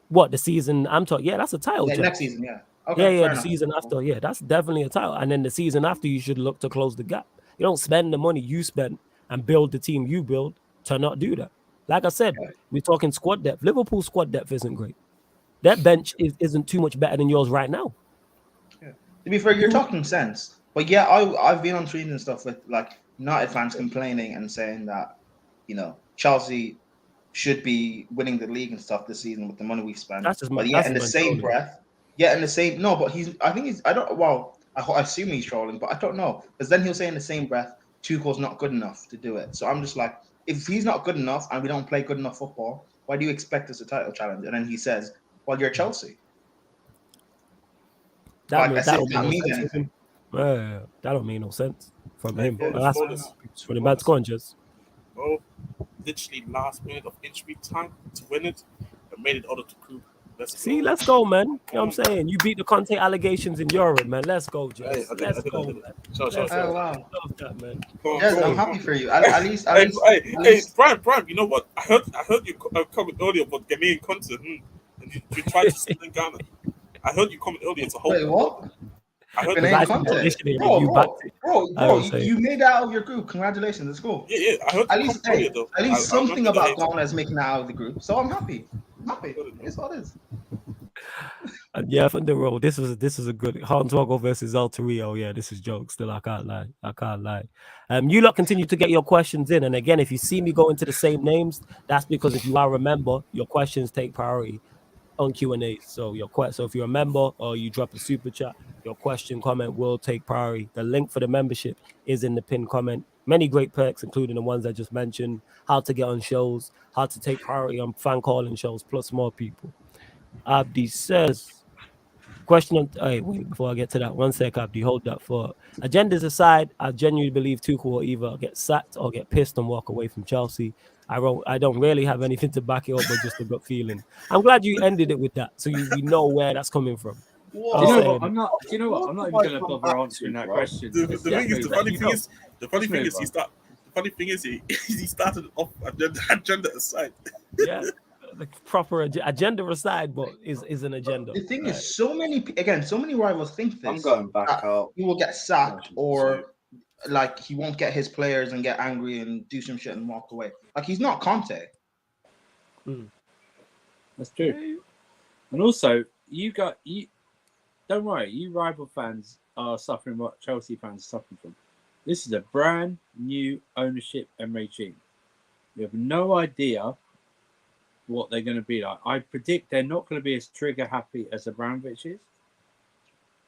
What, the season? I'm talking, yeah, that's a title. Yeah, next season, yeah. Okay, yeah, the season after, yeah, that's definitely a title. And then the season after, you should look to close the gap. You don't spend the money you spend and build the team you build to not do that. Like I said, we're talking squad depth. Liverpool's squad depth isn't great. That bench isn't too much better than yours right now. Yeah. To be fair, you're talking sense. But yeah, I've been on tweets and stuff with like United fans complaining and saying that, Chelsea should be winning the league and stuff this season with the money we've spent. But yeah, in the same breath, I assume he's trolling, but I don't know. Because then he'll say in the same breath, Tuchel's not good enough to do it. So I'm just like, if he's not good enough and we don't play good enough football, why do you expect us a title challenge? And then he says, well, you're Chelsea. That don't make no sense from him. That's for the bad scoringers. Oh, literally last minute of injury time to win it and made it out of the group. Let's go, man. You know what I'm saying? You beat the Conte allegations in Europe, man. Let's go, Jess. Let's go, man. Oh, wow. Love that, man. Yes, I'm happy for you. At least. Hey, Brian, you know what? I heard you comment earlier about Ghanaian content. And you tried to sit in Ghana. I heard you comment earlier. It's a whole. Wait, what? I heard Ghanaian content. Bro, you made that out of your group. Congratulations. Let's go. Yeah. I heard at least something about Ghana is making that out of the group. So I'm happy. It's what it is. Yeah, from the road. This is a good Hornswoggle versus Alter Rio. Yeah, this is jokes. Still, I can't lie. You lot continue to get your questions in, and again, if you see me go into the same names, that's because if you are a member, your questions take priority on Q&A. So if you're a member or you drop a super chat, your comment will take priority. The link for the membership is in the pinned comment. Many great perks, including the ones I just mentioned, how to get on shows, how to take priority on fan calling shows, plus more people. Abdi says, wait, before I get to that, one sec, Abdi, hold that thought. Agendas aside, I genuinely believe Tuchel will either get sacked or get pissed and walk away from Chelsea. I don't really have anything to back it up, but just a gut feeling. I'm glad you ended it with that, so we know where that's coming from. Do you know what? I'm not even going to bother answering that question. The funny thing is, he started off agenda aside. Yeah, the proper agenda aside, but is an agenda. The thing is, so many rivals think this. I'm going back out. He will get sacked, or like he won't get his players and get angry and do some shit and walk away. Like he's not Conte. That's true. And also, don't worry, you rival fans are suffering what Chelsea fans are suffering from. This is a brand new ownership and regime. You have no idea what they're going to be like. I predict they're not going to be as trigger happy as Abramovich is.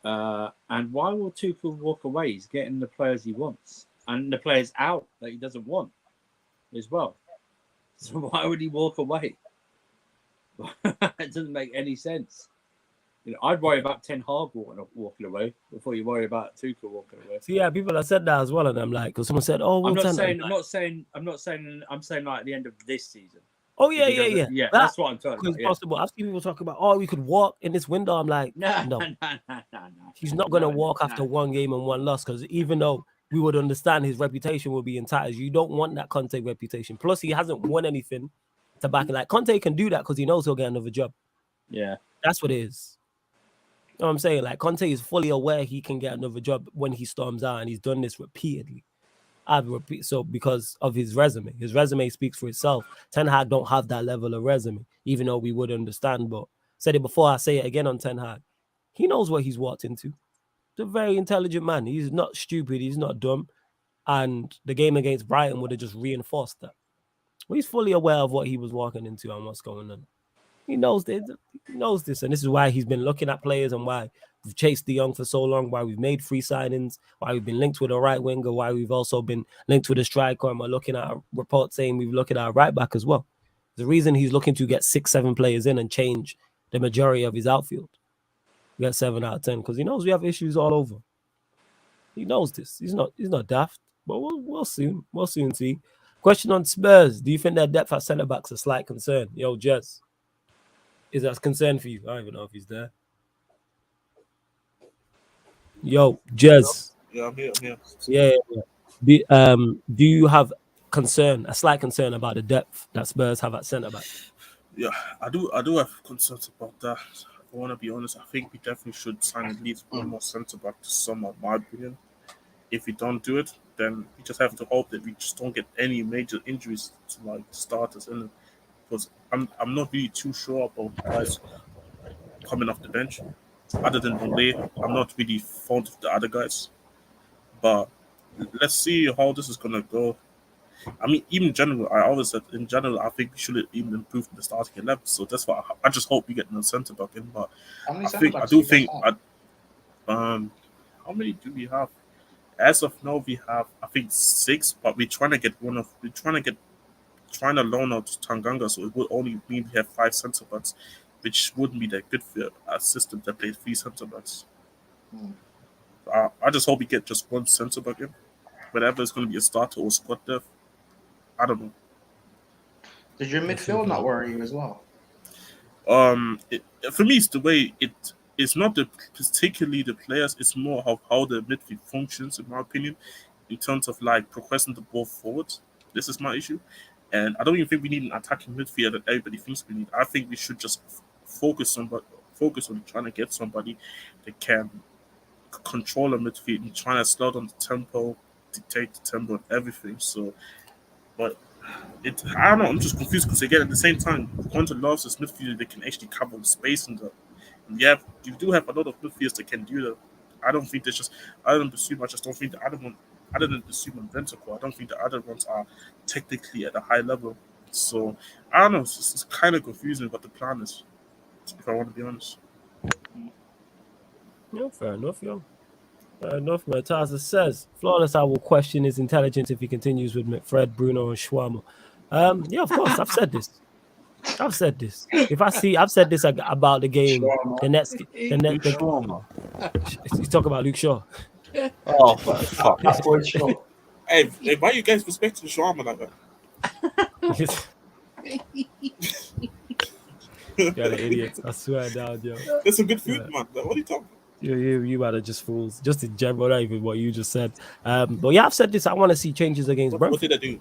And why will Tuchel walk away? He's getting the players he wants and the players out that he doesn't want as well. So why would he walk away? It doesn't make any sense. You know, I'd worry about Ten Hag walking away before you worry about Tuchel walking away. So yeah, people have said that as well, and I'm like, because someone said, "Oh, I'm saying like at the end of this season." Oh yeah. That's what I'm talking about. It's possible. I've seen people talk about, "Oh, we could walk in this window." I'm like, no. He's not going to walk after one game and one loss, because even though we would understand his reputation will be in tatters, you don't want that Conte reputation. Plus, he hasn't won anything to back it. Like Conte can do that because he knows he'll get another job. Yeah, that's what it is. You know what I'm saying? Like Conte is fully aware he can get another job when he storms out, and he's done this repeatedly. So because of his resume speaks for itself. Ten Hag don't have that level of resume, even though we would understand. But said it before, I say it again on Ten Hag. He knows what he's walked into. He's a very intelligent man. He's not stupid. He's not dumb. And the game against Brighton would have just reinforced that. Well, he's fully aware of what he was walking into and what's going on. He knows this. He knows this, and this is why he's been looking at players and why we've chased De Jong for so long, why we've made free signings, why we've been linked with a right winger, why we've also been linked with a striker, and we're looking at a report saying we've looked at our right back as well. The reason he's looking to get 6-7 players in and change the majority of his outfield. We get 7 out of 10 because he knows we have issues all over. He knows this. He's not daft, but we'll soon see. Question on Spurs: do you think their depth at centre back's a slight concern? Yo, Jez, is that a concern for you? I don't even know if he's there. Yo, Jez. Yeah, I'm here. Yeah. Do you have a slight concern about the depth that Spurs have at centre back? Yeah, I do have concerns about that. I want to be honest. I think we definitely should sign at least one more centre back to sum, my opinion. If we don't do it, then we just have to hope that we just don't get any major injuries to like starters in it. Because I'm not really too sure about guys coming off the bench. Other than Ole, I'm not really fond of the other guys. But let's see how this is gonna go. I mean, even in general, I always said in general, I think we should even improve the starting 11. So that's why I just hope we get no centre back in. But how many do we have? As of now, we have I think 6, but we're trying to loan out Tanganga, so it would only mean we have 5 centre backs, which wouldn't be that good for a system that plays 3 centre backs. I just hope we get just one centre back in, whether it's going to be a starter or squad depth. I don't know. Does your midfield not worry you as well? For me, it's the way it's not particularly the players. It's more of how the midfield functions, in my opinion, in terms of like progressing the ball forward. This is my issue, and I don't even think we need an attacking midfield that everybody thinks we need. I think we should just focus on trying to get somebody that can control a midfield and trying to slow down the tempo, dictate the tempo and everything. So, but I don't know. I'm just confused because again, at the same time, Conte loves this midfielder that can actually cover the space and you do have a lot of midfielders that can do that. I don't think there's just other than Basuma. I just don't think the other one, other than Basuma and Bentancur, I don't think the other ones are technically at a high level. So I don't know. It's kind of confusing what the plan is, if I want to be honest. Yeah, fair enough, yo. Fair enough, man. Taza says, Flawless, I will question his intelligence if he continues with McFred, Bruno, and Schwammer. Yeah, of course, I've said this. I've said this about the game. You talk about Luke Shaw. Oh, fuck. Hey, why are you guys respecting Schwammer like that? You're an idiot. I swear down, yo. That's some good food, man. What are you talking about? You are just fools. Just in general, not even what you just said. But yeah, I've said this. I want to see changes against Brentford. What did I do? You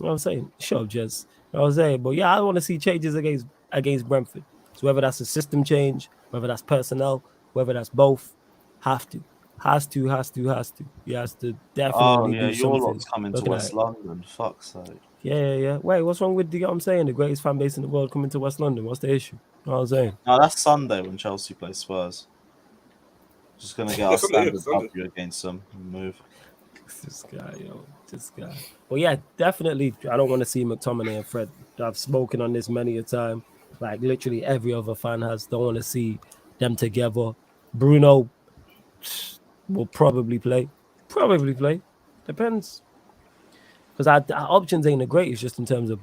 know what I'm saying? Shut up, Jez. You know what I'm saying? But yeah, I want to see changes against Brentford. So whether that's a system change, whether that's personnel, whether that's both, has to. He has to definitely do something. your lot's coming to West London. Fuck's sake. Yeah. Wait, what's wrong with what I'm saying? The greatest fan base in the world coming to West London. What's the issue? You know what I'm saying? No, that's Sunday when Chelsea play Spurs. Just gonna get our standard W against them and move. This guy. Well, yeah, definitely. I don't want to see McTominay and Fred. I've spoken on this many a time. Like literally every other fan has. Don't want to see them together. Bruno will probably play. Depends. Because our options ain't the greatest just in terms of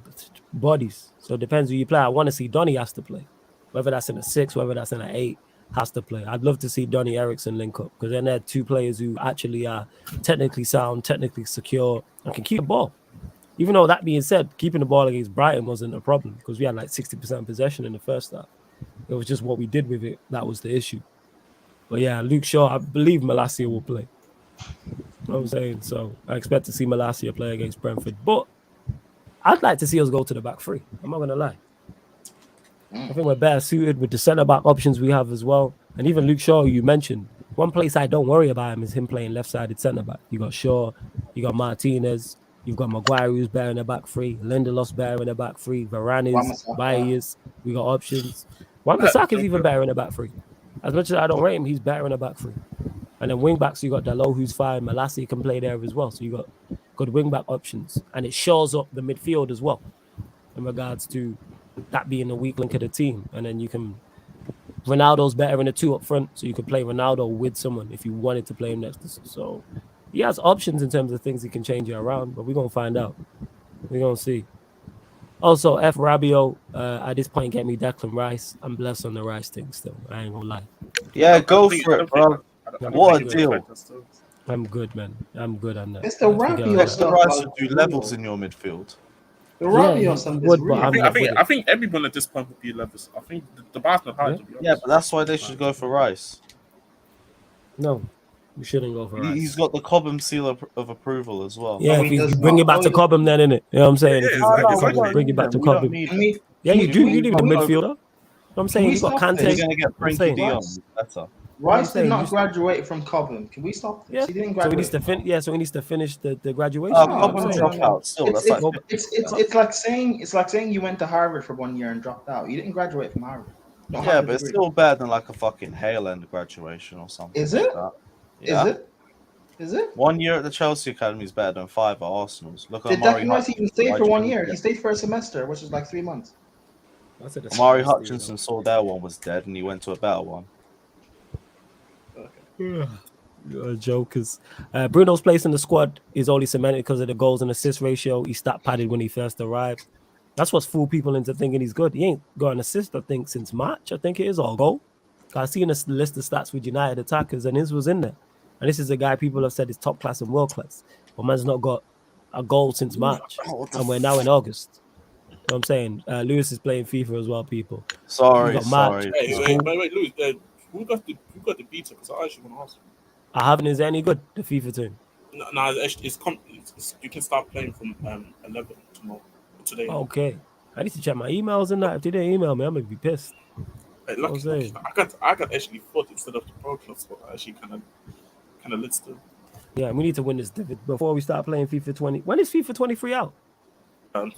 bodies. So it depends who you play. I want to see Donny has to play. Whether that's in a 6, whether that's in an 8, has to play. I'd love to see Donny Eriksson link up because then they're two players who actually are technically sound, technically secure, and can keep the ball. Even though that being said, keeping the ball against Brighton wasn't a problem because we had like 60% possession in the first half. It was just what we did with it that was the issue. But yeah, Luke Shaw, I believe Malacia will play. You know what I'm saying? So I expect to see Malacia play against Brentford. But I'd like to see us go to the back three. I'm not going to lie. I think we're better suited with the centre-back options we have as well. And even Luke Shaw, you mentioned, one place I don't worry about him is him playing left-sided centre-back. You got Shaw, you got Martinez, you've got Maguire who's better in the back three, Lindelof's better in the back three, Varane is, Bailly, we got options. Wan-Bissaka's even better in the back three. As much as I don't rate him, he's better in the back three. And then wing-backs, you got Dalot who's fine, Malacia can play there as well. So you got good wing-back options. And it shores up the midfield as well in regards to that being the weak link of the team. And then you can... Ronaldo's better in the 2 up front, so you could play Ronaldo with someone if you wanted to play him next to... So he has options in terms of things he can change you around, but we're going to find out. We're going to see. Also, F. Rabiot, at this point, get me Declan Rice. I'm blessed on the Rice thing still. I ain't going to lie. Yeah, go for it, bro. What a deal. I'm good, man. I'm good on that. It's the Rabiot stuff. Rice would do levels in your midfield. The Rabiot stuff is really... I think everyone at this point would be levels. I think the bar's not high, to be honest. Yeah, but that's why they should go for Rice. No, we shouldn't go for Rice. He's got the Cobham seal of approval as well. Yeah, if you bring it back to Cobham, then innit? You know what I'm saying? Bring it back to Cobham. Yeah, you do. You need a midfielder. I'm saying you got Kante. You're gonna get Frankie de Jong better. Rice did not graduate from Cobham. Can we stop this? Yeah. He didn't graduate. So he needs to finish the graduation. Cobham dropped out. Still, it's like saying you went to Harvard for 1 year and dropped out. You didn't graduate from Harvard. Yeah, but it's still better than like a fucking Hale End graduation or something. Is it? Like that. Is it? 1 year at the Chelsea Academy is better than 5 at Arsenal's. Look at Did Declan Rice even stay for 1 year? He stayed for a semester, which is like 3 months. Amari Hutchinson saw their one was dead and he went to a better one. Jokers. Bruno's place in the squad is only cemented because of the goals and assist ratio. He stat padded when he first arrived. That's what's fooled people into thinking he's good. He ain't got an assist, I think, since March. I think it is all goal. I've seen a list of stats with United attackers, and his was in there. And this is a guy people have said is top class and world class. But man's not got a goal since March, and we're now in August. You know what I'm saying? Lewis is playing FIFA as well, people. Sorry. Wait, Lewis. Who got the beta? Because I actually want to ask you. I haven't. Is any good, the FIFA team? No, you can start playing from 11 tomorrow. Today. Okay. I need to check my emails and that. If they didn't email me, I'm gonna be pissed. Hey, lucky, I got actually foot instead of the Pro Club spot. I actually kind of lit still. Yeah, we need to win this before we start playing FIFA 20. When is FIFA 23 out?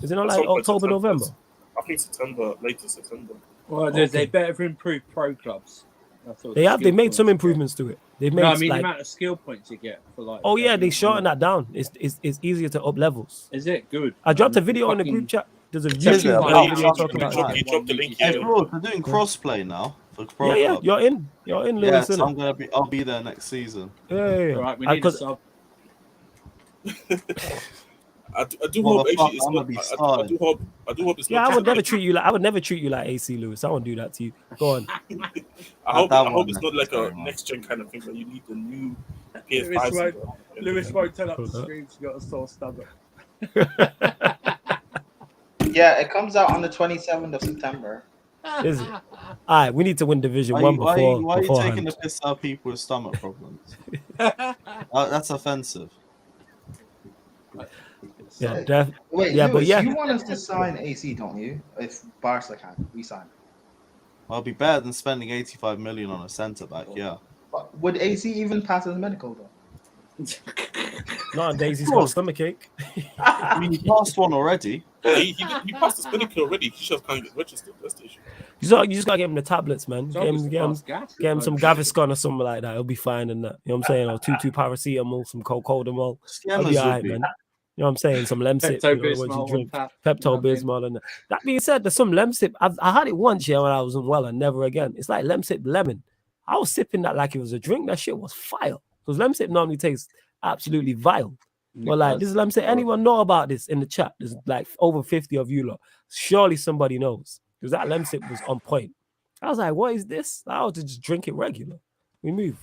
Is it not like October, November? I think September, later September. Well, they better improve Pro Clubs. They made some improvements to it. They've made the amount of skill points you get for like. Oh yeah, they shortened that down. It's easier to up levels. Is it good? I dropped a video on the group chat. There's a YouTube video talking about that. You dropped the link Hey, here. bro, they're doing crossplay now for Pro Yeah, Club. you're in, Lewis. Yes, I'll be there next season. Yeah. Right, we need a sub. I do hope actually it's not. I do hope it's not. Yeah, I would never treat you like AC Lewis. I won't do that to you. Go on. I hope it's not like a next gen kind of thing where you need the new PS5. Lewis won't turn up the stream. You got a sore stomach. Yeah, it comes out on the 27th of September. Is it? All right, we need to win Division 1 Why are you beforehand. taking the piss out of people with stomach problems? That's offensive. Yeah, Wait, yeah, Lewis, but yeah, you want us to sign AC, don't you? If Barca can, we sign. I'll be better than spending 85 million on a centre back. Yeah. But would AC even pass his medical though? not on Daisy's got a stomachache. I mean, he passed one already. He passed the spinnaker already. He just can't get registered. That's the issue. You just gotta give him the tablets, man. Get him some Gaviscon or something like that. He'll be fine in that. You know what I'm saying? Or 2 paracetamol, some Cocodamol. He'll be all right, man. You know what I'm saying? Some Lemsip, what you drink. Pepto-Bismol. And that being said, there's some Lemsip. I had it once, when I wasn't well, and never again. It's like Lemsip lemon. I was sipping that like it was a drink. That shit was fire. Because Lemsip normally tastes absolutely vile. Well, like this is, let me say, anyone know about this in the chat? There's like over 50 of you lot. Surely somebody knows, because that Lemsip was on point. I was like, what is this? I ought to just drink it regular. We move.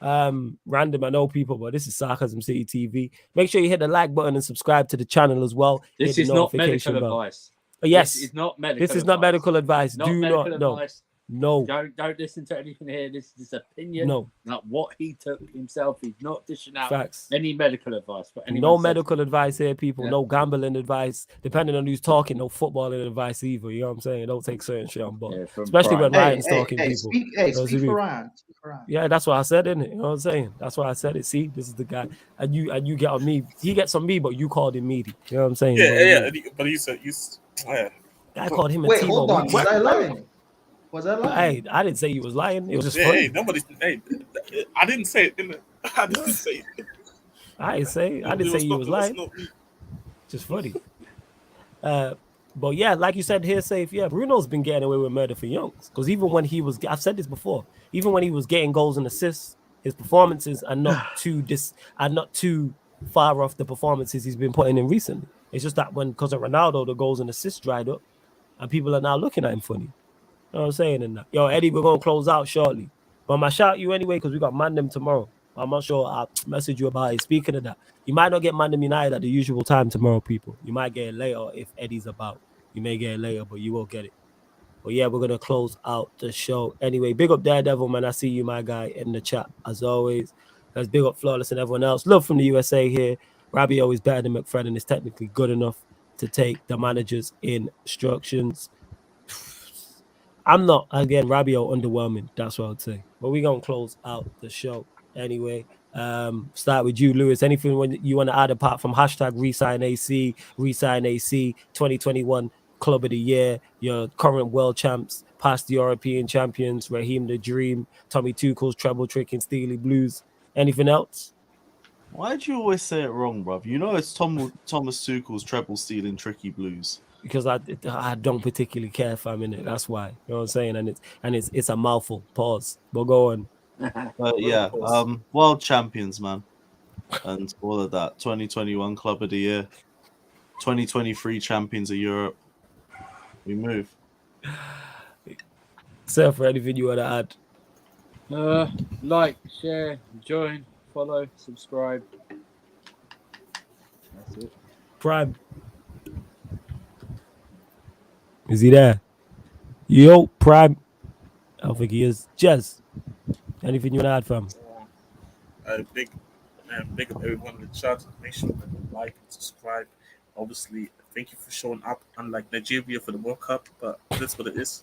Random, I know people, but this is Sarcasm City TV. Make sure you hit the like button and subscribe to the channel as well. This hit is the not medical advice. Yes, this is not medical. This is not medical advice. Not Do medical not advice. No. Don't listen to anything here. This is opinion. No. Not what he took himself. He's not dishing out Facts. any medical advice. But no medical advice here, people. Yeah. No gambling advice. Depending on who's talking, no footballing advice either. You know what I'm saying? Don't take certain shit on board. Yeah, especially when Ryan's talking, people. Speak for Ryan. Yeah, that's what I said, isn't it? You know what I'm saying? That's why I said it. See, this is the guy. And you get on me. He gets on me, but you called him meaty. You know what I'm saying? But you said I called him a Wait, hold on. Was I lying? Was I lying? Hey, I didn't say you was lying. It was just funny. Hey, I didn't say it, didn't I? I didn't say it. I didn't say you was lying. Just funny. But yeah, like you said here, Safe. Yeah, Bruno's been getting away with murder for Youngs, because even when he was, I've said this before, even when he was getting goals and assists, his performances are not too far off the performances he's been putting in recently. It's just that because of Ronaldo, the goals and assists dried up, and people are now looking at him funny. You know what I'm saying? And yo, Eddie, we're gonna close out shortly. But I'm gonna shout you anyway, because we got Mandem tomorrow. I'm not sure I'll message you about it. Speaking of that, you might not get Mandem United at the usual time tomorrow, people. You might get it later if Eddie's about. You may get it later, but you will get it. But yeah, we're gonna close out the show. Anyway, big up Daredevil, man. I see you, my guy, in the chat as always. Let's big up Flawless and everyone else. Love from the USA here. Rabiot is better than McFred and is technically good enough to take the manager's instructions. I'm not, again, Rabiot underwhelming. That's what I would say. But we're going to close out the show anyway. Start with you, Lewis. Anything when you want to add apart from hashtag ResignaC, 2021 Club of the Year, your current world champs, past European champions, Raheem the Dream, Tommy Tuchel's treble trick in Steely Blues. Anything else? Why do you always say it wrong, bruv? You know it's Thomas Tuchel's treble stealing tricky blues. Because I don't particularly care if I'm in it. That's why. You know what I'm saying? And it's a mouthful. Pause. But go on. Yeah. World champions, man. And all of that. 2021 Club of the Year. 2023 champions of Europe. We move. Sir, for anything you want to add? Like, share, join, follow, subscribe. That's it. Prime. Is he there? Yo, Prime. I don't think he is. Jez, anything you want to add, fam? Big up everyone in the chat. Make sure that you like and subscribe. Obviously, thank you for showing up, unlike Nigeria for the World Cup, but that's what it is.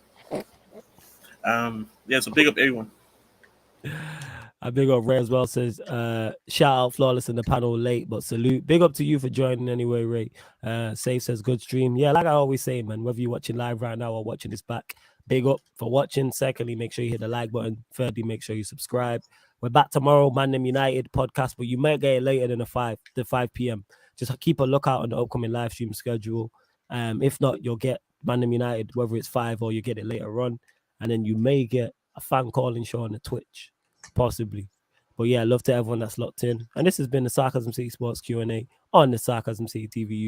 So big up everyone. I big up Ray as well. Says shout out Flawless in the panel late, but salute. Big up to you for joining anyway, Ray. Safe says good stream. Yeah, like I always say, man, whether you're watching live right now or watching this back, big up for watching. Secondly, make sure you hit the like button. Thirdly, make sure you subscribe. We're back tomorrow, Mandem United podcast, but you might get it later than the 5 p.m. Just keep a lookout on the upcoming live stream schedule. If not, you'll get Mandem United, whether it's 5 or you get it later on, and then you may get a fan calling show on the Twitch. Possibly. But yeah, love to everyone that's locked in. And this has been the Sarcasm City Sports Q&A on the Sarcasm City TV YouTube.